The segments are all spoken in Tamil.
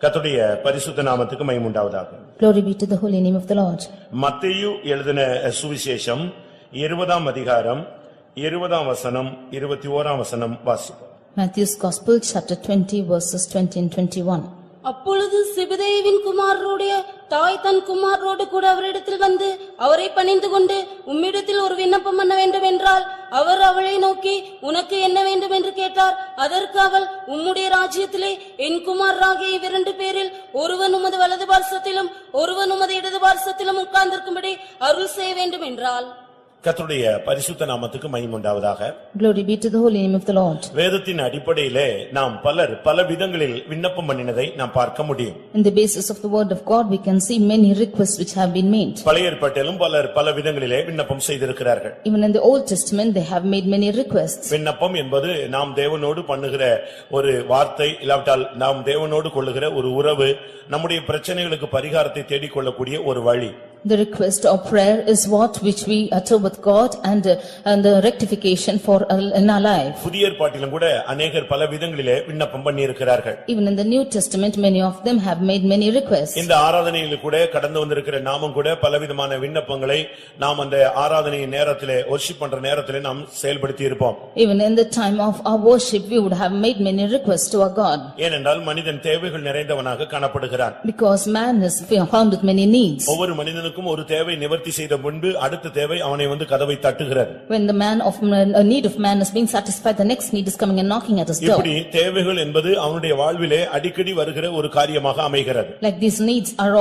கர்த்தருடைய பரிசுத்த நாமத்துக்கு மகிமை உண்டாவதாக. Glory be to the holy name of the Lord. மத்தேயு எழுதின சுவிசேஷம் 20ஆம் அதிகாரம் 20ஆம் வசனம் 21ஆம் வசனம் வாசிப்போம். Matthew's Gospel chapter 20 verses 20 and 21. அப்பொழுது செபதேயுவின் குமாரருடைய தாய் தன் குமாரரோடு கூட அவரிடத்தில் வந்து அவரை பணிந்து கொண்டு, உம்மிடத்தில் ஒரு விண்ணப்பம் பண்ண வேண்டும் என்றால், அவர் அவளை நோக்கி, உனக்கு என்ன வேண்டும் என்று கேட்டார். அதற்கு அவள், உம்முடைய ராஜ்யத்திலே என் குமாரராகிய இவ்விரண்டு பேரில் ஒருவன் உமது வலது பார்சத்திலும் ஒருவன் உமது இடது பார்சத்திலும் உட்கார்ந்திருக்கும்படி அருள் செய்ய வேண்டும் என்றாள். கர்த்தருடைய பரிசுத்த நாமத்துக்கு மகிமை உண்டாவதாக. Glory be to the holy name of the Lord. வேதத்தின் அடிப்படையிலே நாம் பல விதங்களில் விண்ணப்பம் பண்ணினதை நாம் பார்க்க முடியும். In the basis of the word of God we can see many requests which have been made. பழைய ஏற்பாட்டிலும் பல விதங்களிலே விண்ணப்பம் செய்திருக்கிறார்கள். Even in the Old Testament they have made many requests. விண்ணப்பம் என்பது நாம் தேவனோடு பண்ணுகிற ஒரு வார்த்தை, இல்லாவிட்டால் நாம் தேவனோடு கொள்ளுகிற ஒரு உறவு, நம்முடைய பிரச்சனைகளுக்கு பரிகாரத்தை தேடிக்கொள்ளக்கூடிய ஒரு வழி. The request or prayer is what which we utter with God and the rectification for in our life. புதிய ஏற்பாட்டிலும் கூட அநேகர் பல விதங்களிலே விண்ணப்பம் பண்ணியிருக்கிறார்கள். Even in the New Testament many of them have made many requests. இந்த ஆராதனையில் கூட கடந்து வந்திருக்கிற நாமும் கூட பலவிதமான விண்ணப்பங்களை நாம் அந்த ஆராதனையின் நேரத்திலே worship பண்ற நேரத்திலே நாம் செயல்படுத்தி இருப்போம். Even in the time of our worship we would have made many requests to our God. ஏனென்றால் மனிதன் தேவைகள் நிறைந்தவனாக காணப்படுகிறான். Because man is found with many needs. ஒவ்வொரு மனிதனுக்கும் ஒரு தேவை நிவர்த்தி செய்த முன்பு அடுத்த தேவை அவனை வந்து கதவை தட்டுகிறது. When the a need of man is being satisfied, the next need is coming and knocking at his door. இப்படி தேவைகள் என்பது அவனுடைய வாழ்விலே அடிக்கடி வருகிற ஒரு காரியமாக அமைகிறது. Like these needs are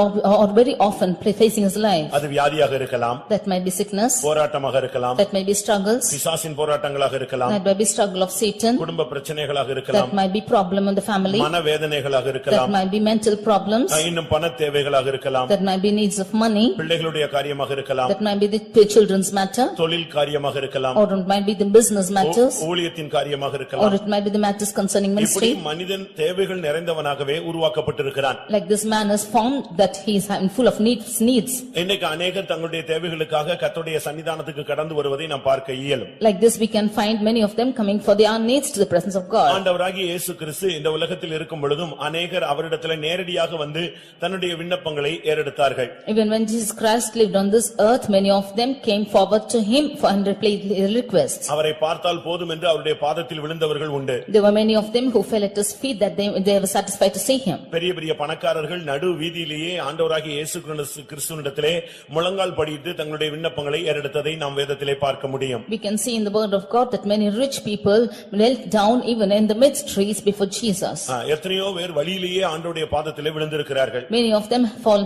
very often facing his life. அது வியாதியாக இருக்கலாம், That might be sickness, போராட்டமாக இருக்கலாம், that might be struggles, பிசாசின் போராட்டங்களாக இருக்கலாம், that might be struggle of Satan, குடும்ப பிரச்சனைகளாக இருக்கலாம், that might be problem in the family, மனவேதனைகளாக that இருக்கலாம், might be mental problems, இன்னும் பண தேவைகளாக இருக்கலாம், that might be needs of money, பிள்ளைகளுடைய காரியமாக இருக்கலாம், that might be the children's matter, தொழில் காரியமாக இருக்கலாம், or it might be the business matters, ஊழியத்தின் காரியமாக or இருக்கலாம். it might be the matters concerning இப்படி ministry. மனிதன் தேவைகள் நிறைந்தவனாகவே உருவாக்கப்பட்டிருக்கிறான். Like this man is found that he is full of needs. இன்னைக்கு அநேகர் தங்களுடைய தேவைகளுக்காக கர்த்தருடைய சன்னிதானத்துக்கு கடந்து வருவதை நாம் பார்க்க இயலும். Like this we can find many of them coming for their needs to the presence of God. ஆண்டவராகிய இயேசு கிறிஸ்து இந்த உலகத்தில் இருக்கும் பொழுதும் அநேகர் அவரிடத்தில் நேரடியாக வந்து தன்னுடைய விண்ணப்பங்களை ஏறெடுத்தார்கள். Even when Jesus Christ lived on this earth, many of them came forward to him for and replied requests. அவரை பார்த்தால் போதும் என்று அவருடைய பாதத்தில் விழுந்தவர்கள் உண்டு. There were many of them who fell at his feet that they were satisfied to see him. பெரிய பெரிய பணக்காரர்கள் நடு வீதியிலேயே ஆண்டவராகிய இயேசு கிறிஸ்துவினிடத்திலே முழங்கால் படியிட்டு தங்களுடைய விண்ணப்பங்களை ஏறெடுத்ததை நாம் வேதத்திலே பார்க்க முடியும். We can see in the word of God that many rich people knelt down even in the midst trees before Jesus. எத்தனையோ பேர் வழியிலேயே ஆண்டவருடைய பாதத்திலே விழுந்திருக்கிறார்கள். Many of them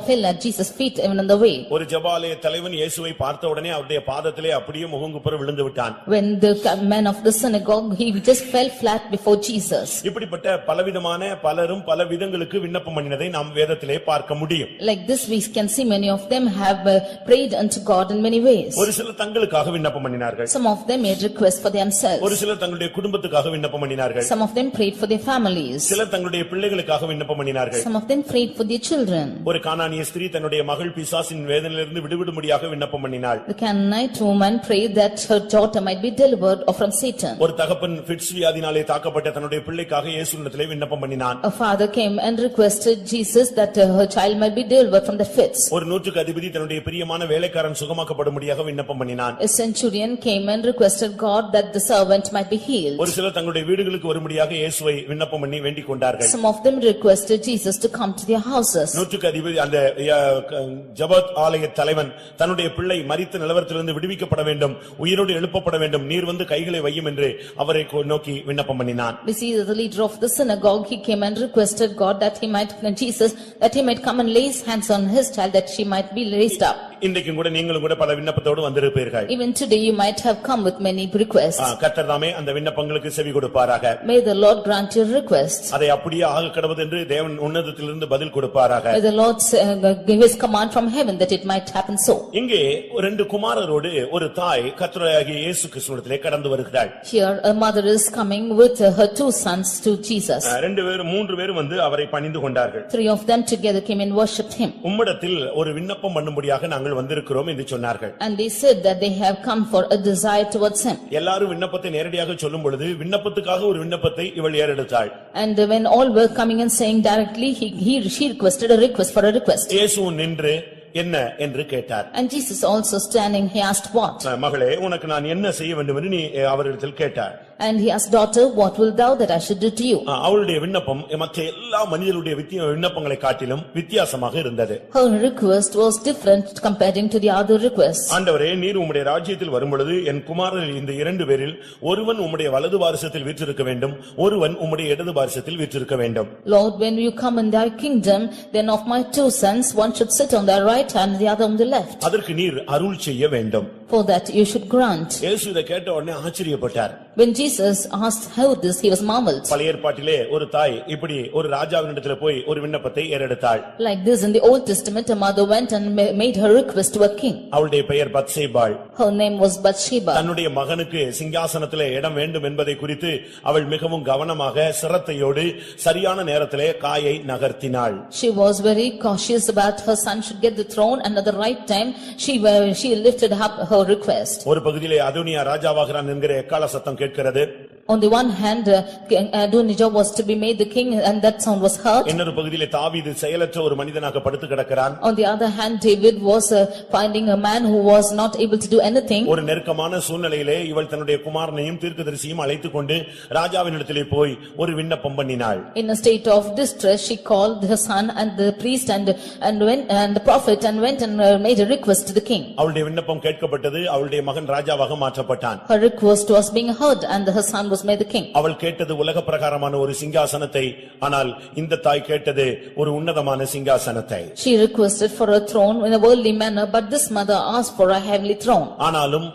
fell at Jesus' feet even on the way. ஒரு ஜெபாலய தலைவன் இயேசுவை பார்த்த உடனே அவருடைய பாதத்திலே அப்படியே முகங்குப்புற விழுந்து விட்டான். When the man of the synagogue, he just fell flat before Jesus. இப்படிப்பட்ட பலவிதமான பலரும் பல விதங்களுக்கு விண்ணப்பம் பண்ணினதை நாம் வேதத்திலே பார்க்க முடியும். Like this we can see many of them have prayed unto God in many ways. ஒரு சிலர் தங்களுக்காக விண்ணப்பம் பண்ணினார்கள். Some of them made requests for themselves. ஒரு சிலர் தங்களுடைய குடும்பத்துக்காக விண்ணப்பம் பண்ணினார்கள். Some of them prayed for their families. சிலர் தங்களுடைய பிள்ளைகளுக்காக விண்ணப்பம் பண்ணினார்கள். Some of them prayed for their children. ஒரு கானானிய ஸ்திரீ தன்னுடைய மகள் பிசாசின் வேதனையிலிருந்து விடுவிடும்படியாக விண்ணப்பம் பண்ணினாள். The Canaanite woman prayed that her daughter might be delivered from Satan. ஒரு தகப்பன் ஃபிட்ஸ் வியாதினாலே தாக்கப்பட்ட தன்னுடைய பிள்ளைக்காக இயேசுவிடத்திலே விண்ணப்பம் பண்ணினான். A father came and requested Jesus that her child might be delivered from the fits. ஒரு நூற்றுக்கு அதிபதி தன்னுடைய பிரியமான வேலைக்காரன் சுகமாக்கப்படும்படியாக விண்ணப்பம் பண்ணினான். A centurion came and requested God that the servant might be healed. ஒரு சிலர் தங்களுடைய வீடுகளுக்கு வரும்படியாக இயேசுவை விண்ணப்பம் பண்ணி வேண்டிக் கொண்டார்கள். Some of them requested Jesus to come to their houses. நூற்றுக்கு அதிபதி அந்த ஜெபத் ஆலய தலைவன் தன்னுடைய பிள்ளை மரித்த நிலவரத்திலிருந்து விடுவிக்கப்பட வேண்டும், உயிரோடு எழுப்பப்பட வேண்டும், நீர் வந்து கைகளை வையும் என்று அவரை நோக்கி விண்ணப்பம் பண்ணினான். We see that the leader of the synagogue, he came and requested God that he might, Jesus, that he might come and lay his hands on his child that she might be raised up. இன்றைக்கும் கூட நீங்களும் கூட பல விண்ணப்பத்தோடு வந்திருப்பீர்கள். Even today you might have come with many requests. கர்த்தர் தாமே அந்த விண்ணப்பங்களுக்கு செவி கொடுப்பாராக. May the Lord grant your requests. அதை அப்படியே ஆக கடவுது என்று தேவன் உன்னதத்திலிருந்து பதில் கொடுப்பாராக. May the Lord give his command from heaven that it might happen so. இங்கே ரெண்டு குமாரரோடு ஒரு தாய் கர்த்தராகிய இயேசு கிறிஸ்துவிடத்திலே கடந்து வருகிறாள். Here a mother is coming with her two sons to Jesus. ரெண்டு பேரும் மூன்று பேரும் வந்து அவரை பணிந்து கொண்டார்கள். Three of them together came and worshipped him. உம்மிடத்தில் ஒரு விண்ணப்பம் பண்ணும்படியாக நாங்கள் நாங்கள் வந்திருக்கிறோம் என்று சொன்னார்கள். And they said that they have come for a desire towards him. எல்லாரும் விண்ணப்பத்தை நேரடியாக சொல்லும் பொழுது விண்ணப்பத்துக்காக ஒரு விண்ணப்பத்தை இவள் ஏறெடுத்தாள். And when all were coming and saying directly, she requested a request for a request. இயேசு நின்று என்ன என்று கேட்டார். And Jesus also standing, he asked what? மகளே, உனக்கு நான் என்ன செய்ய வேண்டும் என்று நீ அவரிடத்தில் கேட்டார். And he asked, daughter, what will thou that I should do to you? அவளுடைய விண்ணப்பம் மற்ற எல்லா மனிதருடைய விண்ணப்பங்களை காட்டிலும் வித்தியாசமாக இருந்தது. Her request was different comparing to the other requests. ஆண்டவரே, நீர் உம்முடைய ராஜ்யத்தில் வரும்பொழுது என் குமாரரில் இந்த இரண்டு பேரில் ஒருவன் உம்முடைய வலது பாரிசத்தில் வீற்றிருக்க வேண்டும், ஒருவன் உம்முடைய இடது பாரிசத்தில் வீற்றிருக்க வேண்டும். Lord, when you come in thy kingdom, then of my two sons one should sit on thy right hand, the other on the left. அதற்கு நீர் அருள் செய்ய வேண்டும். For that you should grant. இயேசு இதை கேட்ட உடனே ஆச்சரியப்பட்டார். When Jesus asked how this, he was marveled. பழைய ஏற்பாட்டிலே ஒரு தாய் இப்படி ஒரு ராஜாவினிடத்தில் போய் ஒரு விண்ணப்பத்தை ஏறெடுத்தாள். Like this in the Old Testament, a mother went and made her request to a king. அவளுடைய பெயர் பத்சேபாள். Her name was Bathsheba. தன்னுடைய மகனுக்கு சிங்காசனத்திலே இடம் வேண்டும் என்பதை குறித்து அவள் மிகவும் கவனமாக சிரத்தையோடு சரியான நேரத்திலே காயை நகர்த்தினாள். She was very cautious about her son should get the throne, and at the right time she lifted up her request. ஒரு பகுதியிலே அதோனியா ராஜாவாகிறான் என்கிற எக்காள சத்தம் கேட்கிறது. On the one hand, Adonijah was to be made the king, and that sound was heard. இன்னொரு பகுதியிலே தாவீது செயலற்ற ஒரு மனிதனாக படுத்து கிடக்கிறான். On the other hand, David was finding a man who was not able to do anything. ஒரு நெருக்கமான சூழ்நிலையிலே இவள் தன்னுடைய குமாரனையும் தீர்க்கதரிசியும் அழைத்துக்கொண்டு ராஜாவினிடத்திலே போய் ஒரு விண்ணப்பம் பண்ணினாள். In a state of distress, she called her son and the priest and the prophet and went and made a request to the king. அவளுடைய விண்ணப்பம் கேட்கப்பட்டது. அவளுடைய மகன் ராஜாவாக மாற்றப்பட்டான். Her request was being heard, and her son was made the king. அவள் கேட்டது உலக பிரகாரமான ஒரு சிங்காசனத்தை, ஆனால் இந்த தாய் கேட்டது ஒரு உன்னதமான சிங்காசனத்தை. She requested for a throne in a worldly manner, but this mother asked for a heavenly throne. ஆனாலும்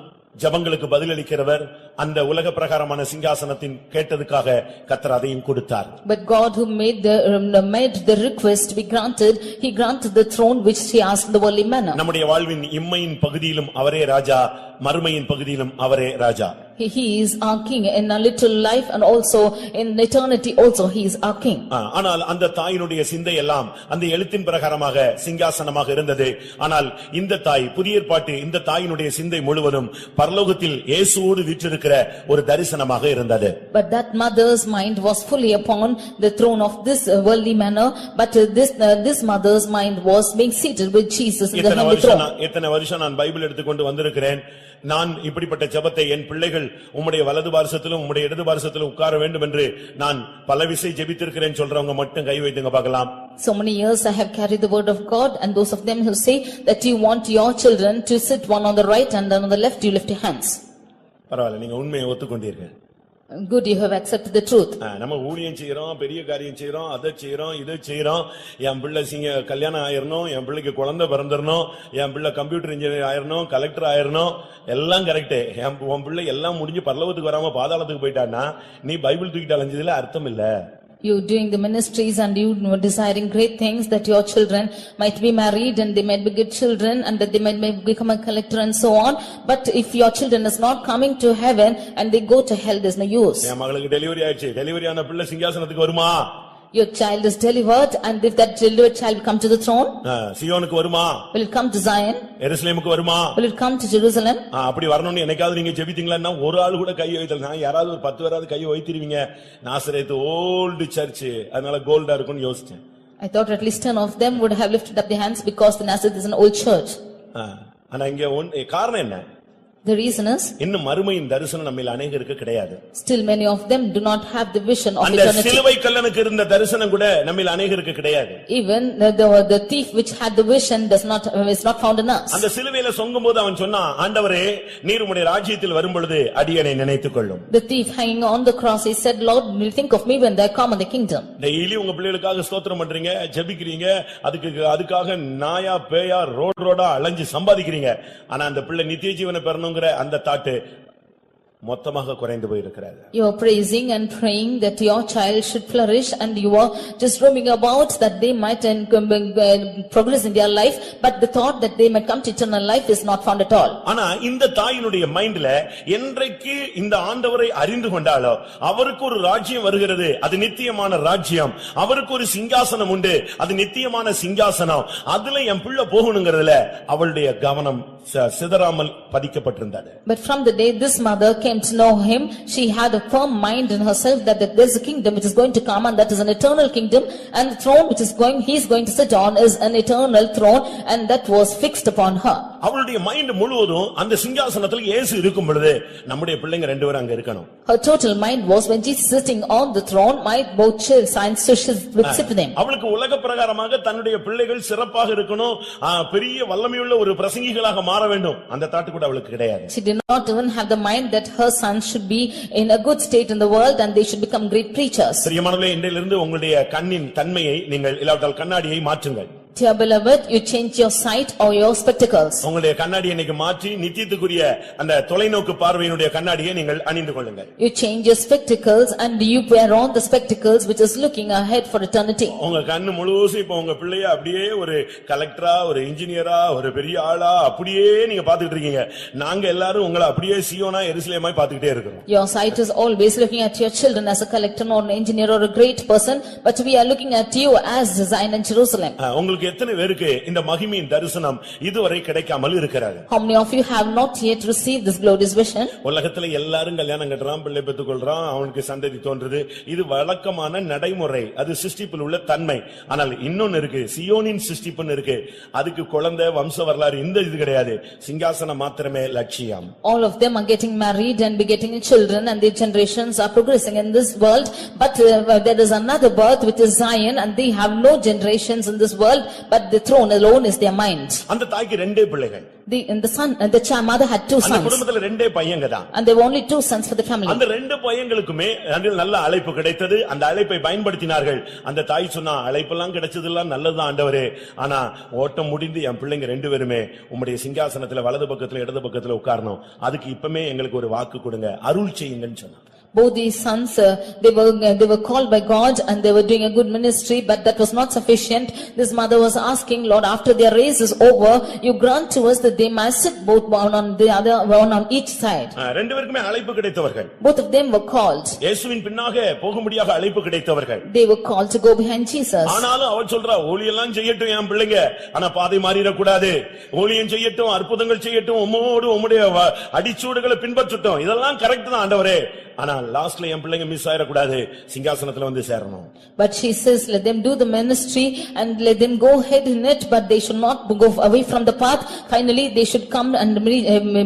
ஜெபங்களுக்கு பதிலளிக்கிறவர் அந்த உலக பிரகாரமான சிங்காசனத்தின் கேட்டதுக்காக கர்த்தர் அதையும் கொடுத்தார். But God who made the request to be granted, he granted the throne which she asked in the worldly manner. நம்முடைய வாழ்வின் இம்மையின் பகுதியிலும் அவரே ராஜா, மறுமையின் பகுதியிலும் அவரே ராஜா. He is our king in a little life, and also in eternity also he is our king. ஆனால் அந்த தாயினுடைய சிந்தை எல்லாம் அந்த எழுத்தின் பிரகாரமாக சிங்காசனமாக இருந்தது. ஆனால் இந்த தாய், புதிய ஏற்பாட்டு இந்த தாயினுடைய சிந்தை முழுவதும் பரலோகத்தில் இயேசுவோடு வீற்றிருக்கிற ஒரு தரிசனமாக இருந்தது. But that mother's mind was fully upon the throne of this worldly manner, but this mother's mind was being seated with Jesus in the heavenly throne. எத்தனை வருஷம் நான் பைபிள் எடுத்துக்கொண்டு வந்திருக்கிறேன். நான் இப்படிப்பட்ட ஜெபத்தை என் பிள்ளைகள் உம்முடைய வலது பாரிசத்திலும் உம்முடைய இடது பாரிசத்திலும் உட்கார வேண்டும் என்று நான் பல விசை ஜெபித்திருக்கிறேன் சொல்றவங்க மட்டும் கை வைத்துங்க பார்க்கலாம். So many years I have carried the word of God, and those of them who say that you want your children to sit one on the right and then on the left, you lift your hands. பரவாயில்லை, நீங்க உண்மையை ஒத்துக்கொண்டீர்கள். Good, you have accepted the truth. நம்ம ஊழியம் செய்யறோம், பெரிய காரியம் செய்யறோம், அதை செய்யறோம், இதை செய்யறோம். என் பிள்ளை கல்யாணம் ஆயிரணும், என் பிள்ளைக்கு குழந்தை பிறந்திரணும், என் பிள்ளை கம்ப்யூட்டர் இன்ஜினியர் ஆயிரணும், கலெக்டர் ஆயிரணும், எல்லாம் கரெக்ட். உன் பிள்ளை எல்லாம் முடிஞ்சு பரலோகத்துக்கு வராம பாதாளத்துக்கு போயிட்டான்னா நீ பைபிள் தூக்கிட்டு அலைஞ்சதுல அர்த்தம் இல்ல. You doing the ministries and you desiring great things that your children might be married and they might be good children and that they might become a collector and so on. But if your children is not coming to heaven and they go to hell, there's no use. என் மகளுக்கு டெலிவரி ஆயிடுச்சு. டெலிவரி ஆன பிள்ளை சிங்காசனத்துக்கு வருமா? Your child is delivered, and if that delivered child come to the throne, சியோனுக்கு வருமா? will it come to Zion? எருசலேமுக்கு வருமா? Will it come to Jerusalem? அப்படி வரணும்னு என்னைக்காவது நீங்க ஜெபித்தீங்களா? ஒரு ஆள் கூட கை வைத்தல. நான் யாராவது ஒரு 10 பேராவது கை வைத்திருவீங்க. நாசரேத்து ஓல்டு சர்ச், அதனால கோல்டா இருக்கும்னு யோசிச்சேன். I thought at least 10 of them would have lifted up their hands because the Nazareth is an old church. ஆனா இங்க காரணம் என்ன? The reason is, இன்னும் மறுமையின் தரிசனம் நம்மில் அநேகருக்கு கிடையாது. Still many of them do not have the vision of அந்த eternity. சிலுவை கல்லனுக்கு இருந்த தரிசனம் கூட நம்மில் அநேகருக்கு கிடையாது. Even the thief which had the vision is not found in us. அந்த சிலுவையில தொங்கும்போது அவன் சொன்னான், ஆண்டவரே நீர் உம்முடைய ராஜ்யத்தில் வரும்பொழுது அடியேனை நினைத்துக் கொள்ளும். The thief hanging on the cross, he said, Lord, will you think of me when they come in the kingdom? Daily உங்க பிள்ளைகளுக்காக ஸ்தோத்திரம் பண்றீங்க, ஜெபிக்கிறீங்க, அதுக்காக நாயா பேயா ரோடா அலைஞ்சு சம்பாதிக்கிறீங்க. ஆனா அந்த பிள்ளை நித்திய ஜீவனை பெறணுங்கிற அந்த தாட்டு மொத்தமாக குறைந்து போயிருக்கிறது. You are praising and praying that your child should flourish and you are just roaming about that they might progress in their life, but the thought that they might come to eternal life is not found at all. ஆனா இந்த தாயினுடைய மைண்ட்ல என்றைக்கு இந்த ஆண்டவரை அறிந்து கொண்டாலோ அவருக்கு ஒரு ராஜ்யம் வருகிறது, அது நித்தியமான ராஜ்யம், அவருக்கு ஒரு சிங்காசனம் உண்டு, அது நித்தியமான சிங்காசனம், அதுல என் பிள்ளை போகணுங்கிறதுல அவளுடைய கவனம் சிதறாமல் பதிக்கப்பட்டிருந்தது. But from the day this mother came to know him, she had a firm mind in herself that there is a kingdom which is going to come, and that is an eternal kingdom, and the throne which is he is going to sit on is an eternal throne, and that was fixed upon her. அவளுடைய மைண்ட் முழுவதும் அந்த சிங்காசனத்தில் இயேசு இருக்கும் பொழுது நம்முடைய பிள்ளைங்க ரெண்டு பேரும் அங்க இருக்கணும். Her total mind was when Jesus is sitting on the throne, might both children sit with them. அவளுக்கு உலக பிரகாரமாக தன்னுடைய பிள்ளைகள் சிறப்பாக இருக்கணும், பெரிய வல்லமையுள்ள ஒரு பிரசங்கிகளாக மாற வேண்டும், அந்த தாட் கூட அவளுக்கு கிடையாது. She did not even have the mind that her sons should be in a good state in the world and they should become great preachers. பிரியமானவர்களே, இன்றிலிருந்து உங்களுடைய கண்ணின் தன்மையை நீங்கள் இல்லாவிட்டால் கண்ணாடியை மாற்றுங்கள். Dear beloved, you change your sight or your spectacles. உங்களுடைய கண்ணாடியை இன்னைக்கு மாற்றி நித்தியத்துக்குரிய அந்த தொலைநோக்கு பார்வையினுடைய கண்ணாடியை நீங்கள் அணிந்து கொள்ளுங்கள். You change your spectacles and you wear on the spectacles which is looking ahead for eternity. உங்க கண்ணு முழுசும் இப்ப உங்க பிள்ளைய அப்படியே ஒரு கலெக்டரா, ஒரு இன்ஜினியரா, ஒரு பெரிய ஆளா அப்படியே நீங்க பாத்துக்கிட்டு இருக்கீங்க. நாங்க எல்லாரும் உங்களை அப்படியே சீயோனா எருசலேமாய் பாத்துக்கிட்டே இருக்கோம். Your sight is always looking at your children as a collector or an engineer or a great person, but we are looking at you as Zion and Jerusalem. உங்களுக்கு எத்தனை பேருக்கு இந்த மகிமையின் தரிசனம் இதுவரை கிடைக்காமல் இருக்கிறது? How many of you have not yet received this glorious vision? உலகத்துல எல்லாரும் கல்யாணம் கட்டறான், பிள்ளை பெற்றுக்கொள்றான், அவனுக்கு சந்ததி தோன்றுது. இது வழக்கமான நடைமுறை, அது சிருஷ்டிப்பில் உள்ள தன்மை. ஆனால் இன்னொன்னு இருக்கு, சியோனின் சிருஷ்டிப்புன்னு இருக்கு. அதுக்கு குழந்தை வம்ச வரலாறு இந்த இது கிடையாது, சிங்காசனம் மாத்திரமே லட்சியம். All of them are getting married and begetting children and their generations are progressing in this world, but there is another birth which is Zion, and they have no generations in this world, but the throne alone is their mind. அந்த தாய்க்கு ரெண்டே பிள்ளைகள். The mother had two அந்த sons. குடும்பத்துல ரெண்டே பையங்க தான். And there were only two sons for the family. அந்த ரெண்டு பையங்களுக்குமே நல்ல அழைப்பு கிடைத்தது. அந்த அழைப்பை பயன்படுத்தினார்கள். அந்த தாய் சொன்னா, அழைப்பெல்லாம் கிடைச்சதெல்லாம் நல்லதுதான் ஆண்டவரே, ஆனா ஓட்டம் முடிந்து என் பிள்ளைங்க ரெண்டு பேருமே உம்முடைய சிங்காசனத்துல வலது பக்கத்துல இடது பக்கத்துல உட்காரணும், அதுக்கு இப்பமே எங்களுக்கு ஒரு வாக்கு கொடுங்க, அருள் செய்யுங்கன்னு சொன்னா. Both these sons, they were called by God and they were doing a good ministry, but that was not sufficient. This mother was asking, Lord, after their race is over, you grant to us that they must sit both one on the other, one on each side. ரெண்டு பேருக்குமே அழைப்பு கிடைத்தவர்கள். Both of them were called. இயேசுவின் பின்னாக போகும்படியாக அழைப்பு கிடைத்தவர்கள். They were called to go behind Jesus. ஆனாலும் அவள் சொல்றா, ஊழியெல்லாம் செய்யட்டும் என் பிள்ளைங்க, ஆனா பாதை மாறிட கூடாது. ஊழியம் செய்யட்டும், அற்புதங்கள் செய்யட்டும், உம்மோடு உம்முடைய அடிச்சூடுகளை பின்பற்றட்டும், இதெல்லாம் கரெக்ட் தான் ஆண்டவரே, ஆனா லாஸ்ட்ல என் பிள்ளைங்க மிஸ் ஆயிர கூடாது, சிங்காசனத்துல வந்து சேரணும். But she says, let them do the ministry and let them go ahead in it, but they should not go away from the path. Finally they should come and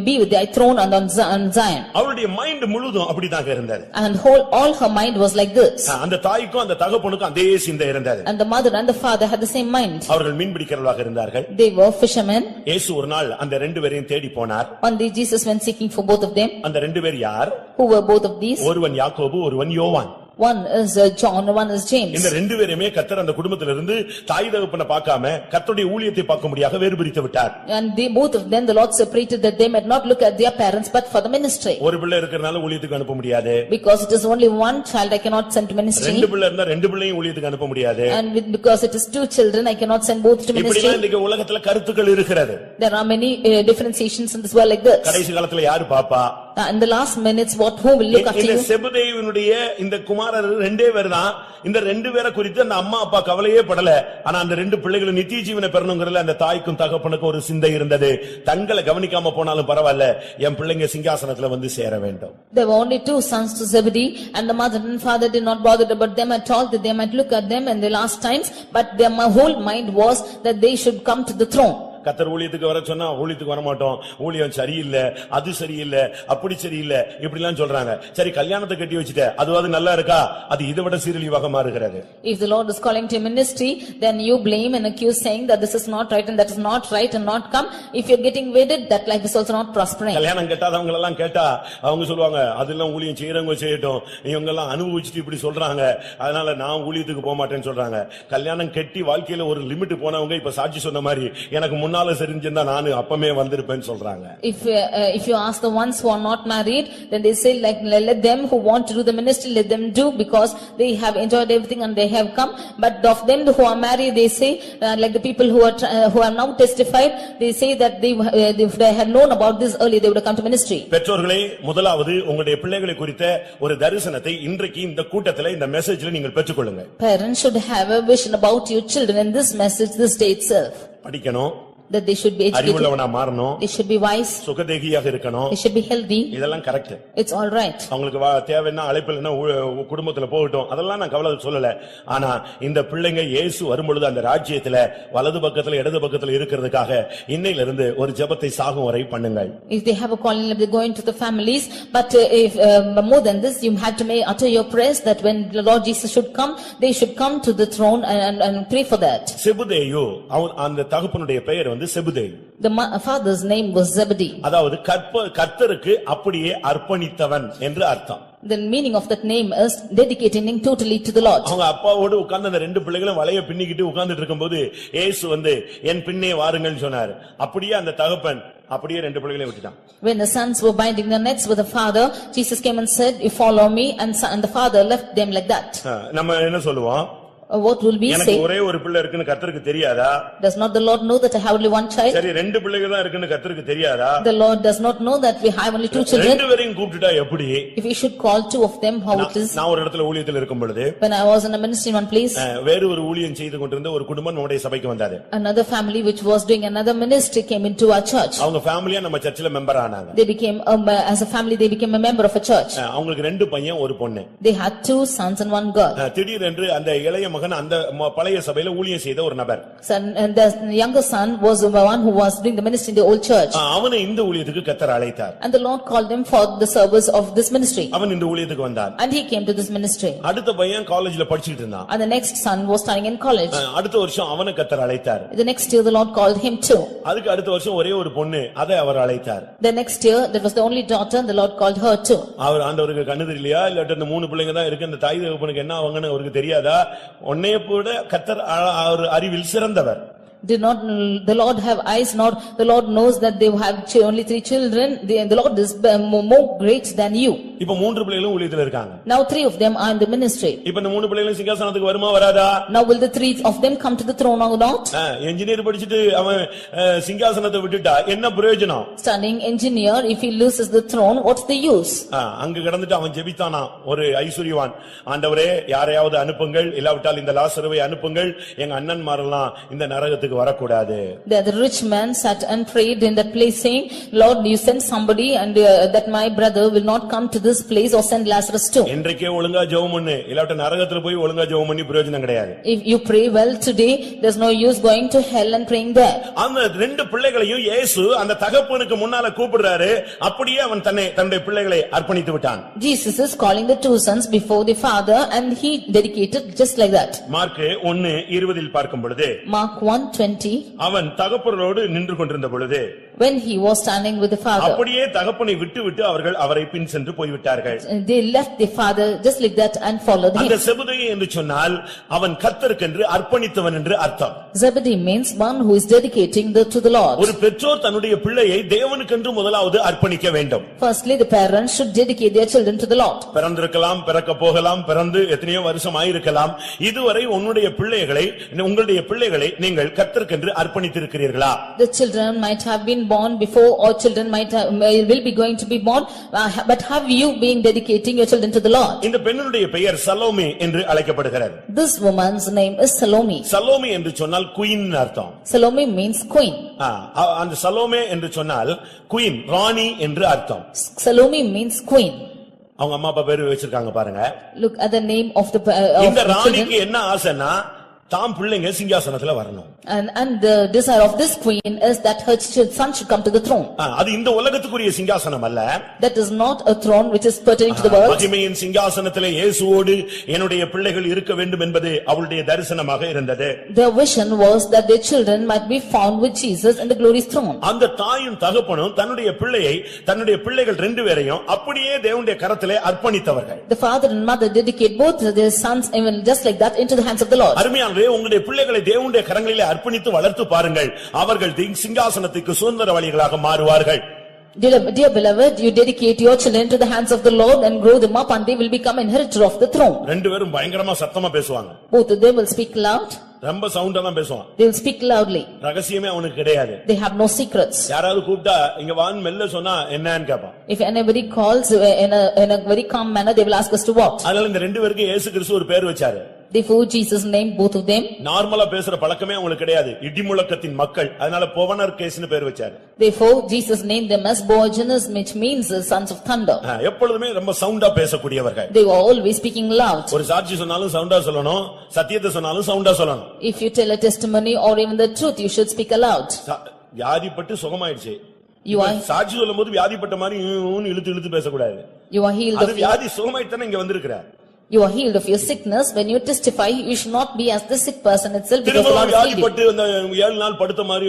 be with their throne on Zion. அவளுடைய மைண்ட் முழுதும் அப்படிதான் இருந்தது. And all her mind was like this. அந்த தாய்க்கும் அந்த தகப்பனுக்கும் அதே சிந்தை இருந்தது. And the mother and the father had the same mind. அவர்கள் மீன் பிடிக்கிறவர்களாக இருந்தார்கள். They were fishermen. இயேசு ஒரு நாள் அந்த ரெண்டு பேரையும் தேடி போனார். One day Jesus went seeking for both of them. அந்த ரெண்டு பேர் யார்? Who were both of these? ஒருவன் யாக்கோபு, ஒருவன் யோவான். One is John, one is James. இந்த ரெண்டு பேருமே கர்த்தர் அந்த குடும்பத்திலிருந்து தாய் தகப்பனை பார்க்காம கர்த்தருடைய ஊழியத்தை பார்க்கும்படியாக வேறுபிரித்து விட்டார். And they both of them the Lord separated that they might not look at their parents but for the ministry. ஒரு பிள்ளை இருக்கறனால ஊழியத்துக்கு அனுப்ப முடியாது. Because it is only one child I cannot send to ministry. ரெண்டு பிள்ளை இருந்தா ரெண்டு பிள்ளையும் ஊழியத்துக்கு அனுப்ப முடியாது. And because it is two children I cannot send both to ministry. இப்படி இந்த உலகத்துல கருத்துக்கள் இருக்கிறது. There are many differentiations in this world like this. கடைசி காலத்துல யாரு பாப்பா? In the last minutes who will look after you? இந்த செபதேயுனுடைய இந்த குமாரர் ரெண்டே பேர் தான். இந்த ரெண்டு பேரை குறித்து அந்த அம்மா அப்பா கவலையே படல. ஆனா அந்த ரெண்டு பிள்ளைகளும் நித்திய ஜீவனை பெறணும்ங்கறதுல அந்த தாய்க்கும் தகப்பனுக்கும் ஒரு சிந்தை இருந்தது. தங்களை கவனிக்காம போனாலும் பரவாயில்ல, என் பிள்ளைங்க சிங்காசனத்துல வந்து சேர வேண்டும். There were only two sons to Zebedee, and the mother and father did not bother about them at all, that they might look at them in the last times, but their whole mind was that they should come to the throne. கர்த்தர் ஊழியத்துக்கு வர சொன்னா ஊழியத்துக்கு வர மாட்டோம், ஊழியம் சரியில்லை, அது சரியில்லை, அப்படி சரியில்லை, இப்படி எல்லாம் சொல்றாங்க. சரி, கல்யாணத்தை கட்டி வச்சிட்ட, அது நல்லா இருக்கா? அது இதை விட சீரழிவாக மாறுகிறது. If the Lord is calling to ministry, then you blame and accuse saying that this is not right and that is not right and not come. If you are getting wedded, that life is also not prospering. கல்யாணம் கட்டாதவங்க எல்லாம் கேட்டா அவங்க சொல்லுவாங்க, அதெல்லாம் ஊழியம் செய்யறவங்க செய்யட்டும், இவங்க எல்லாம் அனுபவிச்சுட்டு இப்படி சொல்றாங்க, அதனால நான் ஊழியத்துக்கு போக மாட்டேன்னு சொல்றாங்க. கல்யாணம் கட்டி வாழ்க்கையில ஒரு லிமிட் போனவங்க இப்ப சாட்சி சொன்ன மாதிரி எனக்கு முன்னால செஞ்சிருந்தா நானு அப்பமே வந்திருப்பேன்னு சொல்றாங்க. If you ask the ones who are not married, then they say like let them who want to do the ministry, let them do, because they have enjoyed everything and they have come. But of them who are married, they say like the people who are now testified, they say that if they had known about this earlier, they would have come to ministry. பெற்றோர்களே, முதலாவது உங்களுடைய பிள்ளைகளை குறித்த ஒரு தரிசனத்தை இன்றைக்கு இந்த கூட்டத்திலே இந்த மெசேஜ்ல நீங்கள் பெற்றுக்கொள்ளுங்க. Parents should have a vision about your children in this message this day itself. படிக்கணும், that they should be educated, அறிவுள்ளவனா மாறணும், they should be wise, சுகதேகியாக இருக்கணும், they should be healthy. இதெல்லாம் கரெக்ட். It's all right. அவங்களுக்கு தேவைன்னா அழைப்பில்லைன்னா குடும்பத்துல போகட்டும், அதெல்லாம் நான் கவலை சொல்லல. ஆனா இந்த பிள்ளைங்க இயேசு வரும்பொழுது அந்த ராஜ்யத்துல வலது பக்கத்துல இடது பக்கத்துல இருக்கிறதுக்காக இன்னையில இருந்து ஒரு ஜெபத்தை சாகும் வரை பண்ணுங்கள். If they have a calling, let them go into the families, but if more than this, you have to utter your prayers that when the Lord Jesus should come, they should come to the throne and pray for that. செபுதேயு, அந்த தகப்பனுடைய பெயர் செபுதேயு. The father's name was Zebedee. அதாவது கர்த்தருக்கு அப்படியே அர்ப்பணித்தவன் என்று அர்த்தம். The meaning of that name is dedicating totally to the Lord. அவங்க அப்பாவோடு உட்கார்ந்த அந்த ரெண்டு பிள்ளைகளும் வலைய பின்னிக்கிட்டு உட்கார்ந்துட்டு இருக்கும்போது இயேசு என் பின்னே வாருங்கள்னு சொன்னார். அப்படியே அந்த தகப்பன் அப்படியே ரெண்டு பிள்ளைகளையும் விட்டுட்டான். When the sons were binding their nets with the father, Jesus came and said, "You follow me," and the father left them like that. நம்ம என்ன சொல்லுவோம்? What will we say? எனக்கு ஒரே ஒரு பிள்ளை இருக்குன்னு கர்த்தருக்கு தெரியாதா? Does not the Lord know that I have only one child? சரி, ரெண்டு பிள்ளைகள் தான் இருக்குன்னு கர்த்தருக்கு தெரியாதா? The Lord does not know that we have only two children. ரெண்டு பேரையும் கூப்பிட்டுட்டா எப்படி? If we should call two of them, how it is? நான் ஒரு இடத்துல ஊழியத்தில் இருக்கும் பொழுது, when I was in a ministry in one place, வேறு ஒரு ஊழியம் செய்து கொண்டிருந்த ஒரு குடும்பம் நம்முடைய சபைக்கு வந்தது. Another family which was doing another ministry came into our church. அவங்க ஃபேமிலியா நம்ம சர்ச்சில மெம்பர் ஆனாங்க. They became as a family they became a member of a church. அவங்களுக்கு ரெண்டு பையன் ஒரு பொண்ணு. They had two sons and one girl. திடீரென்று அந்த இளைய மகன் அந்த பழைய சபையில ஊழியம் செய்த ஒரு நபர். And the younger son was the one who was doing the ministry in the old church. அவனை இந்த ஊழியத்துக்கு கர்த்தர் அழைத்தார். And the Lord called him for the service of this ministry. அவன் இந்த ஊழியத்துக்கு வந்தான். And he came to this ministry. அடுத்த பையன் காலேஜ்ல படிச்சிட்டு இருந்தான். And the next son was studying in college. அடுத்த வருஷம் அவனை கர்த்தர் அழைத்தார். The next year the Lord called him too. அதுக்கு அடுத்த வருஷம் ஒரே ஒரு பொண்ணு, அதை அவர் அழைத்தார். The next year that was the only daughter, the Lord called her too. அவர் ஆண்டவருக்கு கண்ணு தெரியலையா, இல்ல இந்த மூணு பிள்ளைங்க தான் இருக்கு, அந்த தாய் தகப்பனுக்கு என்ன ஆவங்கன்னு அவருக்கு தெரியாதா? உன்னைய கூட கர்த்தர் அறிவில் சிறந்தவர். Did not the Lord have eyes? Not the Lord knows that they have only three children. The Lord is more great than you. இப்ப மூன்று பிள்ளைகளும் ஊழியத்துல இருக்காங்க. Now three of them are in the ministry. இப்ப இந்த மூணு பிள்ளைகளும் சிங்காசனத்துக்கு வருமா வராதா? Now will the three of them come to the throne or not? Engineer படிச்சிட்டு அவன் சிங்காசனத்தை விட்டுட்டா என்ன பிரயோஜனம்? Studying engineer, if he loses the throne, what's the use? அங்க கடந்துட்டு அவன் ஜெபித்தானா, ஒரு ஐஸ்வரியவான், ஆண்டவரே யாரையாவது அனுப்புங்கள், இல்லாவிட்டால் இந்த லாசருவை அனுப்புங்கள், எங்க அண்ணன்மாரெல்லாம் இந்த நரகத்துக்கு வரக்கூடாது. The rich man sat and prayed in that place saying, Lord, you send somebody and that my brother will not come to this place, or send Lazarus too. இன்றைக்கே ஒழுங்கா ஜெபம் பண்ணு, இல்லாவிட்டா நரகத்துல போய் ஒழுங்கா ஜெபம் பண்ணி பிரயோஜனம் கிடையாது. If you pray well today, there's no use going to hell and praying there. அந்த ரெண்டு பிள்ளைகளையும் இயேசு அந்த தகப்பனுக்கு முன்னால கூப்பிடுறாரு. அப்படியே அவன் தன்னுடைய பிள்ளைகளை அர்ப்பணித்து விட்டான். Jesus is calling the two sons before the father and he dedicated just like that. Mark 1:20 பார்க்கும் பொழுது, Mark 1:20, அவன் தகப்பனோடு நின்று கொண்டிருந்த பொழுது, when he was standing with the father, அப்படியே தகப்பனை விட்டு அவர்கள் அவரை பின் சென்று போய்விட்டார்கள். they left the father just like that and followed him. அந்த செபுதேயு என்று சொன்னால் அவன் கர்த்தருக்கென்று அர்ப்பணித்தவன் என்று அர்த்தம். Zebedee means one who is dedicating to the Lord. ஒரு பெற்றோர் தன்னுடைய பிள்ளையை தேவனுக்கென்று முதலாவது அர்ப்பணிக்க வேண்டும். Firstly, the parents should dedicate their children to the Lord. பிறந்திருக்கலாம், பிறக்க போகலாம், பிறந்து எத்தனையோ வருஷம் ஆயிருக்கலாம். இதுவரை உங்களுடைய பிள்ளைகளை நீங்கள் கர்த்தருக்கென்று அர்ப்பணித்திருக்கிறீர்களா? The children might have been born before, or children will be going to be born, but have you been dedicating your children to the Lord? இந்த பெண்ணுடைய பெயர் சலோமே என்று அழைக்கப்படுகிறது. This woman's name is Salome. Salome என்று சொன்னால் குயின் அர்த்தம். Salome means queen. அந்த சலோமே என்று சொன்னால் குயின், ராணி என்று அர்த்தம். Salome means queen. அவங்க அம்மா அப்பா பேரு வச்சிருக்காங்க பாருங்க. Look at the name of the இந்த children. ராணிக்கு என்ன ஆசைன்னா தாம் பிள்ளைங்க சிங்காசனத்துல வரணும். And the desire of this queen is that her son should come to the throne. அது இந்த உலகத்துக்குரிய சிங்காசனம் அல்ல. That is not a throne which is pertaining to the world. மகிமையின் சிங்காசனத்திலே இயேசுவோடு என்னுடைய பிள்ளைகள் இருக்க வேண்டும் என்பது அவளுடைய தரிசனமாக இருந்தது. Their vision was that their children might be found with Jesus in the glorious throne. அந்த தாயும் தகப்பனும் தன்னுடைய பிள்ளைகள் ரெண்டு பேரையும் அப்படியே தேவனுடைய கரத்திலே அர்ப்பணித்தவர்கள். The father and mother dedicate both their sons even just like that into the hands of the Lord. அருமையான ஆகவே உங்களுடைய பிள்ளைகளை தேவனுடைய கரங்களிலே அர்ப்பணித்து வளர்த்து பாருங்கள். அவர்கள் சிங்காசனத்துக்கு சுதந்திரவாளிகளாக மாறுவார்கள். Dear beloved, you dedicate your children to the hands of the Lord and grow them up, and they will become inheritor of the throne. ரெண்டு பேரும் பயங்கரமா சத்தமா பேசுவாங்க. Both of them will speak loud. ரொம்ப சவுண்டா தான் பேசுவான். They will speak loudly. ரகசியமே அவனுக்கு கிடையாது. They have no secrets. யாராவது கூப்பிட்டா இங்க வான்னு மெல்ல சொன்னா என்னன்னு கேட்பான். If anybody calls in a very calm manner, they will ask us to what. அதனால இந்த ரெண்டு பேருக்கு இயேசு கிறிஸ்து ஒரு பேர் வச்சாரு. Therefore Jesus named both of them. நார்மலா பேசுற பழக்கமே அவங்களுக்கு கிடையாது. இடிமுழக்கத்தின் மக்கள், அதனால போவனர் கேஸ்னு பேர் வச்சாரு. Therefore Jesus named them as Boanerges, which means the sons of thunder. எப்பொழுதுமே ரொம்ப சவுண்டா பேசக்கூடியவர்கள். They were always speaking loud. ஒரு சாட்சி சொன்னாலும் சவுண்டா சொல்லணும், சத்தியத்தை சொன்னாலும் சவுண்டா சொல்லணும். If you tell a testimony or even the truth, you should speak aloud. வியாதிப்பட்டு சுகமாயிடுச்சு. You are சாட்சி சொல்லும்போது வியாதிப்பட்ட மாதிரி இழுத்து இழுத்து பேசக்கூடாது. You are healed அது வியாதி சுகமாயிட்டானே இங்க வந்திருக்கிற. You are healed of your sickness. When you testify, you should not be as the sick person itself, because the Lord healed you. வியாதிப்பட்டு அந்த 7 நாள் படுத்த மாதிரி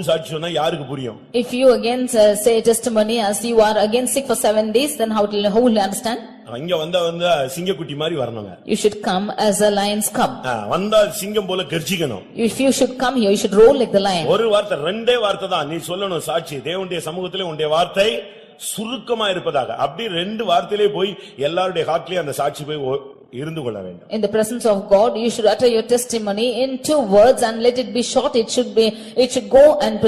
சாட்சி சொன்னா யாருக்கு புரியும்? If you again say testimony as you are again sick for 7 days, then how will you understand? இங்க வந்தா சிங்கக்குட்டி மாதிரி வரணுங்க. You should come as a lion's cub. வந்தா சிங்கம் போல கர்ஜிக்கணும். If you should come here, you should roar like the lion. ஒரு வார்த்தை, ரெண்டே வார்த்தை தான் நீ சொல்லணும் சாட்சி. தேவனுடைய சமூகத்திலே உன்னுடைய வார்த்தை சுருக்கமா இருப்பதாக. அப்படி ரெண்டு வார்த்தையிலே போய் எல்லாருடைய ஹார்ட்லயே அந்த சாட்சி போய் இருந்து கொள்ள வேண்டும். In the presence of God, you should utter your testimony in 2 words and let it be short. It should go and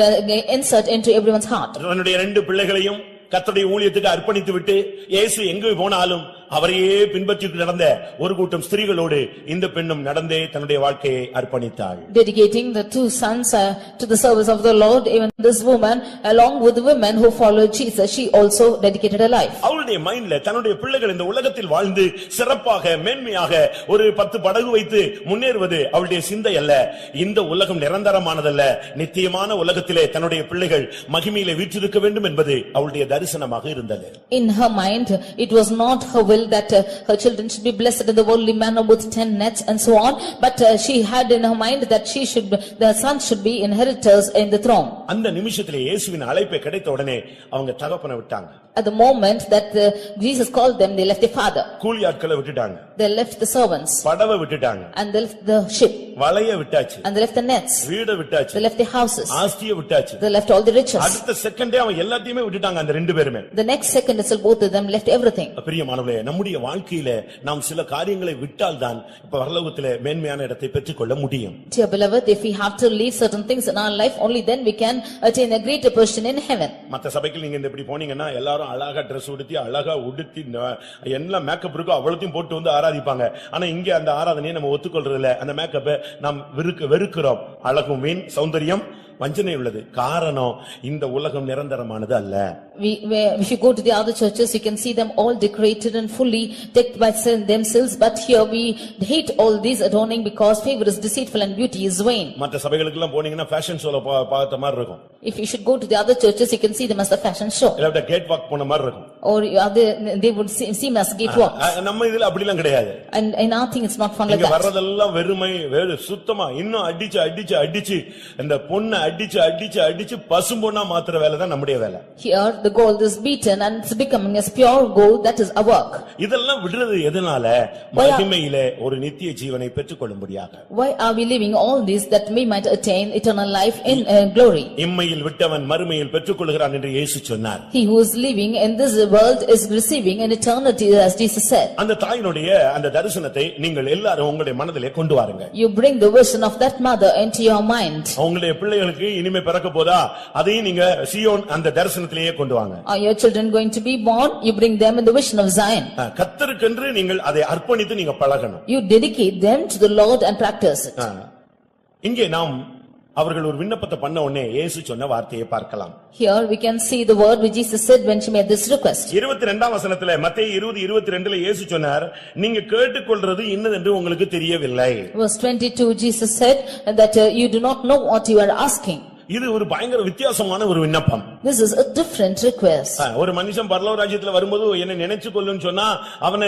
insert into everyone's heart. தன்னுடைய ரெண்டு பிள்ளைகளையும் கர்த்தருடைய ஊழியத்துக்கு அர்ப்பணித்து விட்டு இயேசு எங்கே போனாலும் அவரையே பின்பற்றி நடந்த ஒரு கூட்டம் ஸ்திரீகளோடு இந்த பெண்ணும் நடந்தே தன்னுடைய வாழ்க்கையை அர்ப்பணித்தாள். Dedicating the 2 sons to the service of the Lord, even this woman along with the women who followed Jesus, she also dedicated her life. அவளுடைய மைண்ட்ல தன்னுடைய பிள்ளைகள் இந்த உலகத்தில் வாழ்ந்து சிறப்பாக மேன்மையாக ஒரு 10 படகு வைத்து முன்னேறுவது அவளுடைய சிந்தை அல்ல. இந்த உலகம் நிரந்தரமானதல்ல, நித்தியமான உலகத்திலே தன்னுடைய பிள்ளைகள் மகிமையிலே வீற்றிருக்க வேண்டும் என்பது அவளுடைய தரிசனமாக இருந்தது. In her mind, it was not her will that her children should be blessed in the worldly manner with 10 nets and so on, but she had in her mind that the sons should be inheritors in the throne. அந்த நிமிஷத்திலே இயேசுவின் அழைப்பை கிடைத்த உடனே அவங்க தகப்பனை விட்டாங்க. At the moment that Jesus called them, they left their father. கூலி ஆட்களை விட்டுட்டாங்க. They left the servants. படவை விட்டுட்டாங்க. And they left the ship. வலைய விட்டாச்சு. And they left the nets. வீட விட்டாச்சு. They left their houses. ஆஸ்தியை விட்டாச்சு. They left all the riches. அடுத்த செகண்டே அவங்க எல்லாத்தையுமே விட்டுட்டாங்க அந்த ரெண்டு பேருமே. The next second itself both of them left everything. பிரியமானவர்களே, நம்முடைய வாழ்க்கையில நாம் சில காரியங்களை விட்டால் தான் இப்ப பரலோகத்திலே மேன்மையான இடத்தை பெற்றுக்கொள்ள முடியும். Dear beloved, if we have to leave certain things in our life, only then we can attain a greater position in heaven. மத்த சபைக்கு நீங்க இப்படி போனீங்கன்னா எல்லாரும் அழகா Dress உடுத்தி அழகா உடுத்தி என்ன மேக்கப் இருக்கோ அவ்வளத்தையும் போட்டு வந்து ஆராதிப்பாங்க. ஆனா இங்க அந்த ஆராதனையை நம்ம ஒத்துக்கொள்றது இல்ல. அந்த மேக்கப்பை நாம் வெறுக்கிறோம். அழகும் வீண், சௌந்தரியம் வஞ்சனை உள்ளது. காரணம் இந்த உலகம் நிரந்தரமானது அல்ல. If you go to the other churches, you can see them all decorated and fully decked by themselves, but here we hate all these adorning because favor is deceitful and beauty is vain. மற்ற சபைகளுக்கு எல்லாம் போனீங்கன்னா ஃபேஷன் ஷோல பார்த்த மாதிரி இருக்கும். If you should go to the other churches, you can see them as a fashion show. இல்ல கேட் வாக் போன மாதிரி இருக்கும். Or they would seem as gate walks. நம்ம இதுல அப்படி எல்லாம் கிடையாது. And in our thing it's not fun like இங்க that. வரதெல்லாம் வெறுமை, சுத்தமா இன்னும் அடிச்சு இந்த பொண்ணை அடிச்சு பசும்பொன்னா மாத்திர வேலை தான் நம்முடைய வேலை. Here the gold is beaten and it's becoming as pure gold. That is our work. இதெல்லாம் விடுறது எதனால? மகிமையிலே ஒரு நித்திய ஜீவனை பெற்றுக்கொள்ளும்படியாக. Why are we living all this that we might attain eternal life in glory? இம்மையில் விட்டவன் மறுமையில் பெற்றுக்கொள்கிறான் என்று இயேசு சொன்னார். He who is living in this world is receiving in eternity, as Jesus said. அந்த தாயினுடைய அந்த தரிசனத்தை நீங்கள் எல்லாரும் உங்களுடைய மனதிலே கொண்டு வாருங்க. You bring the vision of that mother into your mind. உங்களுடைய பிள்ளைகளுக்கு இனிமே பிறக்க போதா அதையும் நீங்க சீயோன் அந்த தரிசனத்திலேயே கொண்டு வாங்க. Are your children going to be born? You bring them in the vision of Zion. கர்த்தருக்கென்று நீங்கள் அதை அர்ப்பணித்து நீங்க பழகணும். You dedicate them to the Lord and practice it. இங்கே நாம் அவர்கள் ஒரு விண்ணப்பத்தை பண்ண உடனே இயேசு சொன்ன வார்த்தையை பார்க்கலாம். Here we can see the word which Jesus said when she made this request. 22ஆம் வசனத்திலே மத்தேயு 20:22ல இயேசு சொன்னார், நீங்க கேட்டுக்கொள்றது இன்னதென்று உங்களுக்கு தெரியவில்லை. Verse 22 Jesus said that you do not know what you are asking. இது ஒரு பயங்கர வித்தியாசமான ஒரு விண்ணப்பம். This is a different request. ஒரு மனுஷன் பரலோக ராஜ்யத்துல வரும்போது என்ன நினைச்சு கொள்ளுன்னு சொன்னா அவனை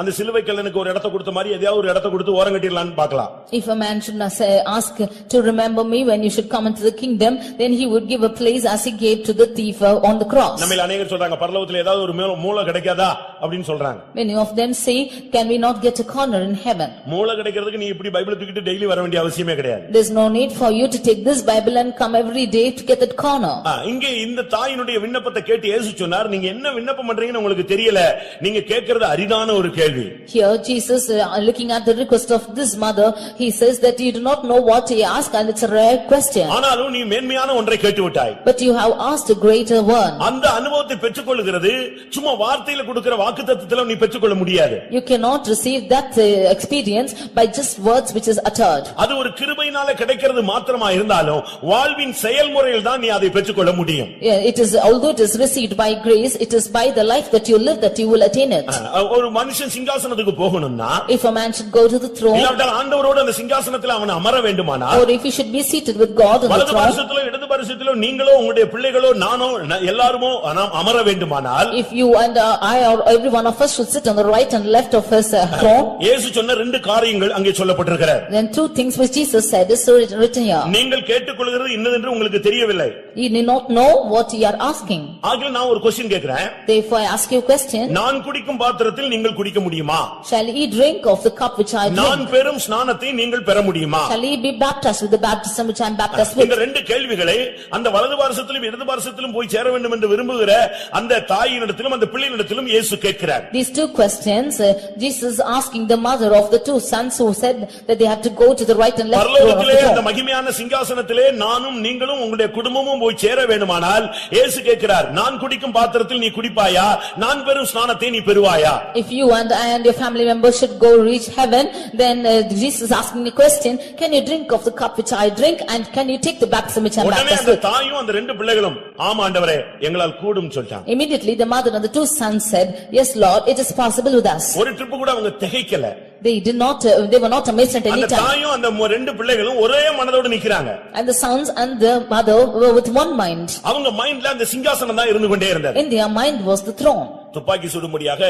அந்த சிலுவை கல்லனுக்கு ஒரு இடத்தை கொடுத்த மாதிரி எதையாவது ஒரு இடத்தை கொடுத்து ஓரம் கட்டிடலாம்னு பார்க்கலாம். If a man should not say ask to remember me when you should come into the kingdom, then he would give a place as he gave to the thief on the cross. நம்மள अनेகர் சொல்றாங்க பரலோகத்துல ஏதாவது ஒரு மூலை கிடைக்காதா அப்படின்னு சொல்றாங்க. Many of them say, can we not get a corner in heaven? மூளை கிடைக்கிறதுக்கு நீ இப்படி பைபிளை தூக்கிட்டு டெய்லி வர வேண்டிய அவசியமே கிடையாது. There's no need for you to take this Bible and come every day to get that corner. இங்கே இந்த தாயினுடைய விண்ணப்பத்தை கேட்டு இயேசு சொன்னார், நீங்க என்ன விண்ணப்பம் பண்றீங்கன்னு உங்களுக்கு தெரியல, நீங்க கேட்கிறது அரிதான ஒரு கேள்வி. Here Jesus looking at the request of this mother, he says that you do not know what he asked and it's a rare question. ஆனாலும் நீ மேன்மையான ஒன்றை கேட்டுவிட்டாய். But you have asked a greater one. அந்த அனுபவத்தை பெற்றுக்கொள்கிறது சும்மா வார்த்தையில கொடுக்கிற வாக்குத்தத்தத்தில நீ பெற்றுக்கொள்ள முடியாது. You cannot receive that experience by just words which is uttered. அது ஒரு கிருபையினால கிடைக்கிறது மாத்திரமா இருந்தாலும் வாழ்வின் செயல்முறையில் தான் நீ அதை பெற்றுக்கொள்ள முடியும். It is, although it is received by grace, it is by the life that you live that you will attain it. ஒரு மனுஷன் சிங்காசனத்துக்கு போகணும்னா, if a man should go to the throne, இல்லாவிட்டால் ஆண்டவரோடு அந்த சிங்காசனத்தில் அவன் அமர வேண்டுமானால், or if he should be seated with God on the வலது throne, பரிசுத்திலோ இடது பரிசுத்திலோ நீங்களோ உங்களுடைய பிள்ளைகளோ நானோ எல்லாருமோ அமர வேண்டுமானால், if you and I or every one of us should sit on the right and left of his throne, இயேசு சொன்ன ரெண்டு காரியங்கள் அங்கே சொல்லப்பட்டிருக்கிறது. then two things which Jesus said is written here. நீங்கள் கேட்டுக்கொள்கிறது இன்னதென்று உங்களுக்கு தெரியவில்லை. You need not know what you are asking. ஆகவே நான் ஒரு क्वेश्चन கேக்குறேன். Therefore I ask you a question. நான் குடிக்கும் பாத்திரத்தில் நீங்கள் குடிக்க முடியுமா? Shall ye drink of the cup which I drink? நான் பெறும் ஸ்நானத்தை நீங்கள் பெற முடியுமா? Shall ye be baptized with the baptism which I am baptized with? இந்த ரெண்டு கேள்விகளை அந்த வலது பாரசத்திலும் இடது பாரசத்திலும் போய் சேர வேண்டும் என்று விரும்புகிற அந்த தாயினிடத்திலும் அந்த பிள்ளையினிடத்திலும் இயேசு கேட்கிறார். These two questions Jesus asking the mother of the two sons who said that they had to go to the right and left of the பரலோகத்திலே அந்த throne. மகிமையான சிங்காசனத்திலே நானும் நீங்களும் உங்களுடைய குடும்பமும் போய் சேர வேண்டுமானால் இயேசு கேட்கிறார், நான் குடிக்கும் பாத்திரத்தில் நீ குடிப்பாயா? நான் பெறும் ஸ்நானத்தை நீ பெறுவாயா? If you and I and your family members should go reach heaven, then Jesus asking the question, can you drink of the cup which I drink and can you take the baptism which I am உடனே baptized அந்த with? தாயும் அந்த ரெண்டு பிள்ளைகளும் ஆமா ஆண்டவரே எங்களால் கூடும் சொல்லிட்டாங்க. Immediately the mother and the two sons said, yes Lord, it is possible with us. ஒரு ட்ரிப் கூட அவங்க திகைக்கல. They were not amazed at any அந்த time. தாயும் அந்த ரெண்டு பிள்ளைகளும் ஒரே மனதோடு நிக்கறாங்க. And the sons and the mother were with one mind. அவங்க மைண்ட்ல அந்த சிங்காசனம் தான் இருந்து கொண்டே இருந்தது. In their mind was the throne. துப்பாக்கி சுடும்படியாக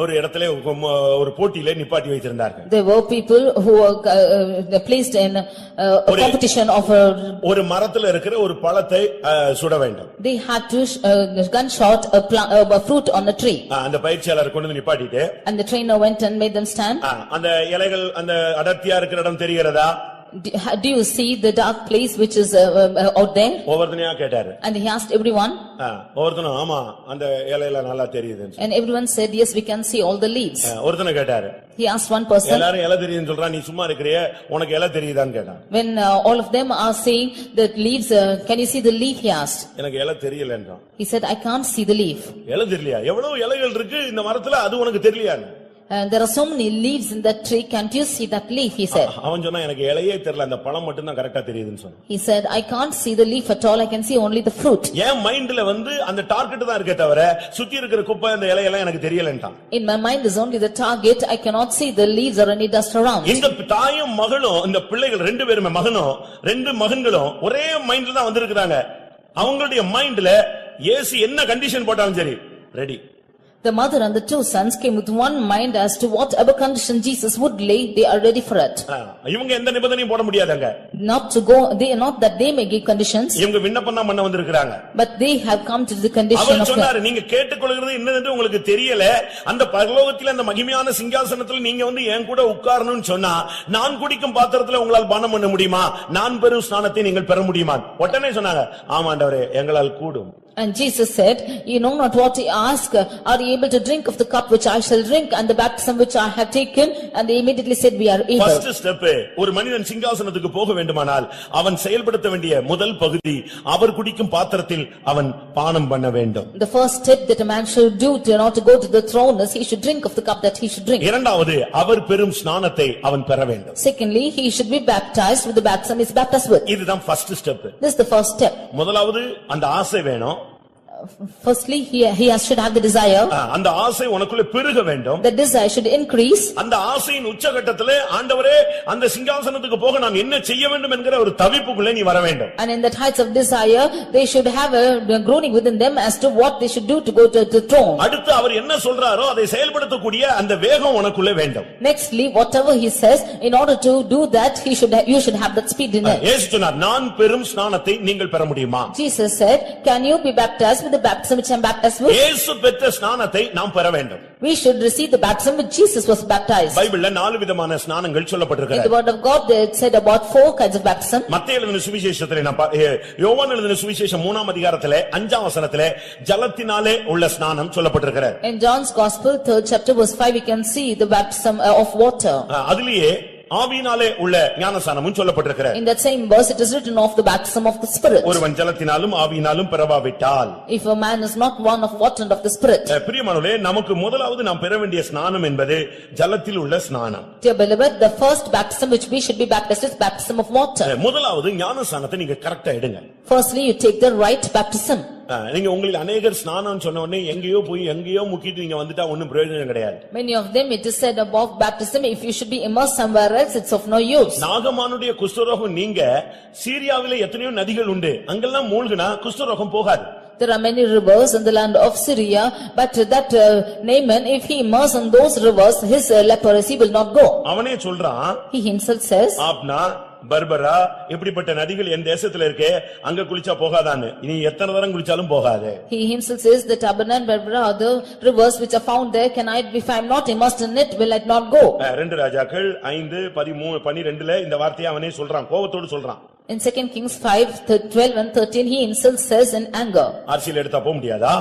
ஒரு இடத்திலே ஒரு போட்டியிலே நிப்பாட்டி வைத்திருந்தார்கள். There were people who were placed in a competition of ஒரு மரத்துல இருக்கிற ஒரு பழத்தை சுட வேண்டும். They had to gunshot a fruit on a tree. அந்த பயிற்சியாளர் கொண்டு வந்து நிப்பாட்டிட்டு, And the trainer went and made them stand. அந்த இலைகள் அந்த அடர்த்தியா இருக்கிற இடம் தெரிகிறதா? Do you see the dark place which is out there? ஒவ்வொருத்தனையா கேட்டாரு. And he asked everyone. ஒவ்வொருத்தனும் ஆமா அந்த இலையில நல்லா தெரியுது. And everyone said, yes, we can see all the leaves. ஒருத்தனை கேட்டாரு. He asked one person. எல்லாரும் இலை தெரியுதுன்னு சொல்றா, நீ சும்மா இருக்கிறியே, உனக்கு இலை தெரியுதான்னு கேட்டான். When all of them are saying that leaves, can you see the leaf, he asked. எனக்கு இலை தெரியலன்றான். He said, I can't see the leaf. இலை தெரியலையா? எவ்வளவு இலைகள் இருக்கு இந்த மரத்துல, அது உனக்கு தெரியலையான்னு. And there are so many leaves in that tree, can't you see that leaf, he said. அவன் சொன்னா எனக்கு இலையே தெரியல, அந்த பழம் மட்டும் தான் கரெக்ட்டா தெரியுதுன்னு சொன்னான். He said, I can't see the leaf at all, I can see only the fruit. என் மைண்ட்ல அந்த டார்கெட் தான் இருக்கே தவிர சுத்தி இருக்கிற குப்பை அந்த இலையெல்லாம் எனக்கு தெரியலன்றான். In my mind is only the target, I cannot see the leaves or any dust around. இந்த தாயும் மகளும் இந்த பிள்ளைகள் ரெண்டு பேருமே மகனும் ரெண்டு மகன்களும் ஒரே மைண்ட்ல தான் வந்திருக்காங்க. அவங்களுடைய மைண்ட்ல இயேசு என்ன கண்டிஷன் போட்டாலும் சரி ready. The mother and the two sons came with one mind as to whatever condition Jesus would lay, they are ready for it. இவங்க எந்த நிபந்தனையும் போட முடியாதங்க. Not to go, they not that they may give conditions. இவங்க விண்ணப்பம் தான் பண்ண வந்திருக்காங்க. But they have come to the condition of. அவர் சொன்னாரு, நீங்க கேட்டுக்கொள்கிறது என்னது உங்களுக்கு தெரியல, அந்த பரலோகத்திலே அந்த மகிமையான சிங்காசனத்தில் நீங்க என் கூட உட்காரணும்னு சொன்னா, நான் குடிக்கும் பாத்திரத்துல உங்களால் பானம் பண்ண முடியுமா? நான் பெறும் ஸ்நானத்தை நீங்கள் பெற முடியுமா? உடனே சொன்னாங்க, ஆமாண்டவரே எங்களால் கூடும். And Jesus said, you know not what you ask, are you able to drink of the cup which I shall drink and the baptism which I have taken? And they immediately said, we are able. First step, ஒரு மனிதன் சிங்காசனத்துக்கு போக வேண்டுமானால் அவன் செயல்படுத்த வேண்டிய முதல் பகுதி, அவர் குடிக்கும் பாத்திரத்தில் அவன் பானம் பண்ண வேண்டும். The first step that a man should do to not to go to the throne is he should drink of the cup that he should drink. இரண்டாவது, அவர் பெறும் ஸ்நானத்தை அவன் பெற வேண்டும். Secondly, he should be baptized with the baptism he is baptized with. இதுதான் first step. This is the first step. முதலாவது அந்த ஆசை வேணும். Firstly, he should have the desire. அந்த ஆசை உனக்குள்ள பெருக வேண்டும். The desire should increase. அந்த ஆசையின் உச்சகட்டத்திலே ஆண்டவரே அந்த சிங்காசனத்துக்கு போக நான் என்ன செய்ய வேண்டும் என்கிற ஒரு தவிப்புக்குள்ளே நீ வர வேண்டும். And in that heights of desire, they should have a groaning within them as to what they should do to go to the throne. அடுத்து அவர் என்ன சொல்றாரோ அதை செயல்படுத்தக்கூடிய அந்த வேகம் உனக்குள்ளே வேண்டும். Nextly, whatever he says, in order to do that, you should have that speed in it. இயேசு சொன்னார், நான் பெறும் ஸ்நானத்தை நீங்கள் பெற முடியுமா? Jesus said, can you be baptized with the baptism which I am baptized with? இயேசு பெற்ற ஸ்நானத்தை நாம் பெற வேண்டும். We should receive the baptism which Jesus was baptized. பைபிள்ல 4 விதமான ஸ்நானங்கள் In சொல்லப்பட்டிருக்கிறது. the word of God it said about 4 kinds of baptism. மத்தேயு எழுதின சுவிசேஷத்திலே யோவான் எழுதின சுவிசேஷம் 3ஆம் அதிகாரத்திலே 5ஆம் வசனத்திலே ஜலத்தினாலே உள்ள ஸ்நானம் சொல்லப்பட்டிருக்கிறது. In John's Gospel 3rd chapter verse 5 we can see the baptism of water. அதிலேயே ஆவியினாலே உள்ள ஞானஸ்நானமும் சொல்லப்பட்டிருக்கிறது. In that same verse it is written of the baptism of the Spirit. ஒருவன் ஜலத்தினாலும் ஆவியினாலும் பிறவாவிட்டால். If a man is not one of water and of the Spirit. பிரியமானவர்களே, நமக்கு முதலாவது நாம் பெற வேண்டிய ஸ்நானம் என்பது ஜலத்தில் உள்ள ஸ்நானம். Dear beloved, the first baptism which we should be baptized is baptism of water. முதலாவது ஞானஸ்நானத்தை நீங்க கரெக்ட்டா எடுங்க. Firstly you take the right baptism. நீங்க உங்களில் அநேகர் ஸ்நானம் சொன்ன உடனே எங்கேயோ போய் எங்கேயோ முக்கிட்டு நீங்க வந்துட்டா ஒண்ணும் பிரயோஜனம் கிடையாது. Many of them it is said about baptism, if you should be immersed somewhere else it's of no use. நாகமானுடைய குஷ்டரோகம் நீங்க சீரியாவிலே எத்தனையோ நதிகள் உண்டு, அங்கெல்லாம் மூழ்கினா குஷ்டரோகம் போகாது. There are many rivers in the land of Syria, but that Naaman, if he immerses in those rivers, his leprosy will not go. அவனே சொல்றான், He himself says, Apna Barabar இப்படிப்பட்ட நதிகள் என் தேசத்துல இருக்கே, அங்க குளிச்சா போகாதான்னு. நீ எத்தனை தரம் குளிச்சாலும் போகாது. He himself says that Abana and Barbara are the rivers which are found there, can I, if I am not immersed in it, will I not go? 2 ராஜாக்கள் 5:13-12 இந்த வார்த்தையை அவனே சொல்றான், கோபத்தோடு சொல்றான். In 2 Kings 5:12 and 13 he himself says in anger. ஆர்சில எடுத்தா போக முடியாதா?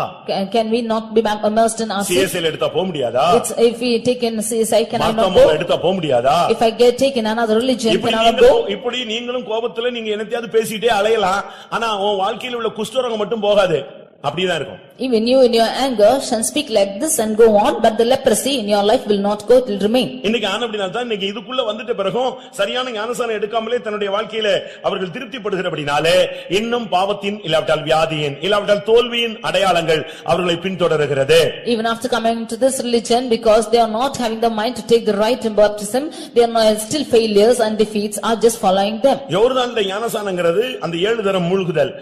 Can we not be immersed in RC? CSL எடுத்தா போக முடியாதா? If we take in CSI, can I not Marthoma go? எடுத்தா போக முடியாதா? If I get taken another religion, can I not go? இப்படி நீங்களும் கோபத்துல நீங்க என்னத்தையாவது பேசிட்டே அலையலாம், ஆனா உன் வாழ்க்கையில உள்ள குஷ்டரோகம் மட்டும் போகாது. அப்படிதான் இருக்கும். Even you in your anger shall speak like this and go on, but the leprosy in your life will not go, it will remain. இன்னைக்கு ஆனபடினால்தான் இன்னைக்கு இதுக்குள்ள வந்துட்ட பிறகும் சரியான ஞானஸ்நானம் எடுக்காமலே தன்னுடைய வாழ்க்கையில அவர்கள் திருப்திப்படுகிறபடினாலே இன்னும் பாவத்தின் இல்லாவிட்டால் வியாதியின் இல்லாவிட்டால் தோல்வியின் அடையாளங்கள் அவர்களை பின்தொடர்கிறது. Even after coming to this religion, because they are not having the mind to take the right in baptism, they are still failures and defeats are just following them. யோர்தானிலே ஞானஸ்நானங்கிறது அந்த 7 தரம் மூழ்குதல்,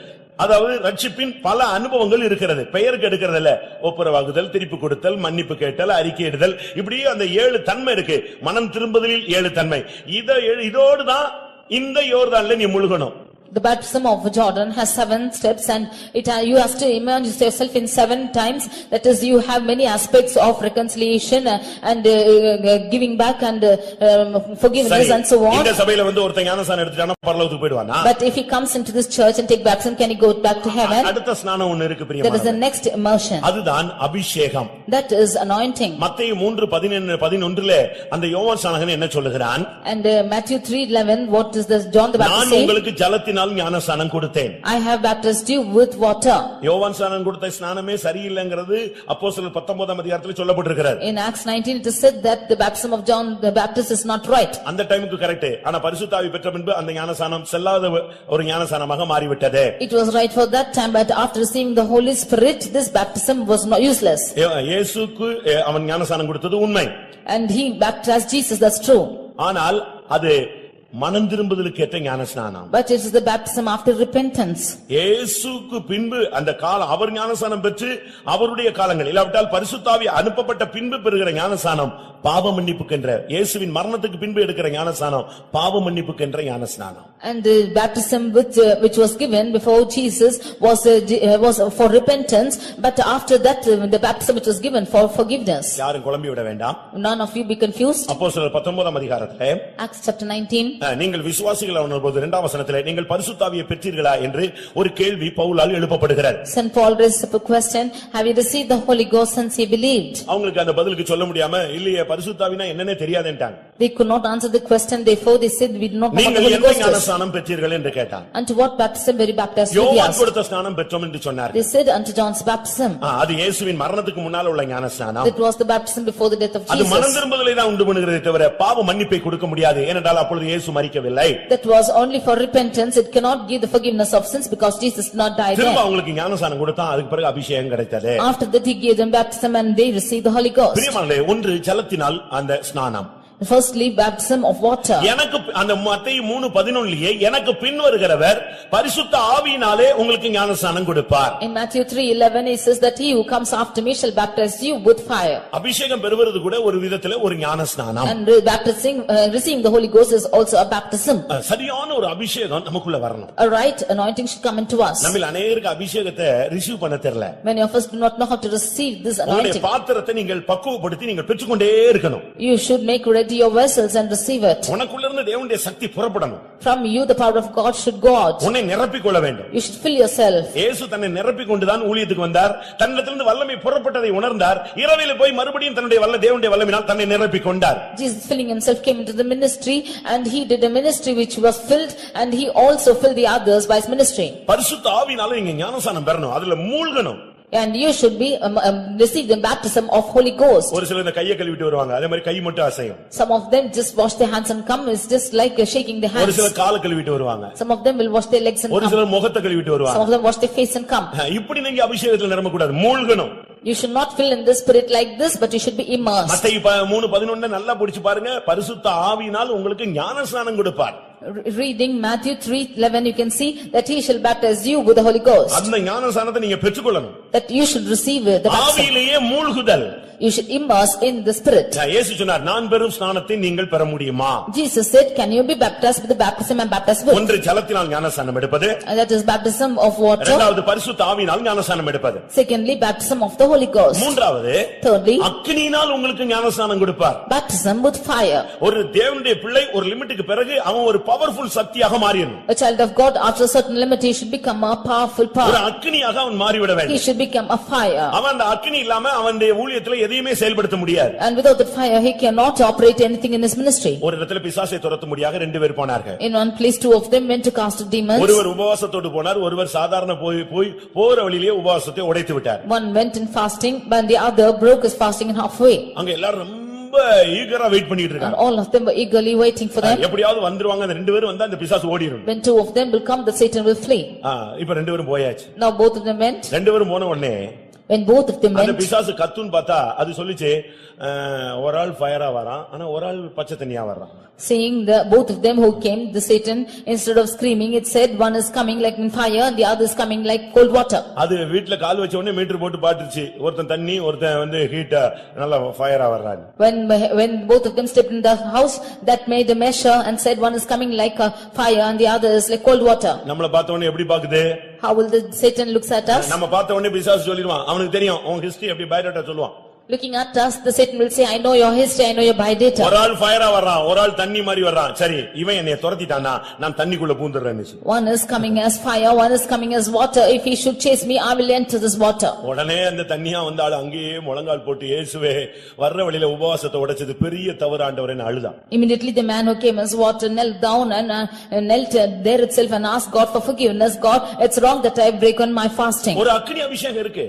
அதாவது ரட்சிப்பின் பல அனுபவங்கள் இருக்கிறது. பெயருக்கு எடுக்கிறது இல்ல, ஒப்புரவாகுதல், திருப்பி கொடுத்தல், மன்னிப்பு கேட்டல், அறிக்கையிடுதல், இப்படி அந்த 7 தன்மை இருக்கு. மனம் திரும்புதலில் 7 தன்மை. இதோடு தான் இந்த யோர்தானிலே நீ முழுகணும். The baptism of Jordan has 7 steps and you have to immerse yourself in 7 times. That is, you have many aspects of reconciliation and giving back and forgiveness and so on. இந்த சபையில வந்து ஒருத்தன் ஞானஸ்நானம் எடுத்துட்டானா பரலோகத்துக்கு போய்டுவானா? But if he comes into this church and take baptism, can he go back to heaven? அடுத்த ஸ்நானம் ஒன்னு இருக்கு There is the பிரியமானவர்களே. next immersion. அதுதான் அபிஷேகம். That is anointing. மத்தேயு 3:11 அந்த யோவான் ஸ்நானகன் என்ன சொல்லுகிறான்? And Matthew 3:11, what is this John the Baptist நான் saying? உங்களுக்கு ஜலத்தினால் ஞானஸ்நானம் கொடுத்தேன். I have baptized you with water. யோவான் ஸ்நானம் கொடுத்த ஸ்நானமே சரியில்லைங்கிறது அப்போஸ்தலர் 19ஆம் அதிகாரத்தில் சொல்லப்பட்டிருக்கிறது. In Acts 19 it is said that the baptism of John the Baptist is not right. அந்த டைமுக்கு கரெக்ட். ஆனா பரிசுத்த ஆவி பெற்ற பின்பு அந்த ஞானஸ்நானம் செல்லாத ஒரு ஞானஸ்நானமாக மாறிவிட்டது. It was right for that time, but after receiving the Holy Spirit, this baptism was not useless. இயேசுக்கு அவன் ஞானஸ்நானம் கொடுத்தது உண்மை. And he baptized Jesus, that's true. ஆனால் அது மனம் திரும்புதலுக்கு ஏற்ற ஞானஸ்நானம். But it is the baptism after repentance. இயேசுக்கு பின்பு அந்த காலம் அவர் ஞானஸ்நானம் பெற்று அவருடைய காலங்கள் இல்லாவிட்டால் பரிசுத்த ஆவி அனுப்பப்பட்ட பின்பு பெறுகிற ஞானஸ்நானம் பாவ மன்னிப்புக்கென்ற, இயேசுவின் மரணத்துக்கு பின்பு எடுக்கிற ஞானஸ்நானம் பாவ மன்னிப்புக்கென்ற ஞானஸ்நானம். And the baptism which was given before Jesus was for repentance, but after that the baptism which was given for forgiveness. யாரும் குழம்பி விட வேண்டாம். None of you be confused. அப்போஸ்தலர் 19ஆம் அதிகாரத்திலே Acts chapter 19. நீங்கள் விசுவாசிகள் ஆனபோது 2ஆம் வசனத்திலே நீங்கள் பரிசுத்த ஆவியை பெற்றீர்களா என்று ஒரு கேள்வி பவுலால் எழுப்பப்படுகிறது. Saint Paul raised up a question, have you received the Holy Ghost since he believed? அவங்களுக்கு அந்த பதிலுக்கு சொல்ல முடியாம இல்லையே பரிசுத்த ஆவினா என்னன்னே தெரியாதுன்றாங்க. They could not answer the question, therefore they said we do not know what the நீங்கள் Holy என்ன Ghost is. ஞானஸ்நானம் பெற்றீர்கள் என்று கேட்டாங்க. Unto what baptism were you baptized? யோவான் கொடுத்த ஸ்நானம் பெற்றோம் என்று சொன்னார்கள். They said unto John's baptism. அது இயேசுவின் மரணத்துக்கு முன்னால உள்ள ஞானஸ்நானம். That was the baptism before the death of அது மனம் Jesus. திரும்புதலை தான் உண்டு பண்ணுகிறதே தவிர பாவ மன்னிப்பை கொடுக்க முடியாது. ஏனென்றால் அப்பொழுது இயேசு மரிக்கவில்லை. That was only for repentance, it cannot give the forgiveness of sins because Jesus did not die திரும்ப there. அவங்களுக்கு ஞானஸ்நானம் கொடுத்தான், அதுக்கு பிறகு அபிஷேகம் கிடைத்தது. After that he gave them baptism and they received the Holy Ghost. பிரியமானவர்களே, ஒன்று ஜலத்தினால் அந்த ஸ்நானம். Firstly, baptism of water. எனக்கு அந்த மத்தேயு 3:11 எனக்கு பின் வருகிறவர் பரிசுத்த ஆவியினாலே உங்களுக்கு ஞானஸ்நானம் கொடுப்பார். In Matthew 3:11 it says that he who comes after me shall baptize you with fire. அபிஷேகம் பெறுவது கூட ஒரு விதத்திலே ஒரு ஞானஸ்நானம். And receiving the Holy Ghost is also a baptism. சரியான ஒரு அபிஷேகம் நமக்குள்ள வரணும். A right anointing should come into us. நம்மில் அநேகருக்கு அபிஷேகத்தை ரிசீவ் பண்ண தெரியல. Many of us do not know how to receive this anointing. பாத்திரத்தை நீங்கள் பக்குவப்படுத்தி நீங்கள் பெற்றுக்கொண்டே இருக்கணும். You should make ready your vessels and receive it. உனக்குள்ள இருந்து தேவனுடைய சக்தி புறப்படணும். From you the power of God should go out. உன்னை நிரப்பிக் கொள்ள வேண்டும். You should fill yourself. இயேசு தன்னை நிரப்பிக் கொண்டுதான் ஊழியத்துக்கு வந்தார். தன்னிடத்திலிருந்து வல்லமை புறப்பட்டதை உணர்ந்தார். இரவிலே போய் மறுபடியும் தன்னுடைய தேவனுடைய வல்லமையினால் தன்னை நிரப்பிக் கொண்டார். Jesus filling himself came into the ministry and he did a ministry which was filled and he also filled the others by his ministry. பரிசுத்த ஆவியினால நீங்க ஞானஸ்நானம் பெறணும். அதுல மூழ்கணும். And you should be receive the baptism of Holy Ghost. ஒரு சிலர் இந்த கையை கழுவிட்டு வருவாங்க. அதே மாதிரி கை மட்டும் அசையும். Some of them just wash their hands and come. It's just like shaking their hands. ஒரு சிலர் காலை கழுவிட்டு வருவாங்க. Some of them will wash their legs and ஒரு come. சிலர் முகத்தை கழுவிட்டு வருவாங்க. Some of them wash their face and come. இப்படி நீங்க அபிஷேகத்துல நிரம்ப கூடாது. மூழ்கணும். You should not fill in the spirit like this, but you should be immersed. மத்தேயு 3:11 நல்லா படிச்சு பாருங்க. பரிசுத்த ஆவியினால் உங்களுக்கு ஞானஸ்நானம் கொடுப்பார். Reading Matthew 3:11 you can see that he shall baptize you with the Holy Ghost. அந்த ஞானஸ்நானத்தை நீங்க பெற்றுக்கொள்ளணும். That you should receive the baptism. ஆவியிலேயே மூழ்குதல். You should immerse in the spirit. இயேசு சொன்னார் நான் பெறும் ஸ்நானத்தை நீங்கள் பெற முடியுமா? Jesus said, can you be baptized with the baptism and baptized with? ஒன்று ஜலத்தினால் ஞானஸ்நானம் எடுப்பது. And that is baptism of water. இரண்டாவது பரிசுத்த ஆவியினால் ஞானஸ்நானம் எடுப்பது. Secondly, baptism of the Holy Ghost. மூன்றாவது Thirdly, அக்கினியினால் உங்களுக்கு ஞானஸ்நானம் கொடுப்பார். baptism with fire. ஒரு தேவனுடைய பிள்ளை ஒரு லிமிட்டுக்கு பிறகு அவன் ஒரு பவர்ஃபுல் சக்தியாக மாறிடணும். A child of God after a certain limit he should become a powerful ஒரு power. அக்கினியாக அவன் மாறிவிட He வேண்டும். should become a fire. அவன் அந்த அக்கினி இல்லாம அவனுடைய ஊழியத்துல எதையுமே செயல்படுத்த முடியாது. And without that fire he cannot operate anything in his ministry. ஒரு இடத்துல பிசாசை துரத்த முடியாக ரெண்டு பேர் போனார்கள். In one place two of them went to cast out demons. ஒருவர் உபவாசத்தோடு போனார். ஒருவர் சாதாரண போற வழியிலே உபவாசத்தை உடைத்து விட்டார். One went in fasting but the other broke his fasting in halfway. அங்க எல்லாரும் ரொம்ப ஈகரா வெயிட் பண்ணிட்டு And இருக்காங்க. all of them were eagerly waiting for them. எப்படியாவது வந்துருவாங்க. அந்த ரெண்டு பேரும் வந்தா அந்த பிசாசு ஓடிரும். When two of them will come the Satan will flee. இப்ப ரெண்டு பேரும் போயாச்சு. Now both of them went. ரெண்டு பேரும் போன உடனே When both of them அந்த went, பிசாசு கத்துன்னு பார்த்தா அது சொல்லிச்சு ஒரு ஆள் ஃபயரா வரான். ஆனா ஒரு ஆள் பச்சை தண்ணியா வர்றான். seeing the both of them who came, the Satan, instead of screaming, it said one is coming like in fire and the other is coming like cold water. அது வீட்ல கால் வச்ச உடனே மீட்டர் போட்டு பாத்துச்சு. ஒருத்தன் தண்ணி ஒருத்தன் வந்து ஹீட் நல்லா ஃபயரா வர்றான். When both of them stepped in the house, that made a measure and said one is coming like a fire and the other is like cold water. நம்மள பார்த்த உடனே எப்படி பாக்குது? How will the Satan looks at us? நம்ம பார்த்த உடனே பிசாசு சொல்லிடுவான். அவனுக்கு தெரியும் உன் ஹிஸ்டரி எப்படி பயோடேட்டா சொல்லுவான். Looking at us, the Satan will say, I know your history, I know your biodata. ஒரு ஆள் ஃபயரா வர்றான். ஒரு ஆள் தண்ணி மாதிரி வர்றான். சரி இவன் என்னைய துரத்திட்டானா நான் தண்ணிக்குள்ள பூந்துறேன்னு. One is coming as fire, one is coming as water. If he should chase me, I will enter this water. உடனே அந்த தண்ணியா வந்த ஆளு அங்கேயே முழங்கால் போட்டு இயேசுவே வர்ற வழியில உபவாசத்தை உடைச்சது பெரிய தவறு ஆண்டவரேன்னு அழுதான். Immediately the man who came as water knelt down and knelt there itself and asked God for forgiveness. God, it's wrong that I break on my fasting. ஒரு அக்கினி அபிஷேகம் இருக்கு.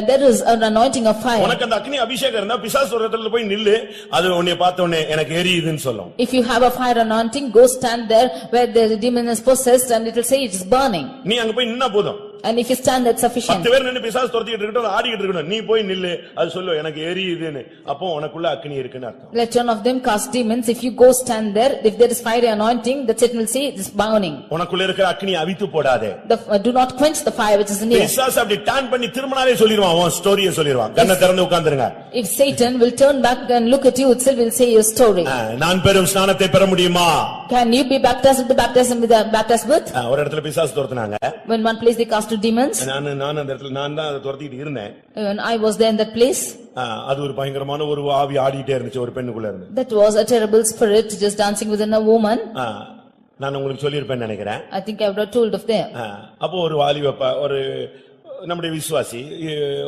There is an anointing of fire. உனக்கு அந்த அக்கினி அபிஷேகம் இருந்தா பிசாசு ஒரு இடத்துல போய் நில்லு. அது உன்னை பார்த்த உடனே எனக்கு எரியுதுன்னு சொல்லும். If you have a fire anointing, go stand there where the demon is possessed and it will say it is burning. நீ அங்க போய் நின்னா போதும். And if you stand, that's sufficient. 10 பேர் நின்னு பிசாசு துரத்திட்டு இருக்கட்டும் ஆடிட்டு இருக்கட்டும். நீ போய் நில்லு. அது சொல்லு எனக்கு எரியுதுன்னு. அப்போ உனக்குள்ள அக்கினி இருக்குன்னு அர்த்தம். Let one of them cast demons. If you go stand there, if there is fire anointing, the Satan will say it is burning. உனக்குள்ள இருக்கிற அக்கினி அவித்து போடாதே. Do not quench the fire which is in you. பிசாசு அப்படி டர்ன் பண்ணி திரும்பினாலே சொல்லிடுவான். உன் ஸ்டோரியை சொல்லிடுவான். கண்ணை திறந்து உட்கார்ந்திருங்க. If Satan will turn back and look at you, itself will say your story. நான் பெறும் ஸ்நானத்தை பெற முடியுமா? Can you be baptized with the baptism with the baptized with? ஒரு இடத்துல பிசாசு துரத்துனாங்க. When one place they cast out demons. நான் அந்த இடத்துல நான் தான் அதை துரத்திட்டு இருந்தேன். When I was there in that place. அது ஒரு பயங்கரமான ஒரு ஆவி ஆடிட்டே இருந்துச்சு ஒரு பெண்ணுக்குள்ள இருந்து. That was a terrible spirit just dancing within a woman. நான் உங்களுக்கு சொல்லியிருப்பேன்னு நினைக்கிறேன். I think I would have told of them. அப்போ ஒரு வாலிப ஒரு நம்முடைய விசுவாசி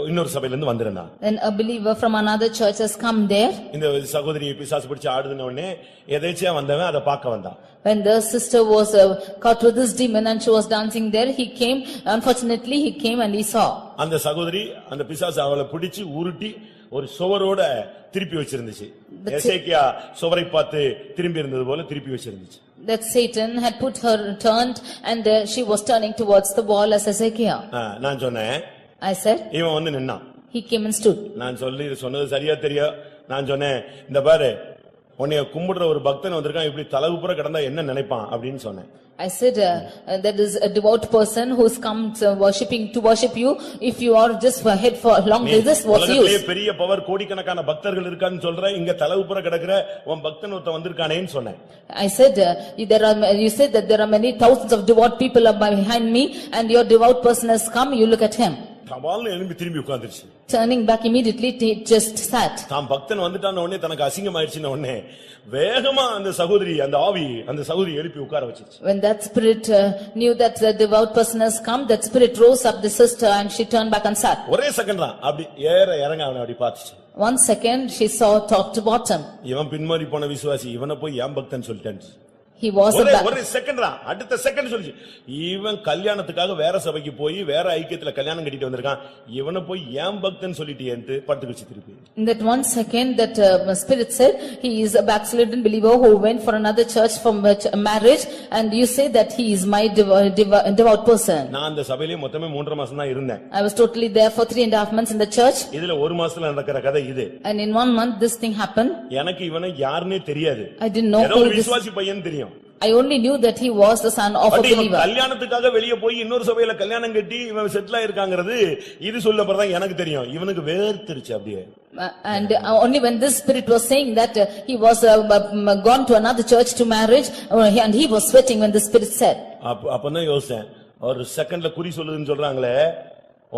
இன்னொரு சபையில இருந்து வந்திருந்தான். Then a believer from another church has come there. இந்த சகோதரி பிசாசு பிடிச்சு ஆடுன உடனே எதேச்சியா வந்தவன் அதை பார்க்க வந்தான். When the sister was caught with this demon and she was dancing there, he came. Unfortunately, he came and he saw. அந்த சகோதரி அந்த பிசாசு அவளை பிடிச்சு உருட்டி ஒரு சுவரோட திருப்பி வச்சிருந்துச்சு. எசேக்கியா சுவரை பார்த்து திரும்பி இருந்தது போல திருப்பி வச்சிருந்துச்சு. That Satan had put her turned and she was turning towards the wall as Ezekiel. நான் சொன்னேன். I said. இவன் வந்து நின்னான். He came and stood. நான் சொன்னது சரியா தெரியும். நான் சொன்னேன் இந்த பாரு உன்னைய கும்பிடுற ஒரு பக்தன் வந்திருக்கான், இப்படி தலகுப்புற கிடந்தா என்ன நினைப்பான் அப்படின்னு சொன்னேன். I said that is a devout person who's come worshipping to worship you. If you are just for head for long distance, what's உலகத்திலே use? பெரிய பவர் கோடிக்கணக்கான பக்தர்கள் இருக்கான்னு சொல்ற, இங்க தலகுப்புற கிடக்குற உன் பக்தன் ஒருத்தன் வந்திருக்கானேன்னு சொன்னேன். I said you said that there are many thousands of devout people are behind me and your devout person has come, you look at him. கபால்னு எழும்பி திரும்பி உட்கார்ந்துருச்சு. Turning back immediately, he just sat. தாம் பக்தன் வந்துட்டான உடனே தனக்கு அசிங்கமாயிருச்சுன உடனே வேகமா அந்த சகோதரி அந்த ஆவி அந்த சகோதரி எழுப்பி உட்கார வச்சிருச்சு. When that spirit knew that the devout person has come, that spirit rose up the sister and she turned back and sat. ஒரே செகண்ட் தான் அப்படி ஏற இறங்க அவனை அப்படி பார்த்துச்சு. 1 second she saw top to bottom. இவன் பின்மாறி போன விசுவாசி, இவனை போய் ஏன் பக்தன் சொல்லிட்டேன். He was a ஒரே செகண்ட் தான், அடுத்த செகண்ட் சொல்லிச்சு. இவன் கல்யாணத்துக்காக வேற சபைக்கு போய் வேற ஐக்கியத்துல கல்யாணம் கட்டிட்டு வந்திருக்கான், இவனை போய் ஏன் பக்தன் சொல்லிட்டேன்னு படுத்துக்கிச்சு திருப்பி. In that 1 second that spirit said he is a backslidden believer who went for another church for marriage, and you say that he is my devout person. நான் அந்த சபையிலே மொத்தமே 3.5 மாசம் தான் இருந்தேன். I was totally there for 3.5 months in the church. இதுல 1 மாசத்துல நடக்கிற கதை இது. And in 1 month this thing happened. எனக்கு இவனை யாருன்னே தெரியாது. I didn't know ஏதோ who ஒரு this. விசுவாசி பையன் தெரியும். I only knew that he was the son of a believer. கல்யாணத்துக்காக வெளிய போய் இன்னொரு சபையில கல்யாணம் கட்டி இவன் செட்டில் ஆயிருக்காங்கிறது இது சொல்லப்பறதான் எனக்கு தெரியும். இவனுக்கு வேர்த்திருச்சு அப்படியே. And only when this spirit was saying that he was gone to another church to marriage, and he was sweating when the spirit said. அப்பதான் யோசிச்சேன், ஒரு செகண்ட்ல குறி சொல்லுதுன்னு சொல்றாங்களே,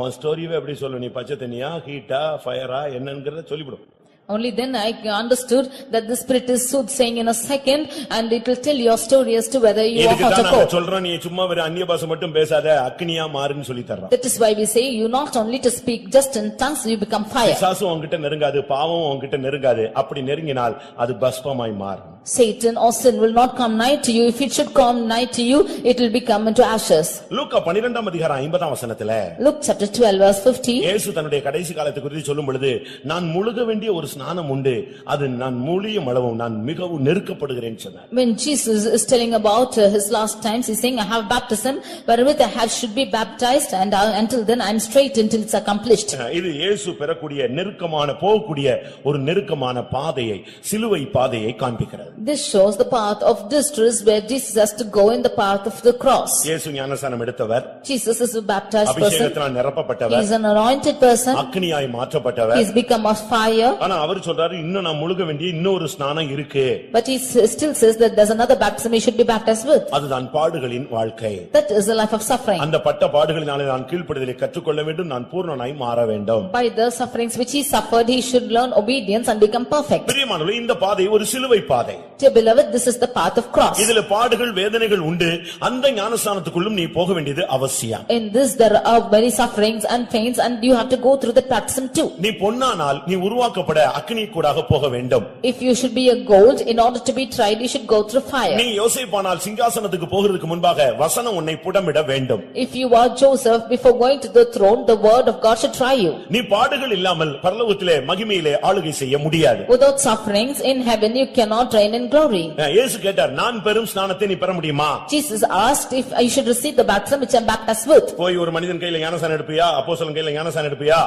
உன் ஸ்டோரியே எப்படி சொல்லு, நீ பச்சை தண்ணியா ஹீட்டா ஃபயரா என்னங்கறத சொல்லிவிடும். Only then I understood that the spirit is soothsaying in a second, and it will tell your story as to whether you are hot or cold. சொல்றோம், நீ சும்மா வேற அந்நிய பாஷை மட்டும் பேசாத, அக்னியா மாறுன்னு சொல்லி தர்றான். That is why we say you not only to speak just in tongues, you become fire. பிசாசு உன்கிட்ட நெருங்காது, பாவம் உன்கிட்ட நெருங்காது. அப்படி நெருங்கினால் அது பஸ்பமாய் மாறும். Satan or sin will not come nigh to you. If it should come nigh to you, it will become into ashes. லூக்கா 12ஆம் அதிகாரம் 50ஆம் வசனத்திலே Luke chapter 12 verse 50. இயேசு தன்னுடைய கடைசி காலத்தை குறித்து சொல்லும் பொழுது, நான் முழுக வேண்டிய ஒரு ஸ்நானம் உண்டு, அது நான் மூழியும் அளவும் நான் மிகவும் நெருக்கப்படுகிறேன் சொன்னார். When Jesus is telling about his last times, he is saying, I have baptism wherewith I have should be baptized, and until then I am straight until it's accomplished. இது இயேசு பெறக்கூடிய நெருக்கமான போகக்கூடிய ஒரு நெருக்கமான பாதையை, சிலுவை பாதையை காண்பிக்கிறது. This shows the path of distress where Jesus has to go in the path of the cross. இயேசு ஞானஸ்நானம் எடுத்தவர், Jesus is a baptized person. அபிஷேகத்தினால் நிரப்பப்பட்டவர், He is an anointed person. அக்னியாய் மாற்றப்பட்டவர். He has become a fire. ஆனா அவர் சொல்றாரு, இன்னும் நான் முழுக வேண்டிய இன்னொரு ஸ்நானம் இருக்கு. But he still says that there's another baptism he should be baptized with. அதுதான் பாடுகளின் வாழ்க்கை. That is a life of suffering. அந்த பட்ட பாடுகளினாலே நான் கீழ்ப்படிதலை கற்றுக்கொள்ள வேண்டும், நான் பூர்ணனாய் மாற வேண்டும். By the sufferings which he suffered, he should learn obedience and become perfect. பிரியமானவர்களே, இந்த பாதை ஒரு சிலுவை பாதை. Dear beloved, this is the path of cross. இதுல பாடுகள் வேதனைகள் உண்டு, அந்த ஞானஸ்நானத்துக்குள்ளும் நீ போக வேண்டியது அவசியம். In this there are many sufferings and pains, and you have to go through the baptism too. நீ பொன்னானால் நீ உருவாக்கப்பட அக்னி கூடாக போக வேண்டும். If you should be a gold, in order to be tried, you should go through fire. நீ யோசேப்பானால் சிங்காசனத்துக்கு போகிறதுக்கு முன்பாக வசனம் உன்னை புடமிட வேண்டும். If you are Joseph, before going to the throne, the word of God should try you. நீ பாடுகள் இல்லாமல் பரலோகத்திலே மகிமையிலே ஆளுகை செய்ய முடியாது. Without sufferings in heaven, you cannot reign in glory. இயேசு கேட்டார், நான் பெரும் ஸ்நானத்தை நீ பெற முடியுமா? Jesus asked if I should receive the baptism which I am baptized with. போய் ஒரு மனிதன் கையில ஞானஸ்நானம் எடுப்பியா? அப்போஸ்தலன் கையில ஞானஸ்நானம் எடுப்பியா?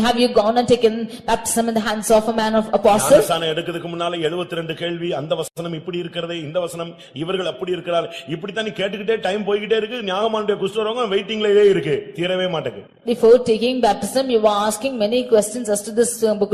Have you gone and taken baptism in the hands of a man of apostle? ஞானஸ்நானம் எடுக்கிறதுக்கு முன்னால 72 கேள்வி, அந்த வசனம் இப்படி இருக்கிறதே, இந்த வசனம் இவர்கள் அப்படி இருக்கிறார், இப்படி தான் நீ கேட்டுக்கிட்டே டைம் போய்கிட்டே இருக்கு. ஞானமானுடைய குஷ்டரோகம் வெயிட்டிங்லயே இருக்கு, தீரவே மாட்டேங்குது. Before taking baptism, you were asking many questions as to this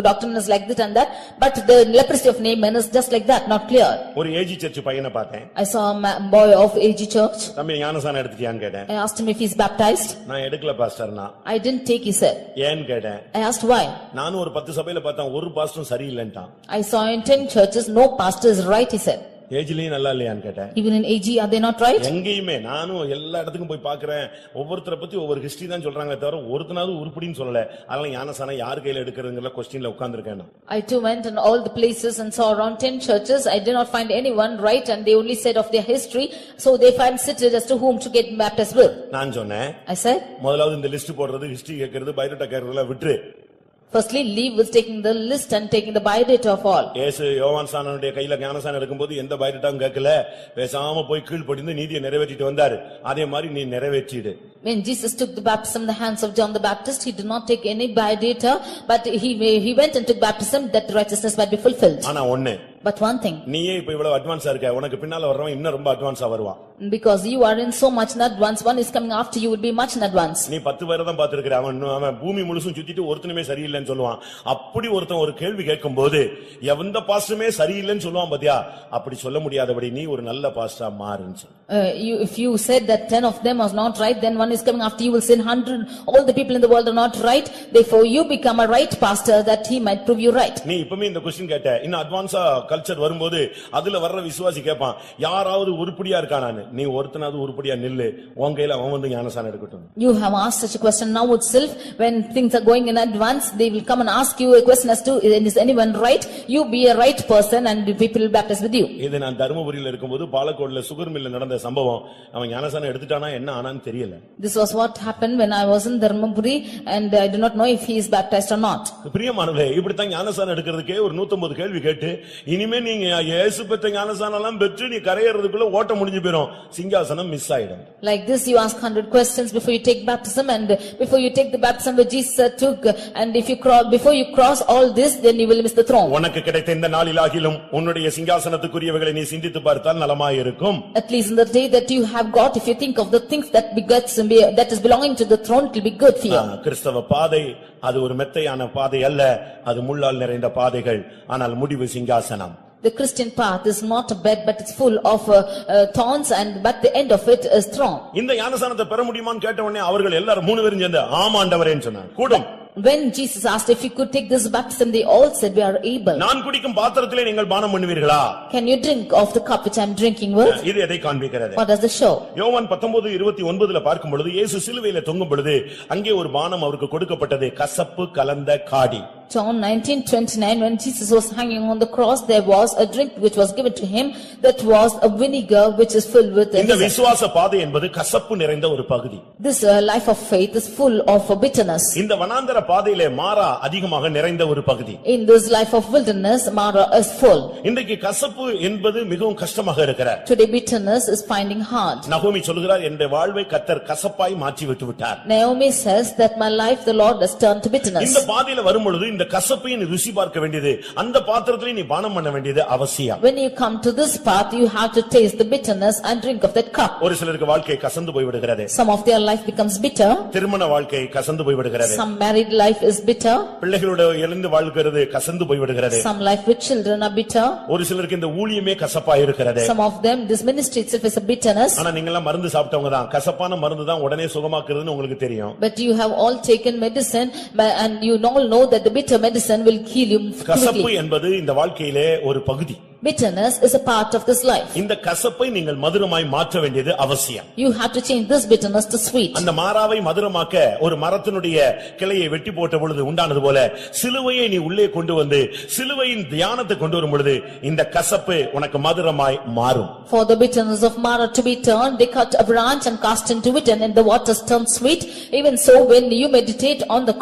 doctrine is like that and that, but the leprosy of Naaman is just like that, not clear. ஒரு ஏஜி சர்ச் பையனை பார்த்தேன். I saw a boy of AG church. தம்பி ஞானஸ்நானம் எடுத்துட்டியான்னு கேட்டேன். I asked him if he is baptized. நான் எடுக்கல பாஸ்டர்னா. I didn't take, he said. ஏன்னு கேட்டேன். I asked why. நானும் ஒரு 10 சபையில பார்த்தேன், ஒரு பாஸ்டரும் சரியில்லைன்ட்டான். I saw in 10 churches no pastor is right, he said. ஏஜ்லயும் நல்லா இல்லையான்னு கேட்டேன். Even in AG are they not right? எங்கேயுமே நானும் எல்லா இடத்துக்கும் போய் பார்க்கறேன், ஒவ்வொருத்தரை பத்தி ஒவ்வொரு ஹிஸ்டரி தான் சொல்றாங்களே தவிர ஒருத்தனாவது உருப்படின்னு சொல்லல. அதனால ஞானஸ்நானம் யார் கையில எடுக்கிறதுங்கற क्वेश्चनல உட்கார்ந்திருக்கேன். I too went in all the places and saw around 10 churches. I did not find anyone right, and they only said of their history, so they find cited as to whom to get baptized with. நான் சொன்னேன், I said, முதலாவது இந்த லிஸ்ட் போடுறது, ஹிஸ்டரி கேக்குறது, பயோடேட்டா கேக்குறதுல விட்டுரு. firstly leave with taking the list and taking the biodata of all. இயேசு யோவான் ஸ்நானனுடைய கையில ஞானஸ்நானம் எடுக்கும்போது எந்த பயோடேட்டாவும் கேட்கல, பேசாம போய் கீழ்ப்படிந்து நீதியை நிறைவேற்றிட்டு வந்தாரு. அதே மாதிரி நீ நிறைவேற்றிடு. When Jesus took the baptism in the hands of John the Baptist, he did not take any biodata, but he went and took baptism that righteousness might be fulfilled. ஆனா ஒண்ணு, But one thing, நீயே இப்ப இவ்வளவு அட்வான்ஸா இருக்க, உனக்கு பின்னால வர்றவன் இன்னும் ரொம்ப அட்வான்ஸா வருவான். because you are in so much in advance, one is coming after you will be much in advance. நீ 10 பேரை தான் பாத்துக்கிற, அவன் பூமி முழுசும் சுத்திட்டு ஒருத்தனுமே சரியில்லைன்னு சொல்லுவான். அப்படி ஒருத்தன் ஒரு கேள்வி கேட்கும்போது எந்த பாஸ்டருமே சரியில்லைன்னு சொல்லுவான் பாத்தியா, அப்படி சொல்ல முடியாதபடி நீ ஒரு நல்ல பாஸ்டரா மாறுன்னு சொல்லு. If you said that 10 of them are not right, then one is coming after you will say 100 all the people in the world are not right, therefore you become a right pastor that he might prove you right. நீ இப்பமே இந்த क्वेश्चन கேட்ட, இன்னும் அட்வான்ஸா கல்ச்சர் வரும்போது அதுல வர்ற விசுவாசி கேட்பான், யாராவது உருப்படியா இருக்கானான்னு. நீ ஒருத்தனாவது உருப்படியா நில்லு, உன் கையில அவன் வந்து ஞானசானம் எடுக்கட்டும். You have asked such a question now itself. When things are going in advance, they will come and ask you a question as to is anyone right? You be a right person and people will baptize with you. இது நான் தர்மபுரியில இருக்கும்போது பாலக்கோட்ல சுகர் மில்ல நடந்த சம்பவம். அவன் ஞானசானம் எடுத்துட்டானா என்ன ஆனான்னு தெரியல. This was what happened when I was in Dharmapuri and I do not know if he is baptized or not. பிரியமானவர்களே, இப்படி தான் ஞானசானம் எடுக்கிறதுக்கே ஒரு 150 கேள்வி கேட்டு, இனிமே நீங்க இயேசு பெற்ற ஞானசானம் எல்லாம் பெற்று நீ கரையறதுக்குள்ள ஓட்ட முடிஞ்சு போயிடும், சிங்காசனம் மிஸ் ஆயிடும். Like this you ask 100 questions before you take baptism, and before you take the baptism which Jesus took, and if you before you cross all this, then you will miss the throne. உனக்கு கிடைத்த இந்த நாளிலாகிலும் உன்னுடைய சிங்காசனத்துக்குரியவைகளை நீ சிந்தித்து பார்த்தால் நலமாயிருக்கும். At least in the day that you have got, if you think of the things that that is belonging to the throne, it will be good for you. கிறிஸ்தவ பாதை அது ஒரு மெத்தையான பாதை அல்ல, அது முள்ளால் நிறைந்த பாதைகள், ஆனால் முடிவு சிங்காசனம். The Christian path is not a bed, but it's full of thorns, and but the end of it is throne. இந்த ஞானசானத்தை பெற முடியுமான்னு கேட்ட உடனே அவர்கள் எல்லாரும் 3 பேரும் சேர்ந்து ஆமாண்டவரேன்னு சொன்னாங்க. கூடும். When Jesus asked if you could take this baptism, they all said we are able. நான் குடிக்கும் பாத்திரத்திலே நீங்கள் பானம் பண்ணுவீர்களா? Can you drink of the cup which I am drinking with? இது எதை காண்பிக்கிறது? What does this show? யோவான் 19:29ல பார்க்கும் பொழுது இயேசு சிலுவையிலே தொங்கும் பொழுது அங்கே ஒரு பானம் அவருக்கு கொடுக்கப்பட்டது, கசப்பு கலந்த காடி. John 19:29, when Jesus was hanging on the cross, there was a drink which was given to him, that was a vinegar which is filled with இந்த விசுவாச பாதை என்பது கசப்பு நிறைந்த ஒரு பகுதி. This life of faith is full of bitterness. இந்த வனாந்தர பாதையிலே மாறா அதிகமாக நிறைந்த ஒரு பகுதி. In this life of wilderness, Mara is full. இன்றைக்கு கசப்பு என்பது மிகவும் கஷ்டமாக இருக்கிறது. Today bitterness is finding hard. நகோமி சொல்கிறார், என்னுடைய வாழ்வை கர்த்தர் கசப்பாய் மாற்றி விட்டு விட்டார். Naomi says that my life the Lord has turned to bitterness. இந்த பாதையில வரும் பொழுது இந்த கசப்பை நீ ருசி பார்க்க வேண்டியது, அந்த பாத்திரத்திலே நீ பானம் பண்ண வேண்டியது அவசியம். When you come to this path, you have to taste the bitterness and drink of that cup. ஒரு சிலருக்கு வாழ்க்கை கசந்து போய் விடுகிறது. Some of their life becomes bitter. திருமண வாழ்க்கை கசந்து போய் விடுகிறது. Some married life is bitter. பிள்ளைகளோட எழுந்து வாழ்கிறது கசந்து போய் விடுகிறது. Some life with children are bitter. ஒரு சிலருக்கு இந்த ஊழியமே கசப்பா இருக்கிறது. Some of them, this ministry itself is a bitterness. ஆனா நீங்க எல்லாம் மருந்து சாப்பிட்டவங்க தான், கசப்பான மருந்து தான் உடனே சுகமாக்குறதுன்னு உங்களுக்கு தெரியும். But you have all taken medicine, and you all know that the bitter medicine will heal you கசப்பு quickly. என்பது இந்த வாழ்க்கையிலே ஒரு பகுதி. Bitterness is a part of this life. இந்த கசப்பை நீங்கள் மதுரமாய் மாற்ற வேண்டியது அவசியம். You have to change this bitterness to sweet. அந்த மாறாவை மதுரமாக்க ஒரு மரத்தினுடைய கிளையை வெட்டி போட்ட பொழுது உண்டானது போல சிலுவையை நீ உள்ளே கொண்டு வந்து சிலுவையின் தியானத்தை கொண்டு வரும் பொழுது இந்த கசப்பு உனக்கு மதுரமாய் மாறும். For the bitterness of Mara to be turned, they cut a branch and cast into it, and the waters turn sweet. Even so, when you meditate on the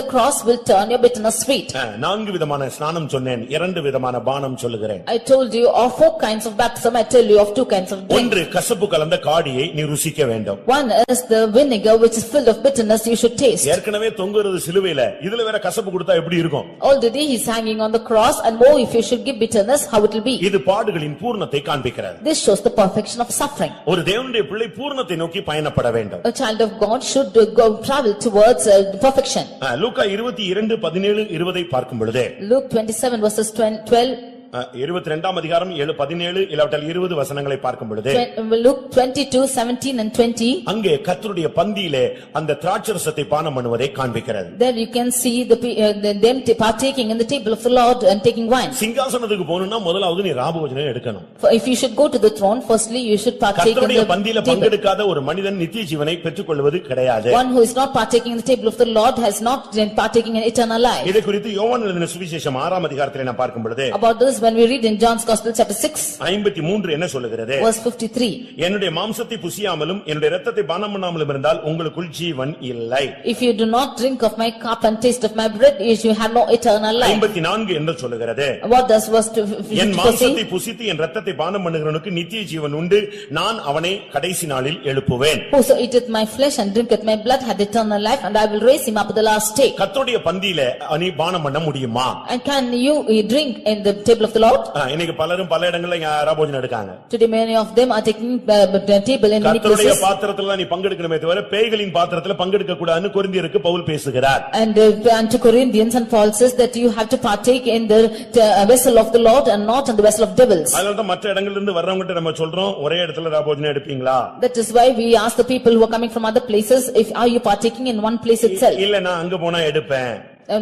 cross will turn your bitterness sweet. 4 விதமான ஸ்நானம் சொன்னேன், 2 விதமான பானம் சொல்லுகிறேன். I told you of 4 kinds of baptism, I tell you of 2 kinds of drink. ஒன்று கசப்பு கலந்த காடியை நீ ருசிக்க வேண்டும். One is the vinegar which is filled of bitterness, you should taste. ஏற்கனவே தொங்குறது சிலுவையில, இதுல வேற கசப்பு கொடுத்தா எப்படி இருக்கும்? Already he is hanging on the cross, and more if you should give bitterness, how it will be. இது பாடுகளின் பூர்ணத்தை காண்பிக்கிறது. This shows the perfection of suffering. ஒரு தேவனுடைய பிள்ளை பூர்ணத்தை நோக்கி பயணப்பட வேண்டும். A child of God should go travel towards perfection. லூக்கா 22:17-20 பார்க்கும் பொழுது Luke 27 verses 12. 22ஆம் அதிகாரம் 17 இல்லாவிட்டால் 20 வசனங்களை பார்க்கும் பொழுது Luke 22:17 and 20. அங்கே கர்த்தருடைய பந்தியிலே அந்த திராட்சரசத்தை பானம் பண்ணுவதை காண்பிக்கிறது. There you can see them partaking in the table of the Lord and taking wine. சிங்காசனத்துக்கு போணும்னா முதலாவது நீ ராபோஜனம் எடுக்கணும். For if you should go to the throne, firstly you should partake in கர்த்தருடைய the பந்தியில table. பங்கெடுக்காத ஒரு மனிதன் நித்திய ஜீவனை பெற்றுக்கொள்வது கிடையாது. One who is not partaking in the table of the Lord has not been partaking in eternal life. இதை குறித்து யோவான் எழுதின சுவிசேஷம் 6ஆம் அதிகாரத்திலே நாம் பார்க்கும் பொழுது About this, when we read in John's Gospel chapter 6 53 என்ன சொல்லுகிறது? verse 53. என்னுடைய மாம்சத்தை புசியாமலும் என்னுடைய இரத்தத்தை பானம் பண்ணாமலும் இருந்தால் உங்களுக்குள் ஜீவன் இல்லை. If you do not drink of my cup and taste of my bread, you have no eternal life. 54 என்ன சொல்லுகிறது? What does verse என் 54 மாம்சத்தை say? புசித்து என் இரத்தத்தை பானம் பண்ணுகிறவனுக்கு நித்திய ஜீவன் உண்டு, நான் அவனை கடைசி நாளில் எழுப்புவேன். Whoso eateth my flesh and drinketh my blood hath eternal life, and I will raise him up at the last day. கர்த்தருடைய பந்தியிலே நீ பானம் பண்ண முடியுமா? And can you drink in the table of of the Lord. இன்னைக்கு பலரும் பல இடங்கள்ல ராபோஜனம் எடுக்காங்க. Today many of them are taking the table in many கர்த்தருடைய places. பாத்திரத்துல நீ பங்கெடுக்கணுமே தவிர பேய்களின் பாத்திரத்துல பங்கெடுக்க கூடாதுன்னு கொரிந்தியருக்கு பவுல் பேசுகிறார். And to Corinthians and Paul says that you have to partake in the vessel of the Lord and not in the vessel of devils. அதனால தான் மற்ற இடங்கள்ல இருந்து வர்றவங்கட்ட நம்ம சொல்றோம் ஒரே இடத்துல ராபோஜனம் எடுப்பீங்களா? That is why we ask the people who are coming from other places, if are you partaking in one place itself? இல்ல நான் அங்க போனா எடுப்பேன்.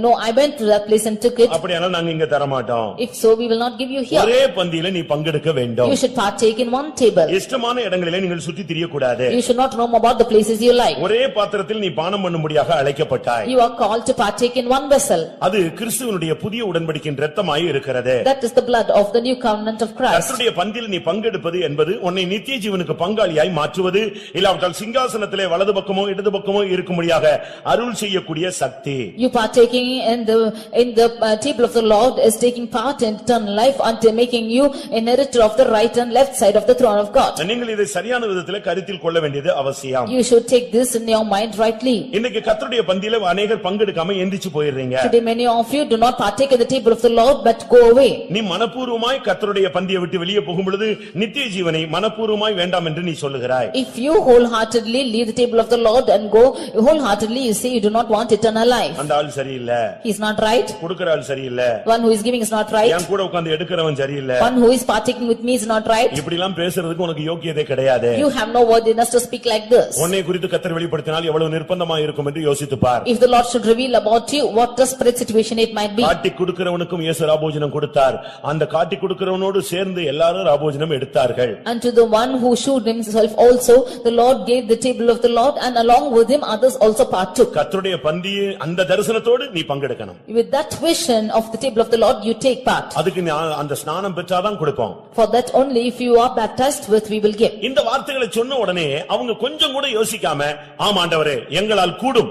No, I went to that place and took it. அப்படியானா நாங்க இங்க தர மாட்டோம். If so, we will not give you here. ஒரே பந்தியில நீ பங்கெடுக்க வேண்டும். You should partake in one table. இஷ்டமான இடங்களிலே நீங்கள் சுத்தி திரிய கூடாது. You should not roam about the places you like. ஒரே பாத்திரத்தில் நீ பானம் பண்ணும்படியாக அழைக்கப்பட்டாய். You are called to partake in one vessel. அது கிறிஸ்துவினுடைய புதிய உடன்படிக்கையின் இரத்தமாய் இருக்கிறது. That is the blood of the new covenant of Christ. கர்த்தருடைய பந்தியில் நீ பங்கெடுப்பது என்பது உன்னை நித்திய ஜீவனுக்கு பங்காளியாய் மாற்றுவது, இல்லாவிட்டால் சிங்காசனத்திலே வலது பக்கமோ இடது பக்கமோ இருக்கும்படியாக அருள் செய்யக்கூடிய சக்தி. You partaking in the table of the Lord is taking part in eternal life until making you inheritor of the right and left side of the throne of God. நீங்கள் இதை சரியான விதத்திலே கருத்தில் கொள்ள வேண்டியது அவசியம். You should take this in your mind rightly. இன்னைக்கு கர்த்தருடைய பந்தியிலே அநேகர் பங்கெடுக்காம எந்திச்சு போயிடுறீங்க. Today many of you do not partake in the table of the Lord but go away. நீ மனப்பூர்வமாய் கர்த்தருடைய பந்தியை விட்டு வெளியே போகும் பொழுது நித்திய ஜீவனை மனப்பூர்வமாய் வேண்டாம் என்று நீ சொல்லுகிறாய். If you wholeheartedly leave the table of the Lord and go wholeheartedly, you say you do not want eternal life. அந்த ஆள் சரியில்லை. He is not right. கொடுக்கிற ஆள் சரியில்லை. One who is giving is not right. என் கூட உட்கார்ந்து எடுக்கிறவன் சரியில்லை. One who is partaking with me is not right. இப்படி எல்லாம் பேசுறதுக்கு உனக்கு யோகியதை கிடையாது. You have no worthiness to speak like this. உன்னை குறித்து கர்த்தர் வெளிப்படுத்தினால் எவ்வளவு நிர்பந்தமா இருக்கும் என்று யோசித்து பார். If the Lord should reveal about you what desperate situation it might be. காட்டி கொடுக்கிறவனுக்கும் இயேசு ராபோஜனம் கொடுத்தார். அந்த காட்டி கொடுக்கிறவனோடு சேர்ந்து எல்லாரும் ராபோஜனம் எடுத்தார்கள். And to the one who showed himself also, the Lord gave the table of the Lord, and along with him others also partook. கர்த்தருடைய பந்தி அந்த தரிசனத்தோடு நீ பங்கெடுக்கணும். With that vision of the table of the Lord you take part. அதுக்கு அந்த ஸ்நானம் பெற்றாதான் கொடுப்போம். For that only if you are baptized with we will give. இந்த வார்த்தைகளை சொன்ன உடனே அவங்க கொஞ்சம் கூட யோசிக்காம ஆம் ஆண்டவரே எங்களால் கூடும்.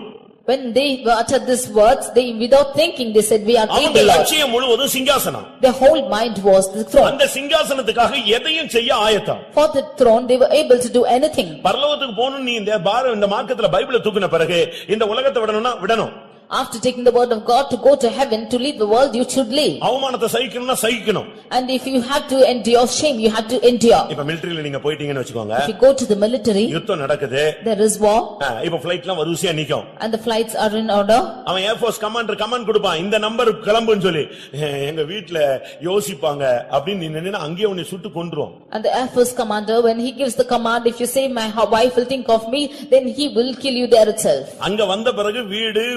When they uttered these words, they without thinking they said we are able. அவங்க லட்சியம் முழுவதும் சிங்காசனம். Their whole mind was the throne. அந்த சிங்காசனத்துக்காக எதையும் செய்ய ஆயத்தம். For the throne they were able to do anything. பரலோகத்துக்கு போணும் நீ இந்த மார்க்கத்துல பைபிளை தூக்குன பிறகு இந்த உலகத்தை விடணும்னா விடணும். After taking the word of God to go to heaven, to leave the world, you should leave. அவமானத்தை சகிக்கணும்னா சகிக்கணும். And if you have to endure shame, you have to endure. இப்ப மிலிட்டரியில நீங்க போயிட்டீங்கன்னு வெச்சுக்கோங்க. If you go to the military, யுத்தம் நடக்குது. There is war. இப்ப ஃளைட்லாம் வரிசையா நிக்கும். And the flights are in order. அவன் ஏர் ஃபோர்ஸ் கமாண்டர் கமாண்ட் கொடுப்பான். இந்த நம்பர் கிளம்புன்னு சொல்லி எங்க வீட்ல யோசிப்பாங்க அப்படி நீ நின்னா அங்கேயே உன்னை சுட்டு கொன்றுவான். And the air force commander, when he gives the command, if you say my wife will think of me, then he will kill you there itself. அங்க வந்த பிறகு வீடு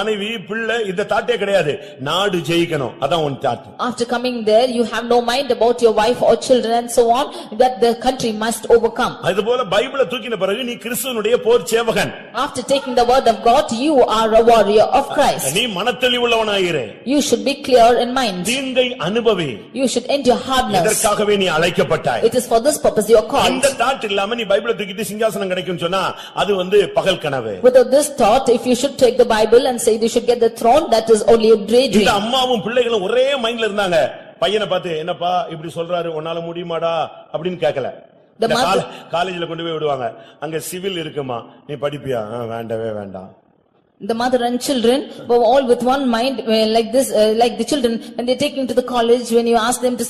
மனைவி பிள்ளை இந்த தாட்டே கிடையாது. நாடு ஜெயிக்கணும் அதான் உன் thought. After coming there, you have no mind about your wife or children and so on, that the country must overcome. அதுபோல பைபிளை தூக்கின பிறகு நீ கிறிஸ்துவினுடைய போர் சேவகன். After taking the word of God, you are a warrior of Christ. நீ மனத்தெளிவுள்ளவனாயிரு. You should be clear in mind. தீங்கை அனுபவி. You should endure hardness. இதற்காகவே நீ அழைக்கப்பட்டாய். It is for this purpose you are called. இந்த தாட் இல்லாம நீ பைபிளை தூக்கிட்டு சிங்காசனம் கிடைக்கும்னு சொன்னா அது பகல் கனவு. Without this thought, if you should take the Bible and say you should get the throne, that is only a daydream. இந்த அம்மாவும் பிள்ளைகளும் ஒரே மைண்ட்ல இருந்தாங்க. பையனை பார்த்து என்னப்பா இப்படி சொல்றாரு உன்னால முடியுமாடா அப்படின்னு கேட்கல. காலேஜ்ல கொண்டு போய் விடுவாங்க. அங்க சிவில் இருக்குமா நீ படிப்பியா? வேண்டவே வேண்டாம். The mother and children were all with one mind like this, like the children when they take him to the college, when you ask them to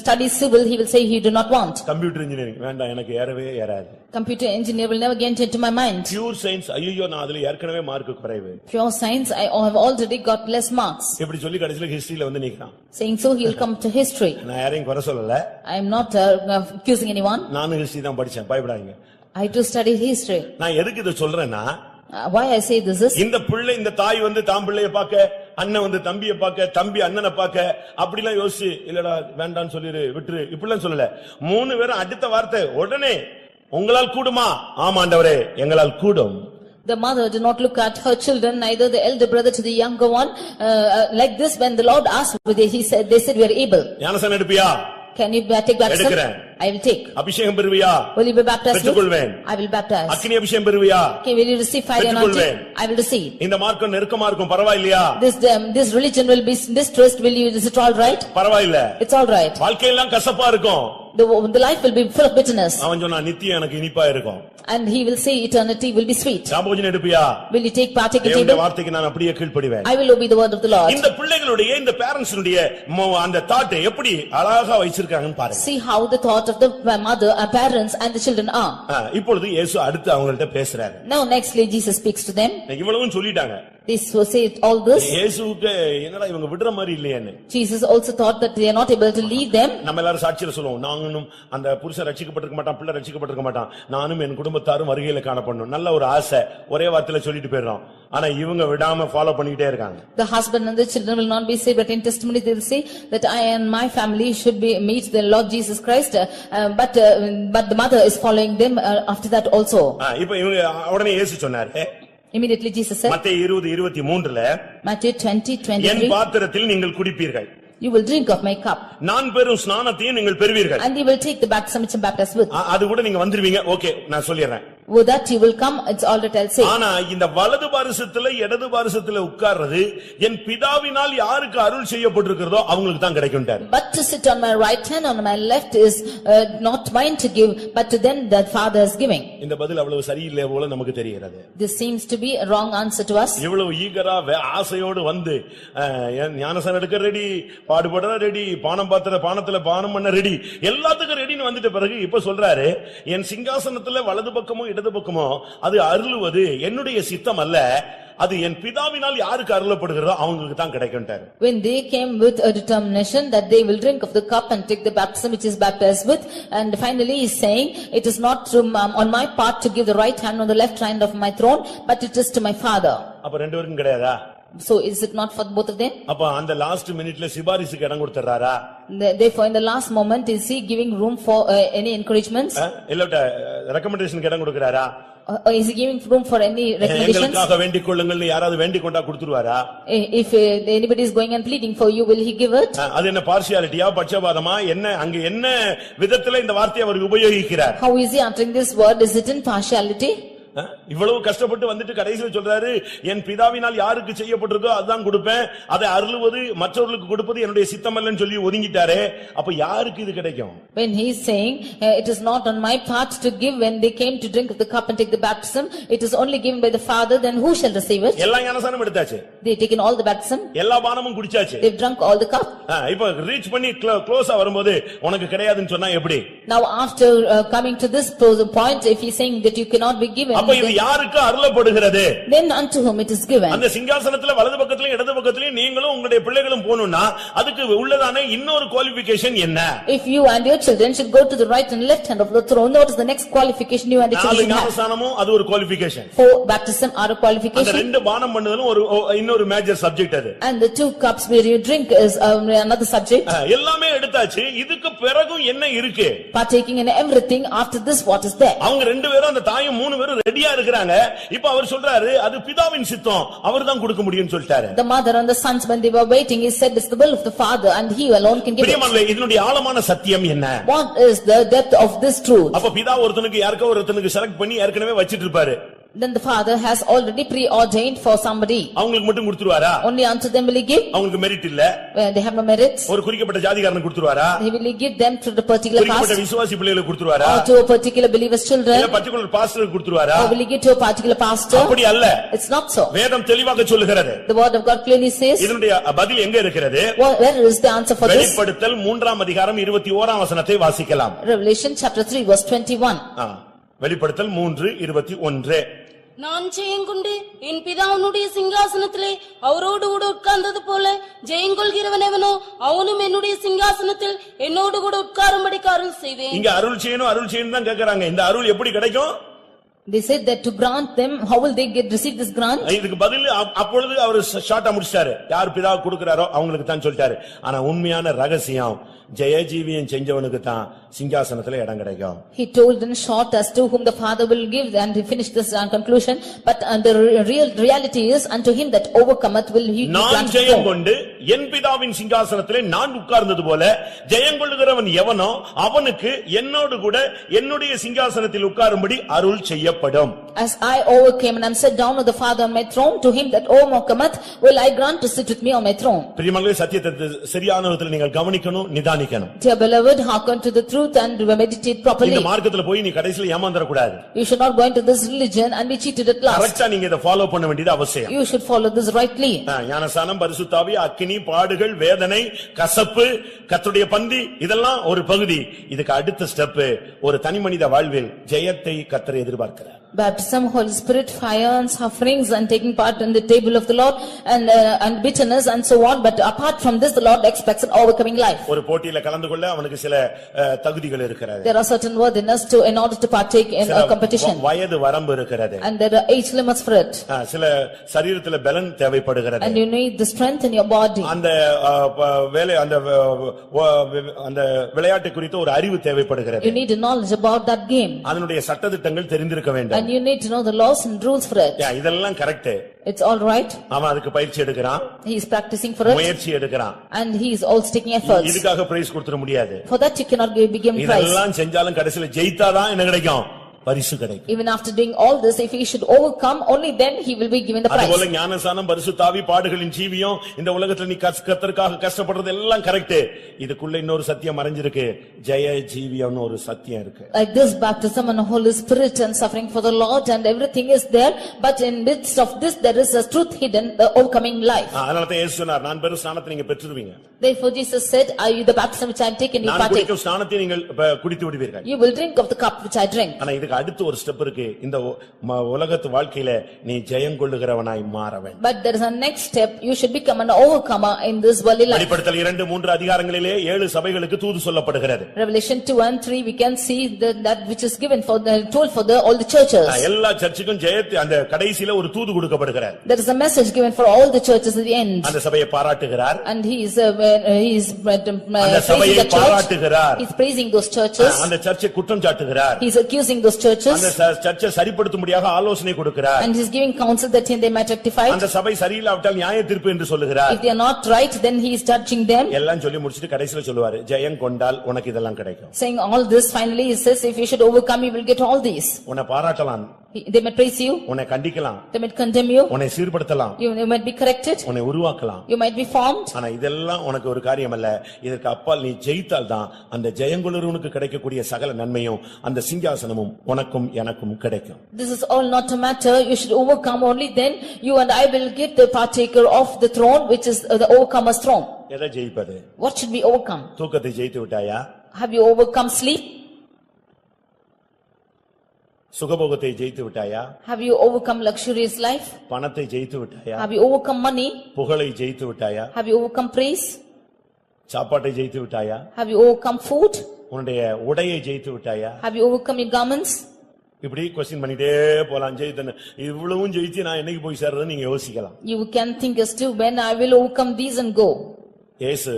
study civil, he will say he do not want. Computer engineering வேண்டாம் எனக்கு ஏறவே ஏறாது. Computer engineer will never get into my mind. Pure science ஐயோ நான் அதுல ஏற்கனவே மார்க் குறைவு. Pure science I have already got less marks. இப்படி சொல்லி கடைசில ஹிஸ்டரியில வந்து நிக்கிறான். Saying so he will come to history. நான் யாரையும் குறை சொல்லல. I am not accusing anyone. நானும் ஹிஸ்டரி தான் படிச்சேன் பயப்படாதீங்க. I too studied history. நான் எதுக்கு இத சொல்றேன்னா why I say this is இந்த பிள்ளை இந்த தாய் தாம் பிள்ளைய பாக்க அண்ணன் தம்பியை பாக்க தம்பி அண்ணனை பாக்க அப்படிலாம் யோசி இல்லடா வேண்டான்னு சொல்லிரு விட்டுரு இப்படிலாம் சொல்லல. மூணு பேரும் அடுத்த வார்த்தை உடனே உங்களால் கூடுமா? ஆமாண்டவரே எங்களால் கூடும். The mother did not look at her children, neither the elder brother to the younger one. Like this, when the Lord asked, they said we are able. ஞானஸ்நானம் எடுப்பியா? Can you take baptism? I will take. அபிஷேகம் பெறுவியா? Will you be baptized? பெற்றுக்கொள்வேன். I will baptize. அக்கினி அபிஷேகம் பெறுவியா? Okay, will you receive fire anointing? I will receive. இந்த மார்க்கம் நெருக்கமா இருக்கும் பரவாயில்லையா? This religion will be distressed, will you, is it all right? பரவாயில்லை. It's all right. வாழ்க்கையெல்லாம் கசப்பா இருக்கும். The life will be full of bitterness. அவன் சொன்னா நித்தியம் எனக்கு இனிப்பா இருக்கும். And he will say eternity will be sweet. சாபோஜன் எடுப்பியா? Will you take partake in தேவனுடைய table? வார்த்தைக்கு நான் அப்படியே கீழ்ப்படிவேன். I will obey the word of the Lord. இந்த பிள்ளைகளுடைய இந்த பேரண்ட்ஸ்னுடைய அந்த தாட் எப்படி அழகா வச்சிருக்காங்கன்னு பாருங்க. See how the thought of the mother, parents and the children are. இப்பொழுது இயேசு அடுத்து அவங்கள்ட்ட பேசுறாரு. Now nextly Jesus speaks to them. இவ்வளவும் சொல்லிட்டாங்க. This was said all this. இயேசுவுக்கு என்னடா இவங்க விடுற மாதிரி இல்லையேன்னு. Jesus also thought that they are not able to lead them. நம்ம எல்லாரும் சாட்சியில சொல்லுவோம், நானும் அந்த புருஷன் ரட்சிக்கப்பட்டிருக்க மாட்டான், பிள்ளை ரட்சிக்கப்பட்டிருக்க மாட்டான், நானும் என் குடும்பத்தாரும் வருகையில காணப்படணும். நல்ல ஒரு ஆசை ஒரே வார்த்தையில சொல்லிட்டு போயிடுறோம். ஆனா இவங்க விடாம ஃபாலோ பண்ணிட்டே இருக்காங்க. The husband and the children will not be saved, but in testimony they will say that I and my family should be meet the Lord Jesus Christ, but the mother is following them after that also. இப்போ இவங்க உடனே இயேசு சொன்னாரு. Immediately Jesus said, மத்தேயு 20:23 Matthew 20:23, என் பாத்திரத்தில் நீங்கள் குடிப்பீர்கள், you will drink of my cup, நான் பெறும் ஸ்நானத்தையும் நீங்கள் பெறுவீர்கள். and you will take the baptism which I am baptized with. அது கூட நீங்க வந்துருவீங்க. ஓகே, நான் சொல்லிடுறேன். With that you will come, it's all that I'll say. ஆனா இந்த வலது பாரிசத்துல இடது பாரிசத்துல உட்கார்றது என் பிதாவினால் யாருக்கு அருள் செய்யப்பட்டிருக்கிறதோ அவங்களுக்கு தான் கிடைக்கும்ட்டார். But to sit on my right hand on my left is not mine to give, but to them that Father is giving. இந்த பதில் அவ்வளவு சரியில்லை போல நமக்கு தெரிகிறது. This seems to be a wrong answer to us. இவ்வளவு ஈகரா ஆசையோடு வந்து ஞானஸ்நானம் எடுக்க ரெடி, பாடுபட ரெடி, பானத்துல பானம் பண்ண ரெடி, எல்லாத்துக்கும் ரெடின்னு வந்துட்ட பிறகு இப்ப சொல்றாரு, என் சிங்காசனத்துல வலது பக்கமும் இடது பக்கமோ அது அருளுவது என்னுடைய சித்தம் அல்ல, அது என் பிதாவினால் யாருக்கு அருளப்படுகிறதோ அவங்களுக்கு தான் கிடைக்கும்ட்டார். When they came with a determination that they will drink of the cup and take the baptism which is baptized with, and finally he is saying, it is not on my part to give the right hand or the left hand of my throne, but it is to my Father. அப்ப ரெண்டு பேருக்கும் கிடையாதா? So is it not for both of them? அப்ப அந்த லாஸ்ட் மினிட்ல சிபாரிசுக்கு இடம் கொடுத்துறாரா? Therefore in the last moment is he giving room for any encouragements? இல்ல ரெக்கமெண்டேஷனுக்கு இடம் கொடுக்கறாரா? Is he giving room for any recommendations? எங்களுக்காக வேண்டிக் கொள்ளுங்கள்னு யாராவது வேண்டிக் கொண்டா கொடுத்துருவாரா? If anybody is going and pleading for you, will he give it? அது என்ன பார்ஷியாலிட்டியா, பட்சபாதமா, என்ன அங்க என்ன விதத்துல இந்த வார்த்தையை அவர் உபயோகிக்கிறார்? How is he uttering this word? Is it in partiality? இவ்வளவு கஷ்டப்பட்டு வந்துட்டு கடைசியில் சொல்றாரு, என் பிதாவினால் யாருக்கு செய்யப்பட்டிருக்கோ அதுதான் கொடுப்பேன், அதை அருளுவது மற்றவர்களுக்கு கொடுப்பது என்னுடைய சித்தமல்லன்னு சொல்லி ஒதுங்கிட்டாரே, அப்ப யாருக்கு இது கிடைக்கும்? When he is saying it is not on my part to give, when they came to drink of the cup and take the baptism, it is only given by the Father, then who shall receive it? எல்லா ஞானஸ்நானம் எடுத்தாச்சு, they taken all the baptism, எல்லா பானமும் குடிச்சாச்சு, they drunk all the cup. இப்ப ரீச் பண்ணி க்ளோஸா வரும்போது உனக்கு கிடையாதுன்னு சொன்னா எப்படி? Now after coming to this point, if he is saying that you cannot be given, அப்ப இது யாருக்கு அருளப்படுகிறது? then unto whom it is given. அந்த சிங்காசனத்துல வலது பக்கத்துலயும் இடது பக்கத்துலயும் நீங்களும் உங்களுடைய பிள்ளைகளும் போணும்னா அதுக்கு உள்ளதான இன்னொரு குவாலிஃபிகேஷன் என்ன? If you and your children should go to the right and left hand of the throne, what is the next qualification you and your children have? ஞானஸ்நானமும் அது ஒரு qualification. For baptism are a qualification. அந்த ரெண்டு பானம் பண்ணுதலும் ஒரு இன்னொரு மேஜர் சப்ஜெக்ட் அது. And the two cups where you drink is another subject. எல்லாமே எடுத்தாச்சு, இதுக்கு பிறகும் என்ன இருக்கு? Partaking in everything, after this what is there? அவங்க ரெண்டு பேரும் அந்த தாயும் மூணு பேரும் ரெடியா இருக்காங்க. இப்ப அவர் சொல்றாரு, அது பிதாவின் சித்தம், அவர்தான் கொடுக்க முடியும்னு சொல்லிட்டாரு. The mother and the sons when they were waiting, he said it's the will of the Father and he alone can give it. பிரியமானவர்களே, இதனுடைய ஆழமான சத்தியம் என்ன? What is the depth of this truth? அப்ப பிதா ஒருத்தனுக்கு யாருக்கோ ஒருத்தனுக்கு செலக்ட் பண்ணி ஏற்கனவே வச்சிட்டு இருப்பாரு. Then the Father has already preordained for somebody. அவங்களுக்கு மட்டும் கொடுத்துருவாரா? Only unto them will he give? அவங்களுக்கு மெரிட் இல்ல. They have no merits. ஒரு குறிக்கப்பட்ட ஜாதிகாரனுக்கு கொடுத்துருவாரா? He will give them to the particular caste. குறிக்கப்பட்ட விசுவாசி பிள்ளைகளுக்கு கொடுத்துருவாரா? Or to a particular believer's children. இல்ல பர்టిక్యులர் பாஸ்டருக்கு கொடுத்துருவாரா? Or will he give to a particular pastor? அப்படி அல்ல. It's not so. வேதம் தெளிவாக சொல்லுகிறது. The word of God clearly says. இதனுடைய பதில் எங்க இருக்கிறது? Where is the answer for this? வெளிப்படுத்தல் 3ஆம் அதிகாரம் 21ஆம் வசனத்தை வாசிக்கலாம். Revelation chapter 3 verse 21. வெளிப்படுத்தல் 3:21. நான் ஜெயங்கொண்டு என் பிதாவுடைய சிங்காசனத்திலே அவரோடு கூட உட்கார்ந்தது போல ஜெயங்கொள்கிறவன் எவனோ அவனும் என்னுடைய சிங்காசனத்தில் என்னோடு கூட உட்காரும்படிக்கு அருள் செய்வேன். இங்க அருள் செய்யணும் தான் கேக்குறாங்க. இந்த அருள் எப்படி கிடைக்கும்? They said that to grant them, how will they receive this grant? இதுக்கு பதில் அப்பொழுது அவர் ஷார்ட்டா முடிச்சாரு. யார் பிதாவுக்கு கொடுக்கறாரோ அவங்களுக்கு தான் சொல்லிட்டாரு. ஆனா உண்மையான ரகசியம் ஜெயஜீவியம் செஞ்சவனுக்கு தான் சிங்காசனத்துல இடம் கிடைக்கும். He told in short as to whom the Father will give, and he finished this conclusion, but the reality is unto him that overcometh will he be granted. நான் ஜெயம் கொண்டு என் பிதாவின் சிங்காசனத்திலே நான் உட்கார்ந்தது போல ஜெயங்கொள்ளுகிறவன் எவனோ அவனுக்கு என்னோடு கூட என்னுடைய சிங்காசனத்தில் உட்காரும்படி அருள் செய்யப்படும். செய்யப்படும். As I overcame and am set down with the Father on my throne, to him that overcometh will I grant to sit with me on my throne. பிரியமானவர்களே, சத்தியத்தை சரியான விதத்தில் நீங்கள் கவனிக்கணும், நிதானிக்கணும். Dear beloved, hearken to the truth and meditate properly. இந்த மார்க்கத்துல போய் நீ கடைசில ஏமாந்தற கூடாது. You should not go into this religion and be cheated at last. கரெக்ட்டா நீங்க இத ஃபாலோ பண்ண வேண்டியது அவசியம். You should follow this rightly. ஞானசானம், பரிசுத்த ஆவி, அக்கினி, பாடுகள், வேதனை, கசப்பு, கர்த்தருடைய பந்தி, இதெல்லாம் ஒரு பகுதி. இதுக்கு அடுத்த ஸ்டெப் ஒரு தனி மனித வாழ்வில் ஜெயத்தை கர்த்தர் எதிர்பார்க்கிறார். Baptism, Holy Spirit, fire and sufferings and taking part in the table of the Lord and bitterness and so on. But apart from this, the Lord expects an overcoming life. ஒரு போட்டியில கலந்து கொள்ள அவனுக்கு சில தகுதிகள் இருக்கிறது. There are certain worthiness in order to partake in a competition. வயது வரம்பு இருக்கிறது. And there are age limits for it. சில சரீரத்துல பலன் தேவைப்படுகிறது. And you need the strength in your body. அந்த வேலை அந்த விளையாட்டு குறித்து ஒரு அறிவு தேவைப்படுகிறது. You need knowledge about that game. அதனுடைய சட்டதிட்டங்கள் தெரிந்திருக்க வேண்டும். And you need to know the laws and rules for it. இதெல்லாம் கரெக்ட். It's all right. அவன் அதுக்கு பயிற்சி எடுக்கறான். He is practicing for it. முயற்சி எடுக்கறான். And he is also taking efforts. இதுக்காக பிரைஸ் கொடுத்துற முடியாது. For that you cannot give prize. இதெல்லாம் செஞ்சாலும் கடைசில ஜெயித்தாதான் என்ன கிடைக்கும்? பரிசு கிடைக்கும். Even after doing all this, if he should overcome, only then he will be given the prize. அதுபோல ஞானசானம், பரிசுத்த ஆவி, பாடுகளின் ஜீவியம், இந்த உலகத்துல நீ கர்த்தருக்காக கஷ்டப்படுறது எல்லாம் கரெக்ட். இதுக்குள்ள இன்னொரு சத்தியம் மறைஞ்சிருக்கு. ஜெய ஜீவியம்னு ஒரு சத்தியம் இருக்கு. Like this baptism and Holy Spirit and suffering for the Lord and everything is there, but in midst of this there is a truth hidden, the overcoming life. அதனால தான் இயேசு சொன்னார், நான் பெறும் ஸ்நானத்தை நீங்க பெற்றுடுவீங்க. Therefore Jesus said, the baptism which I have taken you நான் partake. குடிக்கும் ஸ்நானத்தை நீங்கள் குடித்து விடுவீர்கள். You will drink of the cup which I drink. ஆனா இதுக்கு அடுத்து ஒரு ஸ்டெப் இருக்கு. இந்த உலகத்து வாழ்க்கையில நீ ஜெயம் கொள்ளுகிறவனாய் மாற வேண்டும். But there is a next step. You should become an overcomer in this worldly life. வெளிப்படுத்தல் 2-3 அதிகாரங்களிலே 7 சபைகளுக்கு தூது சொல்லப்படுகிறது. Revelation 2 and 3 we can see that which is given for the told for all the churches. எல்லா சர்ச்சுக்கும் ஜெயத்தை அந்த கடைசில ஒரு தூது கொடுக்கப்படுகிறது. There is a message given for all the churches at the end. அந்த சபையை பாராட்டுகிறார். And he is அந்த சபையை பாராட்டுகிறார். He is praising those churches. அந்த சர்ச்சை குற்றம் சாட்டுகிறார். He is accusing those churches. அந்த சர்ச்சை சரிப்படுத்தும்படியாக ஆலோசனை கொடுக்கிறார். And he is giving counsel that they might rectify. அந்த சபை சரியில்லாவிட்டால் நியாய தீர்ப்பு என்று சொல்லுகிறார். If they are not right, then he is judging them. எல்லாம் சொல்லி முடிச்சிட்டு கடைசில சொல்லுவாரு, ஜெயம் கொண்டால் உனக்கு இதெல்லாம் கிடைக்கும். Saying all this, finally he says, if you should overcome, you will get all these. உன்னை பாராட்டலாம். They might praise you. உன்னை கண்டிக்கலாம். They might condemn you. உன்னை சீர்படுத்தலாம். You might be corrected. உன்னை உருவாக்கலாம். You might be formed. ஆனா இதெல்லாம் உனக்கு ஒரு காரியம் அல்ல. இதற்கு அப்பால் நீ ஜெயித்தால் தான் அந்த ஜெயங்கொள்ளுறவனுக்கு கிடைக்கக்கூடிய சகல நன்மையும் அந்த சிங்காசனமும் உனக்கும் எனக்கும் கிடைக்கும். This is all not a matter. You should overcome, only then you and I will get the partaker of the throne, which is the overcomer's throne. எதை ஜெயிப்பது? What should we overcome? தூக்கத்தை ஜெயித்து விட்டாயா? Have you overcome sleep? சுகபோகத்தை ஜெயித்து விட்டாயா? Have you overcome luxurious life? பணத்தை ஜெயித்து விட்டாயா? Have you overcome money? புகழை ஜெயித்து விட்டாயா? Have you overcome praise? சாப்பாட்டை ஜெயித்து விட்டாயா? Have you overcome food? உன்னுடைய உடையை ஜெயித்து விட்டாயா? Have you overcome your garments? இப்படி क्वेश्चन பண்ணிட்டே போலாம். ஜெயித்தன இவ்வளவும் ஜெயிச்சு நான் என்னைக்கு போய் சேர்றதுன்னு நீங்க யோசிக்கலாம். You can think as to when I will overcome these and go. இயேசு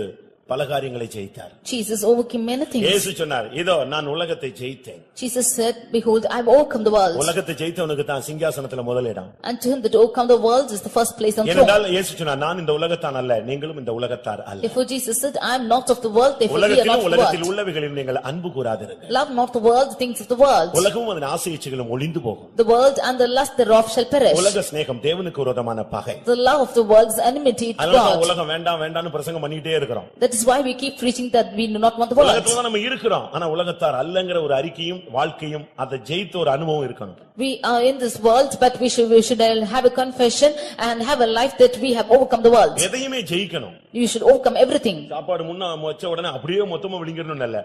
பல காரியங்களை ஜெயித்தார். Jesus overcame many things. இயேசு சொன்னார், இதோ நான் உலகத்தை ஜெயித்தேன். Jesus said, behold, I have overcome the world. உலகத்தை ஜெயித்தவனுக்கு தான் சிங்காசனத்துல முதலிடம். And to him that overcome the world is the first place on throne. ஏனென்றால் இயேசு சொன்னார், நான் இந்த உலகத்தான் அல்ல, நீங்களும் இந்த உலகத்தார் அல்ல. Therefore Jesus said, I am not of the world, therefore ye are not உலகத்திலும் of the உலகத்தில் world. உள்ளவைகளில் நீங்கள் அன்பு கூராதிருங்கள். Love not the world, the things of the world. உலகமும் அதன் ஆசை இச்சைகளும் ஒளிந்து போகும். The world and the lust thereof shall perish. உலக சிநேகம் தேவனுக்கு விரோதமான பகை. The love of the world is enmity to அதனால God. உலகம் வேண்டாம் வேண்டாம்னு பிரசங்கம் பண்ணிட்டே இருக்கிறோம். That is why we keep preaching that we do not want the world. உலகத்துல தான் நம்ம இருக்கிறோம். ஆனா உலகத்தார் அல்லங்கற ஒரு அறிக்கையும் வாழ்க்கையும் அதை ஜெயித்த ஒரு அனுபவம் இருக்கணும். We are in this world, but we should have a confession and have a life that we have overcome the world. எதையுமே ஜெயிக்கணும். You should overcome everything. சாப்பாடு முன்ன வச்ச உடனே அப்படியே மொத்தமா விழுங்கிரணும் இல்ல.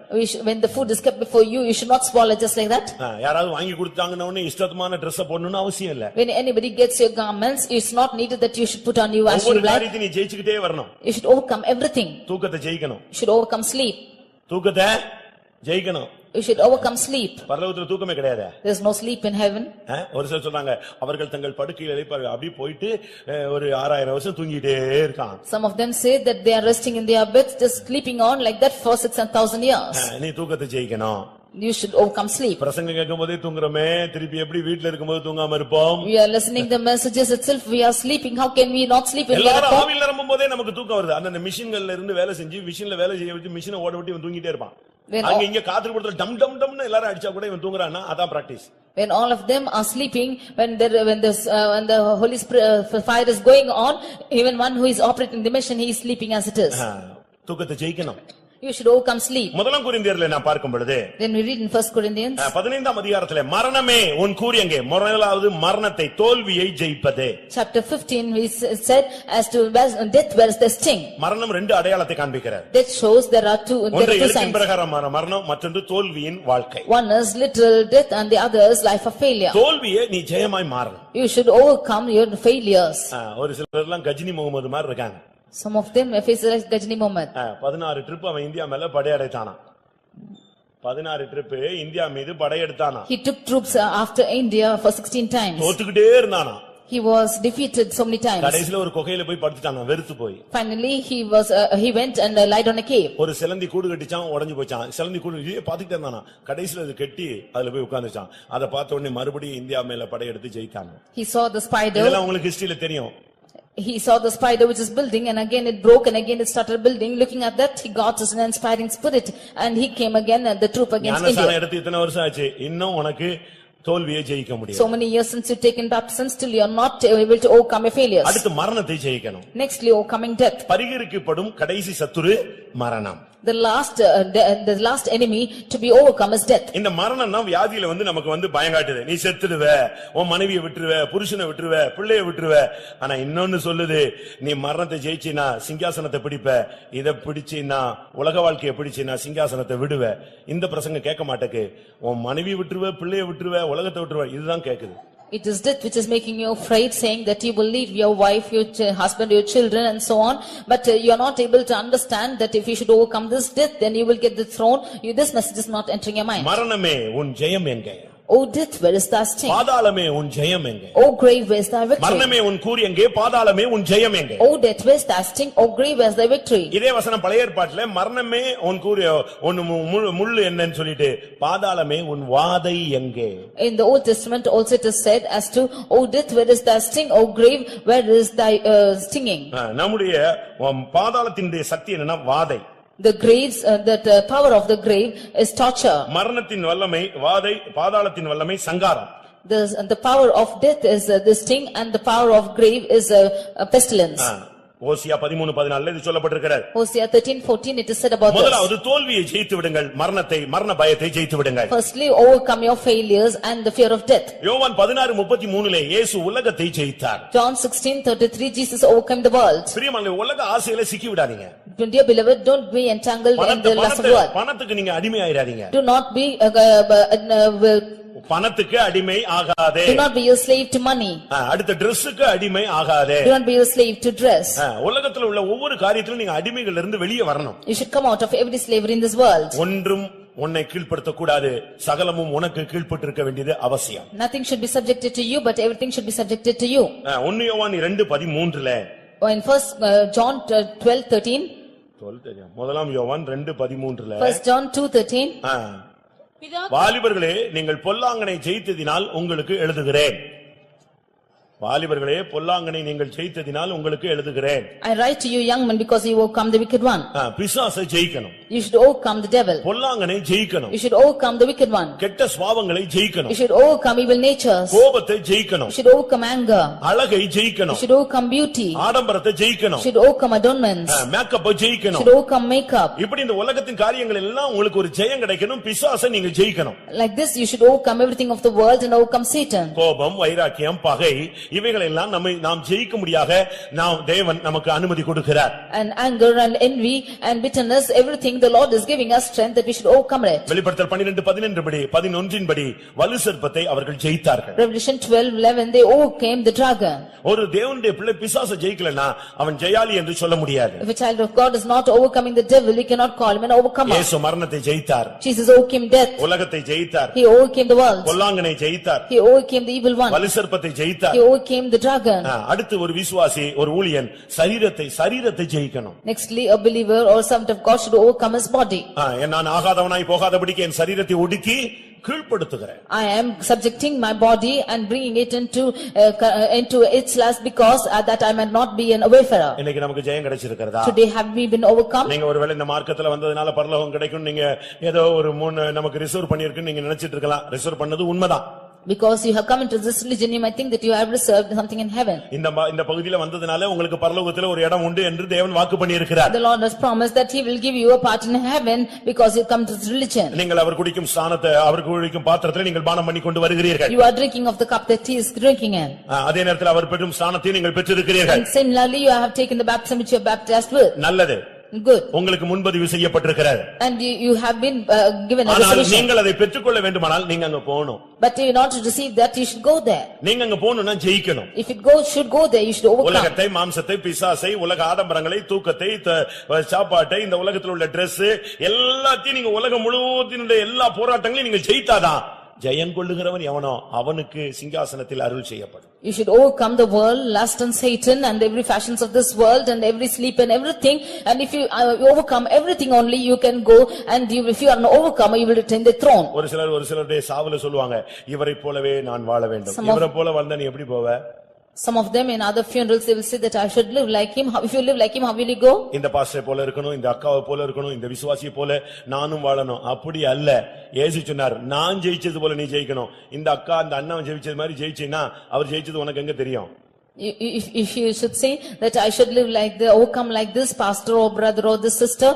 When the food is kept before you, you should not swallow just like that. யாராவது வாங்கி கொடுத்தாங்கன உடனே இஷ்டமான Dress போடணும்னு அவசியம் இல்ல. When anybody gets your garments, it's not needed that you should put on you as you ஒவ்வொரு like. காரியத்தை நீ ஜெயிச்சிட்டே வரணும். You should overcome everything. தூக்கத்தை ஜெயிக்கணும். You should overcome sleep. தூக்கத்தை ஜெயிக்கணும். You should overcome sleep. பரலோகத்துல தூக்கமே கிடையாது. There is no sleep in heaven. ஒரு சிலர் சொல்றாங்க, அவர்கள் தங்கள் படுக்கையில் இளைப்பார்கள். அப்படி போயிட்டு ஒரு 6000 வருஷம் தூங்கிட்டே இருக்கான். Some of them say that they are resting in their beds, just sleeping on like that for 6,000 years. நீ தூக்கத்தை ஜெயிக்கணும். You should overcome sleep. பிரசங்கம் கேட்கும்போதே தூங்குறோமே, திருப்பி எப்படி வீட்ல இருக்கும்போது தூங்காம இருப்போம்? We are listening the messages itself, we are sleeping. How can we not sleep when we are at எல்லாரும் home? ஆவியில நிரம்பும்போதே நமக்கு தூக்கம் வருது. அந்த மிஷின்கள்ல இருந்து வேலை செஞ்சு மிஷின்ல வேலை செய்ய வச்சு மிஷினை ஓட விட்டு இவன் தூங்கிட்டே இருப்பான். அங்க இங்க காத்து கொடுத்து டம் டம் டம்னு எல்லாரும் அடிச்சா கூட இவன் தூங்குறான்னா அதான் practice. When all of them are sleeping, when the Holy Spirit fire is going on, even one who is operating the machine, he is sleeping as it is. தூக்கத்தை ஜெயிக்கணும். You should overcome sleep. முதலாம் கொரிந்தியர்ல நான் பார்க்கும் பொழுது Then we read in 1 Corinthians 15ஆம் அதிகாரத்திலே மரணமே உன் கூரியங்கே, முதலாவது மரணத்தை தோல்வியை ஜெயிப்பதே. chapter 15 we said as to death where's the sting. மரணம் ரெண்டு அடையாளத்தை காண்பிக்கிறது. That shows there are two எழுத்தின் பிரகாரமான மரணம், மற்றொன்று தோல்வியின் வாழ்க்கை. One is literal death and the other is life of failure. தோல்வியை நீ ஜெயமாய் மாறணும். You should overcome your failures. ஒரு சிலர்லாம் கஜினி முகமது மாதிரி இருக்காங்க. Some of them face like Gajini Mohammed. 16 trip அவன் இந்தியா மேல படையெடுத்தானா. 16 ட்ரிப் இந்தியா மீது படையெடுத்தானா. He took troops after India for 16 times. தோத்துக்கிட்டே இருந்தானா. He was defeated so many times. கடைசில ஒரு குகையில போய் படுத்துட்டானா, வெறுத்து போய். Finally he went and lied on a cave. ஒரு சிலந்தி கூடு கட்டிச்சான், உடைஞ்சு போச்சான். சிலந்தி கூடு பாத்துக்கிட்டே இருந்தானா. கடைசில அது கட்டி அதுல போய் உட்கார்ந்துச்சான். அத பார்த்த உடனே மறுபடியும் இந்தியா மேல படையெடுத்து ஜெயித்தாங்க. He saw the spider. இதெல்லாம் உங்களுக்கு ஹிஸ்டரியில தெரியும். He saw the spider which is building and again it broke and again it started building. Looking at that, he got an inspiring spirit and he came again at the troop against India. ஞானஸ்நானம் எடுத்து இத்தனை வருஷம் ஆச்சு, இன்னும் உனக்கு தோல்வியை ஜெயிக்க முடியாது. So many years since you taken baptism, still you are not able to overcome your failures. அடுத்து மரணத்தை ஜெயிக்கணும். Nextly, overcoming death. பரிகரிக்கப்படும் கடைசி சத்துரு மரணம். The last enemy to be overcome is death. இந்த மரணம் தான் வியாதியில நமக்கு பயங்காட்டுது. நீ செத்துடுவ, உன் மனைவியை விட்டுருவ, புருஷனை விட்டுருவ, பிள்ளையை விட்டுருவ. ஆனா இன்னொன்னு சொல்லுது, நீ மரணத்தை ஜெயிச்சினா சிங்காசனத்தை பிடிப்ப, இத பிடிச்சினா உலக வாழ்க்கையை பிடிச்சினா சிங்காசனத்தை விடுவ. இந்த பிரசங்கம் கேட்க மாட்டேக்கு. உன் மனைவியை விட்டுருவ, பிள்ளையை விட்டுருவ, உலகத்தை விட்டுருவ, இதுதான் கேக்குது. It is death which is making you afraid, saying that you will leave your wife, your husband, your children and so on. But you are not able to understand that if you should overcome this death, then you will get the throne. This message is not entering your mind. மரணமே உன் ஜெயம் எங்கே? O death, where is thy sting? பாதாளமே உன் ஜெயம் எங்கே? O grave, where is thy victory? மரணமே உன் கூர் எங்கே? பாதாளமே உன் ஜெயம் எங்கே? O death, where is thy sting? O grave, where is thy victory? இதே வசனம் பழைய ஏற்பாட்டிலே மரணமே உன் கூர் உன் முள்ளு என்னன்னு சொல்லிட்டு பாதாளமே உன் வாதை எங்கே? In the Old Testament also it is said as to, O death, where is thy sting? O grave, where is thy stinging? நம்முடைய பாதாளத்தினுடைய சக்தி என்னன்னா வாதை. The graves, power of the grave is torture. மரணத்தின் வல்லமை வாதை, பாதாளத்தின் வல்லமை சங்காரம். The power of death is the sting and the power of grave is a pestilence. ஓசியா 13:14 இது சொல்லப்பட்டிருக்கிறது. Hosea 13:14 it is said about this. முதலாவது தோல்வியை ஜெயித்து விடுங்கள், மரண பயத்தை ஜெயித்து விடுங்கள். Firstly, overcome your failures and the fear of death. யோவான் 16:33 இயேசு உலகத்தை ஜெயித்தார். John 16:33 Jesus overcame the world. பிரியமானவர்களே, உலக ஆசையில சிக்கி விடாதீங்க. Dear beloved, don't be entangled in the lust of the world. பணத்துக்கு நீங்க அடிமையாயிராதீங்க. Do not be பணத்துக்கு அடிமை ஆகாதே. Do not be a slave to money. அடுத்த Dressக்கு அடிமை ஆகாதே. Do not be a slave to dress. உலகத்துல உள்ள ஒவ்வொரு காரியத்திலும் நீங்க அடிமைகள் இருந்து வெளியே வரணும். You should come out of every slavery in this world. ஒன்றும் உன்னை கீழ்ப்படுத்த கூடாது, சகலமும் உனக்கு கீழ்ப்பட்டிருக்க வேண்டியது அவசியம். Nothing should be subjected to you, but everything should be subjected to you. 1 யோவான் 2:13 In 1 John 12:13 முதலாம் யோவான் 2:13 1 John 2:13 வாலிபர்களே, நீங்கள் பொல்லாங்கனை ஜெயித்ததினால் உங்களுக்கு எழுதுகிறேன். வாலிபர்களே, பொல்லாங்கனை நீங்கள் ஜெயித்ததினால் உங்களுக்கு எழுதுகிறேன். I write to you young men because you overcome the wicked one. பிசாசை ஜெயிக்கணும். You should overcome the devil. பொல்லாங்கனை ஜெயிக்கணும். You should overcome the wicked one. கெட்ட சுபாவங்களை ஜெயிக்கணும். You should overcome evil natures. கோபத்தை ஜெயிக்கணும். You should overcome anger. அழகை You ஜெயிக்கணும். should overcome beauty. ஆடம்பரத்தை ஜெயிக்கணும். You should overcome adornments. மேக்கப்பை You ஜெயிக்கணும். should overcome makeup. இப்படி இந்த உலகத்தின் காரியங்கள் எல்லாம் உங்களுக்கு ஒரு ஜெயம் கிடைக்கணும். பிசாசை நீங்க ஜெயிக்கணும். Like this you should overcome everything of the world and overcome Satan. கோபம், வைராக்கியம், பகை இவைகள் எல்லாம் நாம் ஜெயிக்க முடியாக தேவன் நமக்கு அனுமதி கொடுக்கிறார். And anger and envy and bitterness, everything the Lord is giving us strength that we should overcome it. வெளிப்படுத்தல் 12:11 படி 11 படி வலு சர்ப்பத்தை அவர்கள் ஜெயித்தார்கள். Revelation 12:11 they overcame the dragon. ஒரு தேவனுடைய பிள்ளை பிசாசை ஜெயிக்கலனா அவன் ஜெயாலி என்று சொல்ல முடியாது. If a child of God is not overcoming the devil, we cannot call him an overcomer. இயேசு மரணத்தை ஜெயித்தார். Jesus overcame death. உலகத்தை ஜெயித்தார். He overcame the world. பொல்லாங்கனை ஜெயித்தார். He overcame the evil one. வலு சர்ப்பத்தை ஜெயித்தார். He overcame the dragon. அடுத்து ஒரு விசுவாசி, ஒரு ஊழியன் சரீரத்தை ஜெயிக்கணும். Nextly, a believer or servant of God should overcome his body. நான் ஆகாதவனாய் போகாதபடிக்கு என் சரீரத்தை ஒடுக்கி கீழ்ப்படுத்துகிறேன். I am subjecting my body and bringing it into its last because that I might not be an wayfarer. இன்னைக்கு நமக்கு ஜெயம் கிடைச்சிருக்கிறதா? Today have we been overcome? நீங்க ஒருவேளை இந்த மார்க்கத்துல வந்ததனால பரலோகம் கிடைக்கும் நீங்க ஏதோ ஒரு நமக்கு ரிசர்வ் பண்ணிருக்கு நீங்க நினைச்சிட்டு இருக்கலாம். ரிசர்வ் பண்ணது உண்மைதான். Because you have come into this religion, you might think that you have reserved something in heaven. இந்த பகுதியில வந்ததனால உங்களுக்கு பரலோகத்திலே ஒரு இடம் உண்டு என்று தேவன் வாக்கு பண்ணியிருக்கிறார். The Lord has promised that he will give you a part in heaven because you come to this religion. நீங்கள் அவர் குடிக்கும் ஸ்நானத்தை அவர் குடிக்கும் பாத்திரத்திலே நீங்கள் பானம் பண்ணி கொண்டு வருகிறீர்கள். You are drinking of the cup that he is drinking in. அதே நேரத்தில் அவர் பெறும் ஸ்நானத்தை நீங்கள் பெற்றிருக்கிறீர்கள். And similarly you have taken the baptism which you are baptized with. நல்லது. Good. உங்களுக்கு முன்பதிவு செய்யப்பட்டிருக்கிறது. And you have been given a ஆனால் reservation. நீங்கள் அதை பெற்றுக்கொள்ள வேண்டுமானால் நீங்க அங்க போகணும். But in order to receive that you should go there. நீங்க அங்க போகணும்னா ஜெயிக்கணும். If it should go there, you should overcome. உலகத்தை, மாம்சத்தை, பிசாசை, உலக ஆடம்பரங்களை, தூக்கத்தை, சாப்பாட்டை, இந்த உலகத்தில் உள்ள Dress எல்லாத்தையும் நீங்க உலகம் முழுவதினுடைய எல்லா போராட்டங்களையும் நீங்க ஜெயித்தாதான் ஜெயம் கொள்ளுகிறவன் எவனோ அவனுக்கு சிங்காசனத்தில் அருள் செய்யப்படும். You should overcome the world, lust and Satan and every fashions of this world and every sleep and everything. And if you overcome everything only, you can go and if you are an overcomer, you will retain the throne. ஒரு சிலருடைய சாவுல சொல்லுவாங்க, இவரை போலவே நான் வாழ வேண்டும். இவரை போல வாழ்ந்தா நீ எப்படி போவ? Some of them in other funerals they will say that I should live like him. If you live like him, how will you go? இந்த பாஸ்டரை போல இருக்கணும், இந்த அக்காவை போல இருக்கணும், இந்த விசுவாசியை போல நானும் வாழணும். அப்படி அல்ல. இயேசு சொன்னார், நான் ஜெயிச்சது போல நீ ஜெயிக்கணும். இந்த அக்கா அந்த அண்ணன் ஜெயிச்சது மாதிரி ஜெயிச்சீனா அவர் ஜெயிச்சது உனக்கு எங்க தெரியும்? If you should say that I should live like the overcome like this pastor or brother or this sister,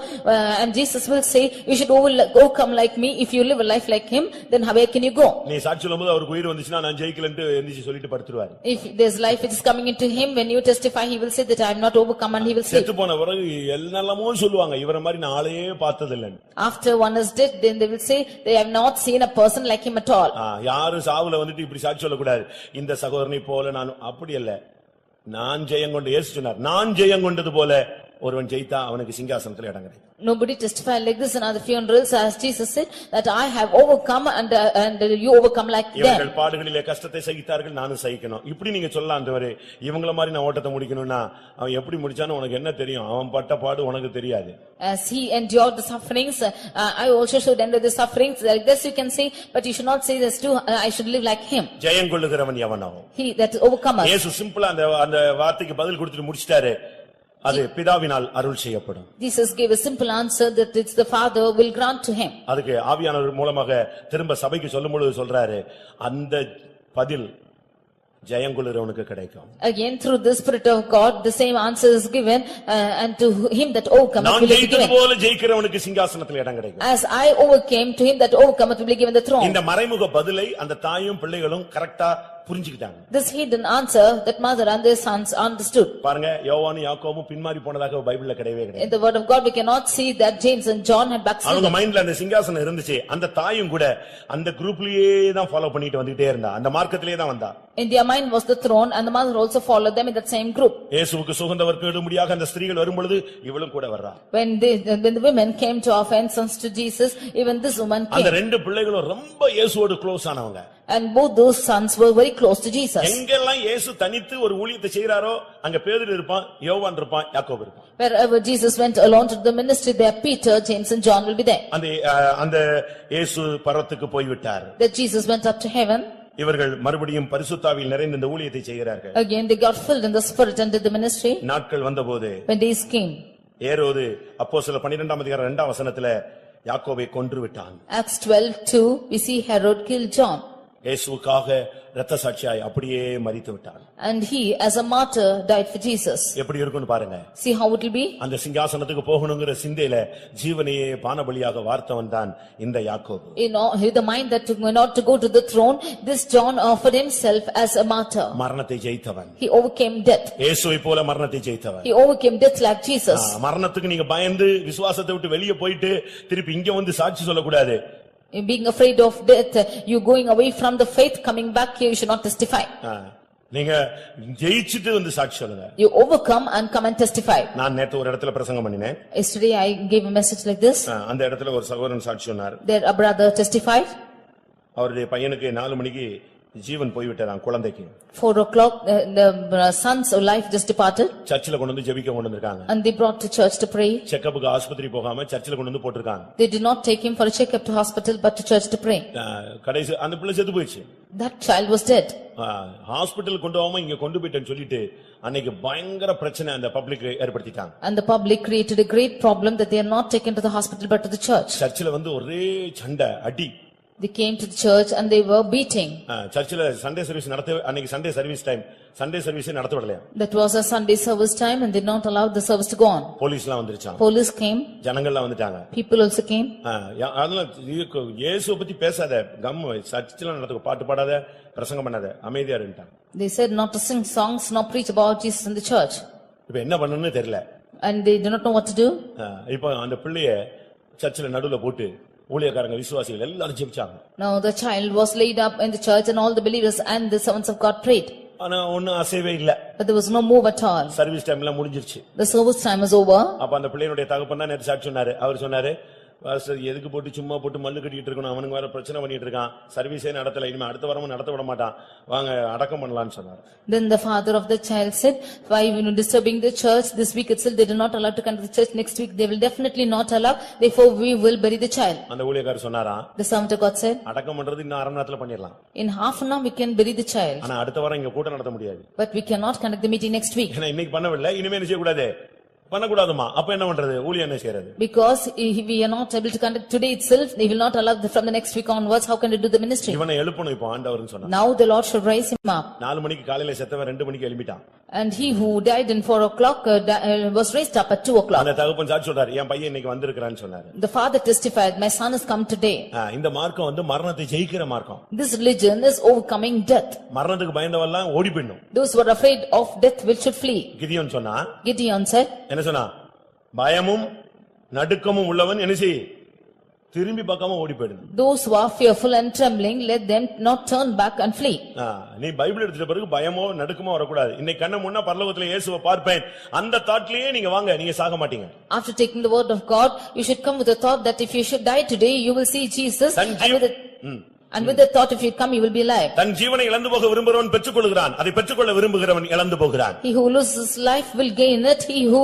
and Jesus will say you should overcome like me. If you live a life like him, then where can you go? நீ சாட்சி சொல்லும்போது அவருக்கு உயிர் வந்துச்சுனா நான் ஜெயிக்கலன்னு எந்திரிச்சு சொல்லிட்டு படுத்துருவார். If there's life which is coming into him, when you testify, he will say that I am not overcome and he will say. செத்து போன பிறகு என்னெல்லாமோ சொல்லுவாங்க, இவரை மாதிரி நான் ஆளையே பார்த்தது இல்லன்னு. After one is dead, then they will say they have not seen a person like him at all. யாரும் சாவுல வந்துட்டு இப்படி சாட்சி சொல்லக்கூடாது. இந்த சகோதரனை போல நான் அப்படி அல்ல. நான் ஜெயங்கொண்டு இயேசு சொன்னார், நான் ஜெயங்கொண்டது போல ஒருவன் ஜெயித்தா அவனுக்கு சிங்காசனத்தில் இடம் கிடைக்கும். Nobody testified like this in other funerals as Jesus said that I have overcome and you overcome like them. இவர்கள் பாடுகளிலே கஷ்டத்தை சகித்தார்கள், நானும் சகிக்கணும். இப்படி நீங்க சொல்லலாம் ஆண்டவரே, இவங்கள மாதிரி நான் ஓட்டத்தை முடிக்கணும்னா அவன் எப்படி முடிச்சானோ உனக்கு என்ன தெரியும்? அவன் பட்ட பாடு உனக்கு தெரியாது. As he endured the sufferings, I also should endure the sufferings. Like this you can say, but you should not say this too. I should live like him. ஜெயம் கொள்ளுகிறவன் எவனோ? He that overcometh. இயேசு சிம்பிளா அந்த வார்த்தைக்கு பதில் கொடுத்துட்டு முடிச்சிட்டாரு. அது பிதாவினால் அருள் செய்யப்படும். Jesus gave a simple answer that it's the Father will grant to him. அதுக்கு ஆவியானவர் மூலமாக திரும்ப சபைக்கு சொல்லும்போது சொல்றாரு, அந்த பதில் ஜெயங்கொள்ளுகிறவனுக்கு கிடைக்கும். Again through the Spirit of God the same answer is given and to him that overcometh நான் will be ஜெயித்தது given. போல ஜெயிக்கிறவனுக்கு சிங்காசனத்தில் இடம் கிடைக்கும். As I overcame, to him that overcometh will be given the throne. இந்த மறைமுக பதிலை அந்த தாயும் பிள்ளைகளும் கரெக்ட்டா புரிஞ்சுக்கிட்டாங்க. This hidden answer that mother and their sons understood. பாருங்க, யோவானும் யாக்கோபும் பின்மாறி போனதாக பைபிள்ல கிடையவே கிடையாது. In the word of God we cannot see that James and John had backslidden. அவங்க மைண்ட்ல அந்த சிங்காசனம் இருந்துச்சு. அந்த தாயும் கூட அந்த குரூப்லயே தான் ஃபாலோ பண்ணிட்டு வந்துட்டே இருந்தா, அந்த மார்க்கத்திலே தான் வந்தா. In their mind was the throne and the mother also followed them in that same group. இயேசுவுக்கு சுகந்தவர்க்கு இடும்படியாக அந்த ஸ்திரீகள் வரும்பொழுது இவளும் கூட வர்றா. When the women came to offer incense to Jesus, even this woman came. அந்த ரெண்டு பிள்ளைகளும் ரொம்ப இயேசுவோடு க்ளோஸ் ஆனவங்க. And both those sons were very close to Jesus. எங்கெல்லாம் இயேசு தனித்து ஒரு ஊழியத்தை செய்றாரோ அங்க பேதுரு இருப்பான், யோவான் இருப்பான், யாக்கோபு இருப்பான். Wherever Jesus went alone to the ministry, there Peter, James and John will be there. அந்த இயேசு பரத்துக்கு போய் விட்டார். That Jesus went up to heaven. இவர்கள் மறுபடியும் பரிசுத்தாவியில் நிறைந்த இந்த ஊழியத்தை செய்கிறார்கள். Again they got filled in the Spirit and did the ministry. நாட்கள் வந்தபோது When days came, ஏரோது அப்போஸ்தலர் 12ஆம் அதிகாரம் 2ஆம் வசனத்திலே யாக்கோபை கொன்று விட்டான். Acts 12:2 we see Herod killed John. இயேசுவுக்காக இரத்த சாட்சியாய் அப்படியே மரித்து விட்டான். And he as a martyr died for Jesus. எப்படி இருக்குன்னு பாருங்க. See how it will be. அந்த சிங்காசனத்துக்கு போகணும்ங்கற சிந்தையில ஜீவனையே பானபலியாக வார்த்தவன் தான் இந்த யாக்கோபு. With the mind that not to go to the throne, this John offered himself as a martyr. மரணத்தை ஜெயித்தவன். He overcame death. இயேசுவை போல மரணத்தை ஜெயித்தவன். He overcame death like Jesus. மரணத்துக்கு நீங்க பயந்து விசுவாசத்தை விட்டு வெளியே போயிட்டு திருப்பி இங்க வந்து சாட்சி சொல்லக்கூடாது. Being afraid of death, you going away from the faith, coming back here, you should not testify. நீங்க ஜெயிச்சிட்டு வந்து சாட்சி சொல்லுங்க. You overcome and come and testify. நான் நேத்து ஒரு இடத்துல பிரசங்கம் பண்ணினேன். Yesterday I gave a message like this. அந்த இடத்துல ஒரு சகோதரன் சாட்சி சொன்னார். There a brother testified. அவருடைய பையனுக்கு 4 மணிக்கு ஜீவன் போய் விட்டாராம் குழந்தைக்கு. 4 o'clock the son's life just departed. சர்ச்சில கொண்டு வந்து ஜெபிக்க கொண்டு வந்திருக்காங்க. And they brought to church to pray. செக்கப்புக்கு ஆஸ்பத்திரி போகாம சர்ச்சில கொண்டு வந்து போட்டுருக்காங்க. They did not take him for a checkup to hospital but to church to pray. கடைசி அந்த பிள்ளை செத்து போயிடுச்சு. That child was dead. Hospital கொண்டு போகாம இங்க கொண்டு போயிட்டேன்னு சொல்லிட்டு அன்னைக்கு பயங்கர பிரச்சனை அந்த public ஏற்படுத்திட்டாங்க. And the public created a great problem that they are not taken to the hospital but to the church. சர்ச்சில வந்து ஒரே சண்டை அடி. They came to the church and they were beating. சர்ச்சில் சண்டே சர்வீஸ் நடத்த அன்னைக்கு Sunday service time Sunday service நடத்த விடலையா? That was a Sunday service time and did not allow the service to go on. போலீஸ்லாம் வந்துருச்சாம். Police came. ஜனங்கள்லாம் வந்துட்டாங்க. People also came. அதனால இயேசுவை பத்தி பேசாத, கம் சர்ச்சில் நடத்த பாட்டு பாடாத, பிரசங்கம் பண்ணாத, அமைதியா இருந்துட்டாங்க. They said not to sing songs, not preach about Jesus in the church. இப்ப என்ன பண்ணணும்னு தெரியல. And they do not know what to do. இப்போ அந்த பிள்ளைய சர்ச்சில் நடுவுல போட்டு ஊழியக்காரங்க விசுவாசிகள் எல்லாரும் ஜெபிச்சாங்க. Now the child was laid up in the church and all the believers and the servants of God prayed. ஆனா ஒண்ணும் அசைவே இல்ல. But there was no move at all. Service டைம்ல முடிஞ்சிருச்சு. The service time was over. அப்ப அந்த பிள்ளையினுடைய தகப்பன் தான் நேத்து சாட்சி சொன்னாரு. அவர் சொன்னாரு, பாஸ்டர் எதுக்கு போட்டு சும்மா போட்டு மல்லு கட்டிட்டு இருக்கணும், அவனுக்கு வேற பிரச்சனை பண்ணிட்டு இருக்கான், சர்வீஸே நடத்தல, இனிமே அடுத்த வாரமும் நடத்த விட மாட்டான், வாங்க அடக்கம் பண்ணலாம்னு சொன்னாரு. Then the father of the child said, why disturbing the church? This week itself they did not allow to come to the church. Next week they will definitely not allow. Therefore we will bury the child. அந்த ஊழியக்காரர் சொன்னாரா, The servant of God said, அடக்கம் பண்றது இன்னும் அரை மணி நேரத்துல பண்ணிடலாம். in half an hour we can bury the child. ஆனா அடுத்த வாரம் இங்க கூட்டம் நடத்த முடியாது. But we cannot conduct the meeting next week. ஏன்னா இன்னைக்கு பண்ணவில்லை, இனிமே என்ன செய்யக்கூடாது, பண்ணக்கூடாதுமா. அப்ப என்ன பண்றது, ஊழியம் என்ன செய்யறது? Because if we are not able to conduct today itself, they will not allow from the next week onwards. How can they do the ministry? இவனை எழுப்பணும் இப்போ ஆண்டவர்னு சொன்னார். Now the Lord should raise him up. 4 மணிக்கு காலையில செத்தவன் 2 மணிக்கு எழும்பிட்டான். And he who died in 4 o'clock was raised up at 2 o'clock. அந்த தகப்பன் சாட்சி சொல்றாரு, என் பையன் இன்னைக்கு வந்திருக்கான்னு சொன்னாரு. The father testified, my son has come today. இந்த மார்க்கம் வந்து மரணத்தை ஜெயிக்கிற மார்க்கம். This religion is overcoming death. மரணத்துக்கு பயந்தவெல்லாம் ஓடி போயிடும். Those who are afraid of death should flee. Gideon சொன்னா, Gideon said, என்ன சொன்னா, பயமும் நடுக்கமும் உள்ளவன் என்ன செய், திரும்பி பார்க்காம ஓடி போயிடும். those who are fearful and trembling, let them not turn back and flee. நீ பைபிள் எடுத்துட்ட பிறகு பயமோ நடுக்கமோ வரக்கூடாது. இன்னைக்கு கண்ண முன்ன பரலோகத்துல இயேசுவை பார்ப்பேன், அந்த தாட்லயே நீங்க வாங்க, நீங்க சாக மாட்டீங்க. After taking the word of God, you should come with the thought that if you should die today, you will see Jesus, and with the thought if you come, you will be alive. தன் ஜீவனை இழந்து போக விரும்புகிறவன் பெற்றுக்கொள்கிறான், அதை பெற்றுக்கொள்ள விரும்புகிறவன் இழந்து போகிறான். He who loses his life will gain it. He who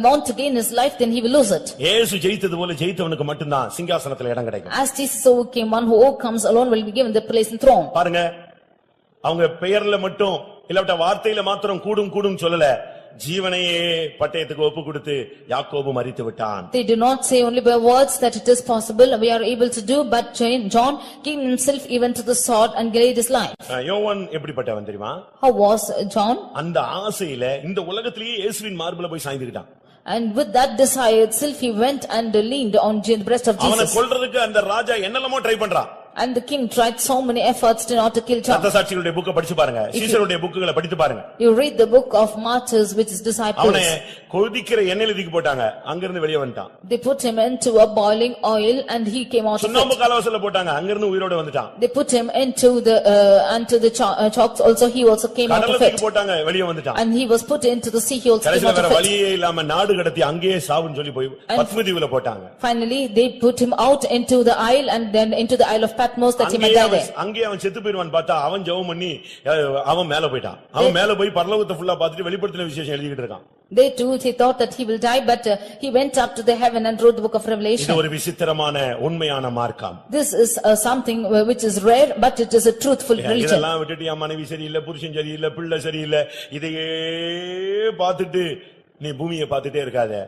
wants to gain his life, then he will lose it. இயேசு ஜெயித்தது போல ஜெயித்தவனுக்கு மட்டும்தான் சிங்காசனத்துல இடம் கிடைக்கும். As Jesus overcame, one who overcomes alone will be given the place in throne. பாருங்க, அவங்க பெயர்ல மட்டும் இல்லாட்ட வார்த்தையில மாத்திரம் கூடும் கூடும் சொல்லல, ஜீவனையே பட்டயத்துக்கு ஒப்பு கொடுத்து யாக்கோபு மரித்து விட்டான். They do not say only by words that it is possible, we are able to do, but John gave himself even to the sword and gave his life. யோவான் எப்படிப்பட்டவன் தெரியுமா? How was John? அந்த ஆசையில இந்த உலகத்திலேயே இயேசுவின் மார்புல போய் சாய்ந்துக்கிட்டான். And with that desire itself he went and leaned on the breast of அவனை Jesus. கொல்றதுக்கு அந்த ராஜா என்னெல்லாமோ ட்ரை பண்றான். And the king tried so many efforts to not to kill John. ரத்தசாட்சிகளுடைய புக்கை படிச்சு பாருங்க, சீசருடைய புக்குகளை படித்து பாருங்க. You read the book of Martyrs, which is disciples. அவனை கொதிக்கிற எண்ணெயில தூக்கி போட்டாங்க, அங்கிருந்து வெளியே வந்துட்டான். They put him into a boiling oil and he came out of சுண்ணாம்பு it. கலவசத்துல போட்டாங்க, அங்கிருந்து உயிரோட வந்துட்டான். They put him into the chalks also, he also came out of கடல்ல it. போட்டாங்க, வெளியே வந்துட்டான். And he was put into the sea, he also came கடைசில out வேற of it. வழியே இல்லாம நாடு கடத்தி அங்கேயே சாவுன்னு சொல்லி போய் பத்மதீவுல போட்டாங்க. Finally they put him out into the isle and then into the Isle of Patmos that he might die there. அங்கேயே அவன் செத்து போயிடுவான் பார்த்தா அவன் ஜெபம் பண்ணி அவன் மேல போயிட்டான். அவன் மேல போய் பரலோகத்தை ஃபுல்லா பார்த்துட்டு வெளிப்படுத்தின விசேஷம் எழுதிட்டு இருக்கான். They too, he thought that he will die, but he went up to the heaven and wrote the book of Revelation. இது ஒரு விசித்திரமான உண்மையான மார்க்கம். This is something which is rare, but it is a truthful religion. இதெல்லாம் விட்டுட்டு என் மனைவி சரியில்லை, புருஷன் சரியில்லை, பிள்ளை சரியில்லை, இதையே பார்த்துட்டு நீ பூமியை பார்த்துட்டே இருக்காத.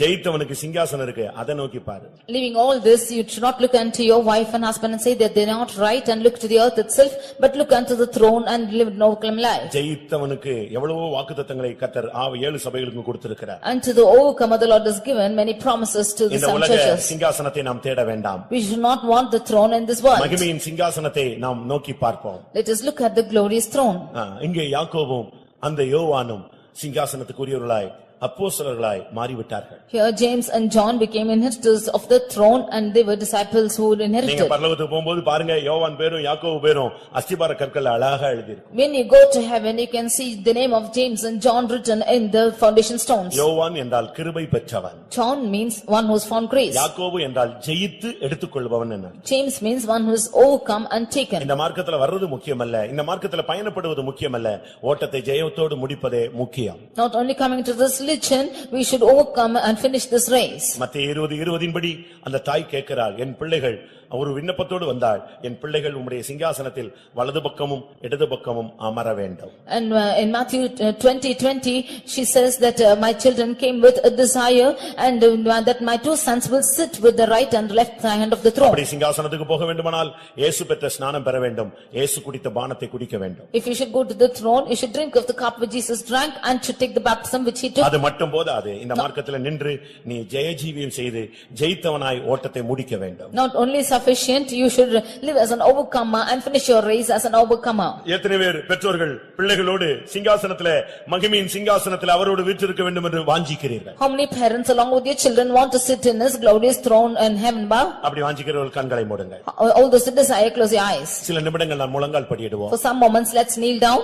ஜெயித்தவனுக்கு சிங்காசனம் இருக்கு, அதை நோக்கி பாரு. Leaving all this, you should not look unto your wife and husband and say that they are not right and look to the earth itself, but look unto the throne and live no claim life. ஜெயித்தவனுக்கு எவ்வளவோ வாக்குத்தத்தங்களை கர்த்தர் 7 சபைகளுக்கு கொடுத்திருக்கிறார். And to the overcomer the Lord has given many promises to the இந்த some உலக churches. சிங்காசனத்தை நாம் தேட வேண்டாம். We should not want the throne in this world. மகிமையின் சிங்காசனத்தை நாம் நோக்கி பார்ப்போம். Let us look at the glorious throne. இங்கே யாக்கோபும் அந்த யோவானும் சிங்காசனத்துக்குரியவர்களாய் அப்போஸ்தலர்களாய் மாறிவிட்டார்கள். Here James and John became inheritors of the throne and they were disciples who inherited. நீங்க பரலோகத்துக்கு போகும்போது பாருங்க, யோவான் பேரும் யாக்கோபு பேரும் அஸ்திபார கற்கள்ல அழகா எழுதியிருக்கு. When you go to heaven, you can see the name of James and John written in the foundation stones. யோவான் என்றால் கிருபை பெற்றவன். John means one who has found grace. யாக்கோபு என்றால் ஜெயித்து எடுத்துக்கொள்பவன் என்ன. James means one who has overcome and taken. இந்த மார்க்கத்துல வர்றது முக்கியமல்ல, இந்த மார்க்கத்துல பயணப்படுவது முக்கியமல்ல, ஓட்டத்தை ஜெயத்தோடு முடிப்பதே முக்கியம். Not only coming to this religion, we should overcome and finish this race. மத்தேயு 20:20 படி அந்த தாய் கேட்கிறாள், என் பிள்ளைகள் ஒரு விண்ணப்பத்தோடு வந்தாள், என் பிள்ளைகள் உம்முடைய சிங்காசனத்தில் வலது பக்கமும் இடது பக்கமும் அமர வேண்டும். And in Matthew 20:20 she says that my children came with a desire and that my two sons will sit with the right and left hand of the throne. அப்படி சிங்காசனத்துக்கு போக வேண்டுமானால் இயேசு பெற்ற ஸ்நானம் பெற வேண்டும், இயேசு குடித்த பானத்தை குடிக்க வேண்டும். If you should go to the throne, you should drink of the cup which Jesus drank and should take the baptism which he took. அது மட்டும் போதாது, இந்த மார்க்கத்தில் நின்று நீ ஜெயஜீவியம் செய்து ஜெயித்தவனாய் ஓட்டத்தை முடிக்க வேண்டும். Not only sufficient, you should live as an overcomer and finish your race as an overcomer. எத்தனை பேர் பெற்றோர்கள் பிள்ளைகளோடு சிங்காசனத்திலே மகிமையின் சிங்காசனத்திலே அவரோடு வீற்றிருக்க வேண்டும் என்று வாஞ்சிக்கிறீர்கள்? How many parents along with your children want to sit in his glorious throne in heaven above? அப்படி வாஞ்சிக்கிறவர்கள் கண்களை மூடுங்கள். All those who desire, close your eyes. சில நிமிடங்கள் நான் முழங்கால் படியிடுவோம். For some moments, let's kneel down.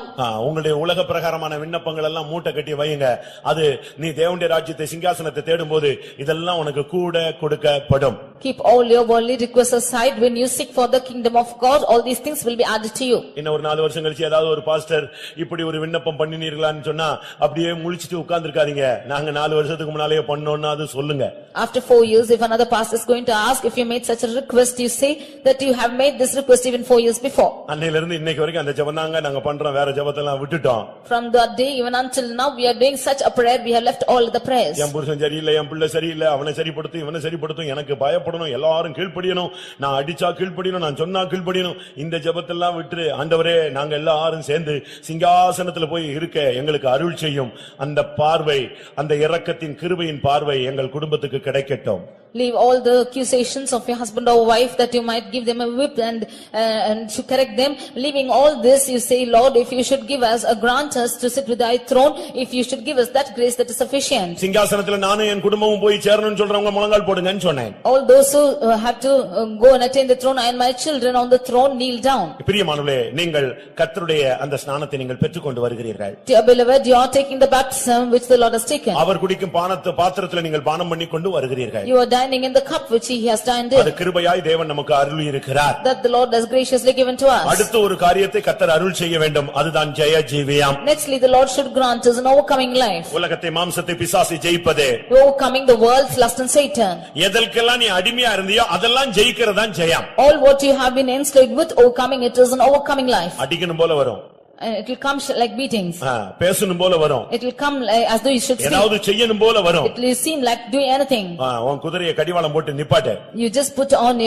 உங்களுடைய உலக பிரகாரமான விண்ணப்பங்கள் எல்லாம் மூட்டை கட்டி வையுங்க. அது நீ தேவனுடைய ராஜ்யத்தை சிங்காசனத்தை தேடும்போது இதெல்லாம் உனக்கு கூட கொடுக்கப்படும். Keep all your worldly requests aside. When you seek for the kingdom of God, all these things will be added to you. இன்னும் ஒரு 4 வருஷம் கழிச்சு ஏதாவது ஒரு பாஸ்டர் இப்படி ஒரு விண்ணப்பம் பண்ணினீர்களான்னு சொன்னா அப்படியே முழிச்சிட்டு உட்கார்ந்திருக்காதீங்க. நாங்க 4 வருஷத்துக்கு முன்னாலே பண்ணோம்னா அது சொல்லுங்க. After 4 years, if another pastor is going to ask if you made such a request, you say that you have made this request even 4 years before. அன்னையில இருந்து இன்னைக்கு வரைக்கும் அந்த ஜெபம்தாங்க நாங்க பண்றோம், வேற ஜெபத்தெல்லாம் விட்டுட்டோம். From that day even until now, we are doing such a prayer, we have left all the prayers. என் புருஷன் சரியில்லை, என் பிள்ளை சரியில்லை, அவனை சரிப்படுத்தும், இவனை சரிப்படுத்தும், எனக்கு பயப்படணும், எல்லாரும் கீழ்ப்படியணும், நான் அடிச்சா கீழ்ப்படியணும், நான் சொன்னா கீழ்ப்படியணும். இந்த ஜெபத்தெல்லாம் விட்டு ஆண்டவரே நாங்க எல்லாரும் சேர்ந்து சிங்காசனத்துல போய் இருக்க எங்களுக்கு அருள் செய்யும். அந்த பார்வை, அந்த இரக்கத்தின் கிருபையின் பார்வை எங்கள் குடும்பத்துக்கு கிடைக்கட்டும். Leave all the accusations of your husband or wife that you might give them a whip and to correct them. Leaving all this, you say, Lord, if you should give us, grant us to sit with thy throne, if you should give us that grace that is sufficient. சிங்காசனத்துல நானும் என் குடும்பமும் போய் சேரணும்னு சொல்றவங்க முழங்கால் போடுங்கன்னு சொன்னேன். All those who have to go and attain the throne, and my children on the throne, kneel down. பிரியமானவர்களே, நீங்கள் கர்த்தருடைய அந்த ஸ்நானத்தை நீங்கள் பெற்றுக்கொண்டு வருகிறீர்கள். Dear beloved, you are taking the baptism which the Lord has taken. அவர் குடிக்கும் பாத்திரத்துல நீங்கள் பானம் பண்ணி கொண்டு வருகிறீர்கள். You are dining in the cup which he has dined in. அது கிருபையாய் தேவன் நமக்கு அருளி இருக்கிறார். That the Lord has graciously given to us. அடுத்த ஒரு காரியத்தை கர்த்தர் அருள் செய்ய வேண்டும், அதுதான் ஜெயஜீவியம். Nextly, the Lord should grant us an overcoming life. உலகத்தை மாம்சத்தை பிசாசை ஜெயிப்பதே. Overcoming the world's lust and Satan. எதற்கெல்லாம் நீ அடிமையா இருந்தியோ அதெல்லாம் ஜெயிக்கிறதான் ஜெயம். All what you have been enslaved with, overcoming it is an overcoming life. அடிக்கணும் போல வரும், It will come like beatings. பேசணும் போல வரும், It will come as though you should speak. ஏதாவது செய்யணும் போல வரும். It will seem like doing anything. உன் குதிரையை கடிவாளம் போட்டு நிப்பாட்டு. You just put on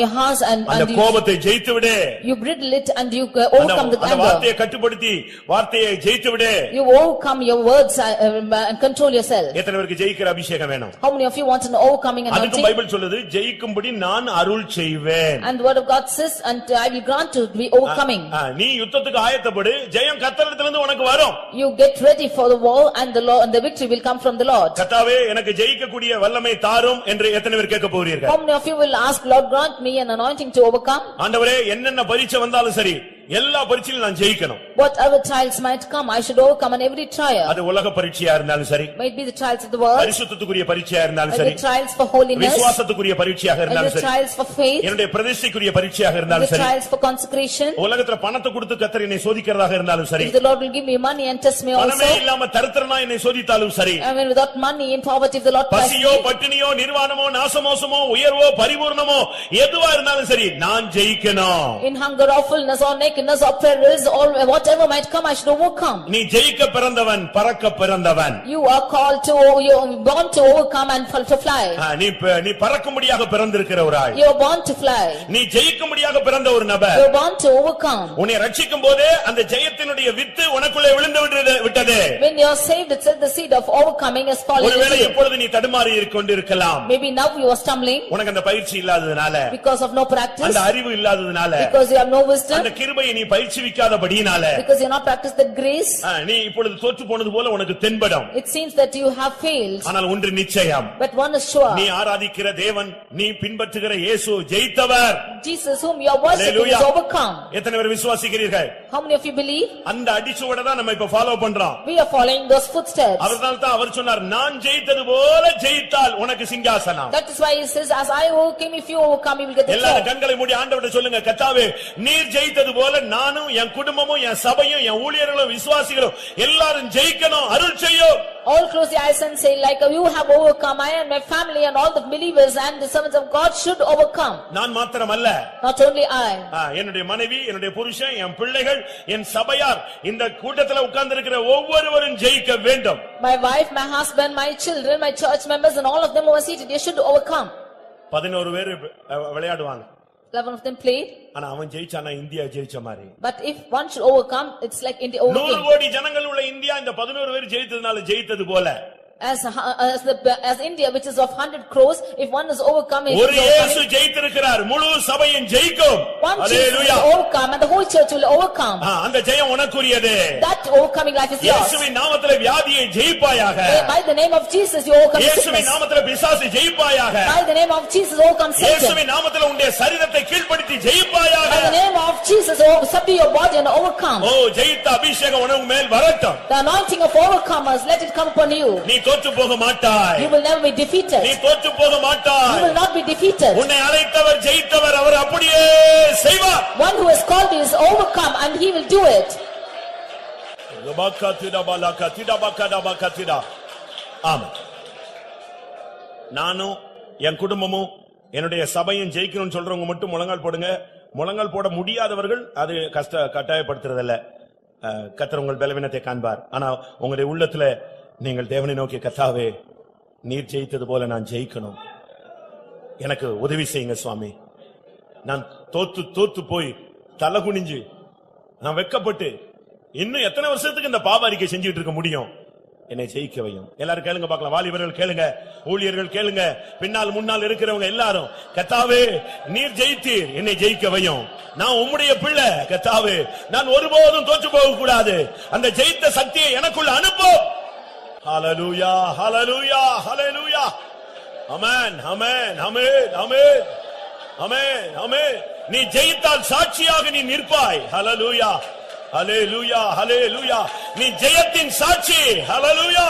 your horse and அந்த கோபத்தை ஜெயித்து விடு. you bridle it and you overcome the அந்த anger. வார்த்தையை கட்டுப்படுத்தி வார்த்தையை ஜெயித்து விடு. You overcome your words and control yourself. எத்தனை பேருக்கு ஜெயிக்கிற அபிஷேகம் வேணும்? How many of you want an overcoming அதுக்கு anointing? பைபிள் சொல்லுது, ஜெயிக்கும்படி நான் அருள் செய்வேன். And the word of God says, and I will grant to be overcoming. நீ யுத்தத்துக்கு ஆயத்தப்படு, ஜெயம் கர்த்தரிடத்திலிருந்து உனக்கு வரும். You get ready for the war and the victory will come from the Lord. கர்த்தாவே எனக்கு ஜெயிக்கக்கூடிய வல்லமை தாரும் என்று எத்தனை பேர் கேட்க போகிறீர்கள்? How many of you will ask, Lord, grant me an anointing to overcome? ஆண்டவரே என்னென்ன பரீட்சை வந்தாலும் சரி, எல்லா பரீட்சையிலும் நான் ஜெயிக்கணும். Whatever trials might come, I should overcome on every trial. அது உலக பரீட்சையா இருந்தாலும் சரி, Might be the trials of the world, பரிசுத்தத்துக்குரிய பரீட்சையா இருந்தாலும் might சரி, be trials for holiness, விசுவாசத்துக்குரிய பரீட்சையாக might இருந்தாலும் be சரி, trials for faith, என்னுடைய பிரதிஷ்டைக்குரிய பரீட்சையாக might இருந்தாலும் be சரி, trials for consecration. உலகத்துல பணத்தை கொடுத்து கர்த்தர் என்னை சோதிக்கிறதாக இருந்தாலும் சரி, If the Lord will give me money and test me பணமே also, இல்லாம தரித்திரனா என்னை சோதித்தாலும் சரி, I mean without money in poverty, if the Lord tests பசியோ me, பட்டினியோ நிர்வாணமோ நாசமோசமோ உயர்வோ பரிபூர்ணமோ எதுவா இருந்தாலும் சரி, நான் ஜெயிக்கணும். in hunger or fullness or nakedness or perils or whatever might come, I should overcome. நீ ஜெயிக்க பிறந்தவன், பறக்க பிறந்தவன். You are called to, you are born to overcome and to fly. நீ பறக்கும்படியாக பிறந்திருக்கிற ஒரு ஆள். You are born to fly. நீ ஜெயிக்கும்படியாக பிறந்த ஒரு நபர். You are born to overcome. உன்னை ரட்சிக்கும் போதே அந்த ஜெயத்தினுடைய வித்து உனக்குள்ளே விழுந்து விட்டது. When you are saved, itself the seed of overcoming is fallen into ஒருவேளை you. எப்பொழுது நீ தடுமாறி கொண்டிருக்கலாம். Maybe now you are stumbling உனக்கு அந்த பயிற்சி இல்லாததனால, because of no practice, அந்த அறிவு இல்லாததனால, because you have no wisdom, அந்த கிருபையை நீ பயிற்சிவிக்காதபடியினால, because you have not practiced the grace. நீ இப்பொழுது தோற்று போனது போல உனக்கு தென்படும். It seems that you have failed. ஆனால் ஒன்று நிச்சயம், But one is sure. நீ ஆராதிக்கிற தேவன், நீ பின்பற்றுகிற இயேசு ஜெயித்தவர். Jesus whom you are worshiping is overcome. எத்தனை பேர் விசுவாசிக்கிறீர்கள்? How many of you believe? அந்த அடிச்சுவட தான் நம்ம இப்ப ஃபாலோ பண்றோம். We are following those footsteps. அதனால தான் அவர் சொன்னார், நான் ஜெயித்தது போல ஜெயித்தால் உனக்கு சிங்காசனம். That is why he says, as I overcame, if you overcome, you will get the எல்லாரும் throne. கண்களை மூடி ஆண்டவர்ட்ட சொல்லுங்க, கர்த்தாவே நீர் ஜெயித்தது போல நானும் என் குடும்பமும் என் சபையும் என் ஊழியர்களும் விசுவாசிகளும் எல்லாரும் ஜெயிக்கணும், அருள் செய்யும். All close your eyes and say, like you have overcome, I and my family and all the believers and the servants of God should overcome. நான் மாத்திரமல்ல, Not only I. என்னுடைய மனைவி, என்னுடைய புருஷன், என் பிள்ளைகள், என் சபையார், இந்த கூட்டத்துல உட்கார்ந்திருக்கிற ஒவ்வொருவரும் ஜெயிக்க வேண்டும். My wife, my husband, my children, my church members and all of them who are seated, they should overcome. 11 பேர் விளையாடுவாங்க. 11 of them played. ஆனா அவன் ஜெயிச்சானா இந்தியா ஜெயிச்ச மாதிரி. But if one should overcome, it's like India overcame. 100 கோடி ஜனங்கள் உள்ள இந்தியா இந்த 11 பேர் ஜெயித்ததனால ஜெயித்தது போல. As India, which is of 100 crores, if one is overcome, ஒரு இயேசு ஜெயித்திருக்கிறார், முழு சபையும் ஜெயிக்கும். Hallelujah. Overcome and the whole church will overcome. அந்த ஜெயம் உனக்குரியது. That overcoming life is yours. இயேசுவின் நாமத்திலே வியாதியை ஜெயிப்பாயாக. By the name of Jesus you overcome sickness. இயேசுவின் நாமத்திலே பிசாசை ஜெயிப்பாயாக. By the name of Jesus overcome Satan. இயேசுவின் நாமத்திலே உன்னுடைய சரீரத்தை கீழ்ப்படுத்தி ஜெயிப்பாயாக. By the name of Jesus subdue your body and overcome. ஜெயித்த அபிஷேகம் உனக்கு மேல் வரட்டும். The anointing of overcomers, let it come upon you. நீ தோற்று போக மாட்டாய். You will never be defeated. நீ தோற்று போக மாட்டாய். You will not be defeated. உன்னை அழைத்தவர் ஜெயித்தவர், அவர் அப்படியே செய்வார். One who has called you is overcome and he will do it. ஆமா, நானும் என் குடும்பமும் என்னுடைய சபையும் ஜெயிக்கணும்னு சொல்றவங்க மட்டும் முழங்கால் போடுங்க. முழங்கால் போட முடியாதவர்கள் அது கட்டாயப்படுத்துறதில்ல. கர்த்தர் உங்கள் பலவீனத்தை காண்பார். ஆனா உங்களுடைய உள்ளத்துல நீங்கள் தேவனை நோக்கி, கர்த்தாவே நீர் ஜெயித்தது போல நான் ஜெயிக்கணும், எனக்கு உதவி செய்யுங்க சுவாமி. நான் தோத்து போய் தலை குனிஞ்சு நான் வெட்கப்பட்டு இன்னும் எத்தனை வருஷத்துக்கு இந்த பாவ அறிக்கை செஞ்சுட்டு இருக்க முடியும்? என்னை ஜெயிக்க வையும். எல்லாரும் கேளுங்க பார்க்கலாம். வாலிபர்கள் கேளுங்க, ஊழியர்கள் கேளுங்க, பின்னால் முன்னால் இருக்கிறவங்க எல்லாரும், கர்த்தாவே நீர் ஜெயித்தீர், என்னை ஜெயிக்க வையும். நான் உம்முடைய பிள்ளை கர்த்தாவே, நான் ஒருபோதும் தோற்று போக கூடாது. அந்த ஜெயித்த சக்தியை எனக்குள்ள அனுப்பும். ஹல்லேலூயா, ஹல்லேலூயா, ஹல்லேலூயா. ஆமென், ஆமென், ஆமென், ஆமென், ஆமென், ஆமென். நீ ஜெயித்தால் சாட்சியாக நீ நிற்பாய். ஹல்லேலூயா, ஹல்லேலூயா, ஹல்லேலூயா. நீ ஜெயத்தின் சாட்சி. ஹல்லேலூயா.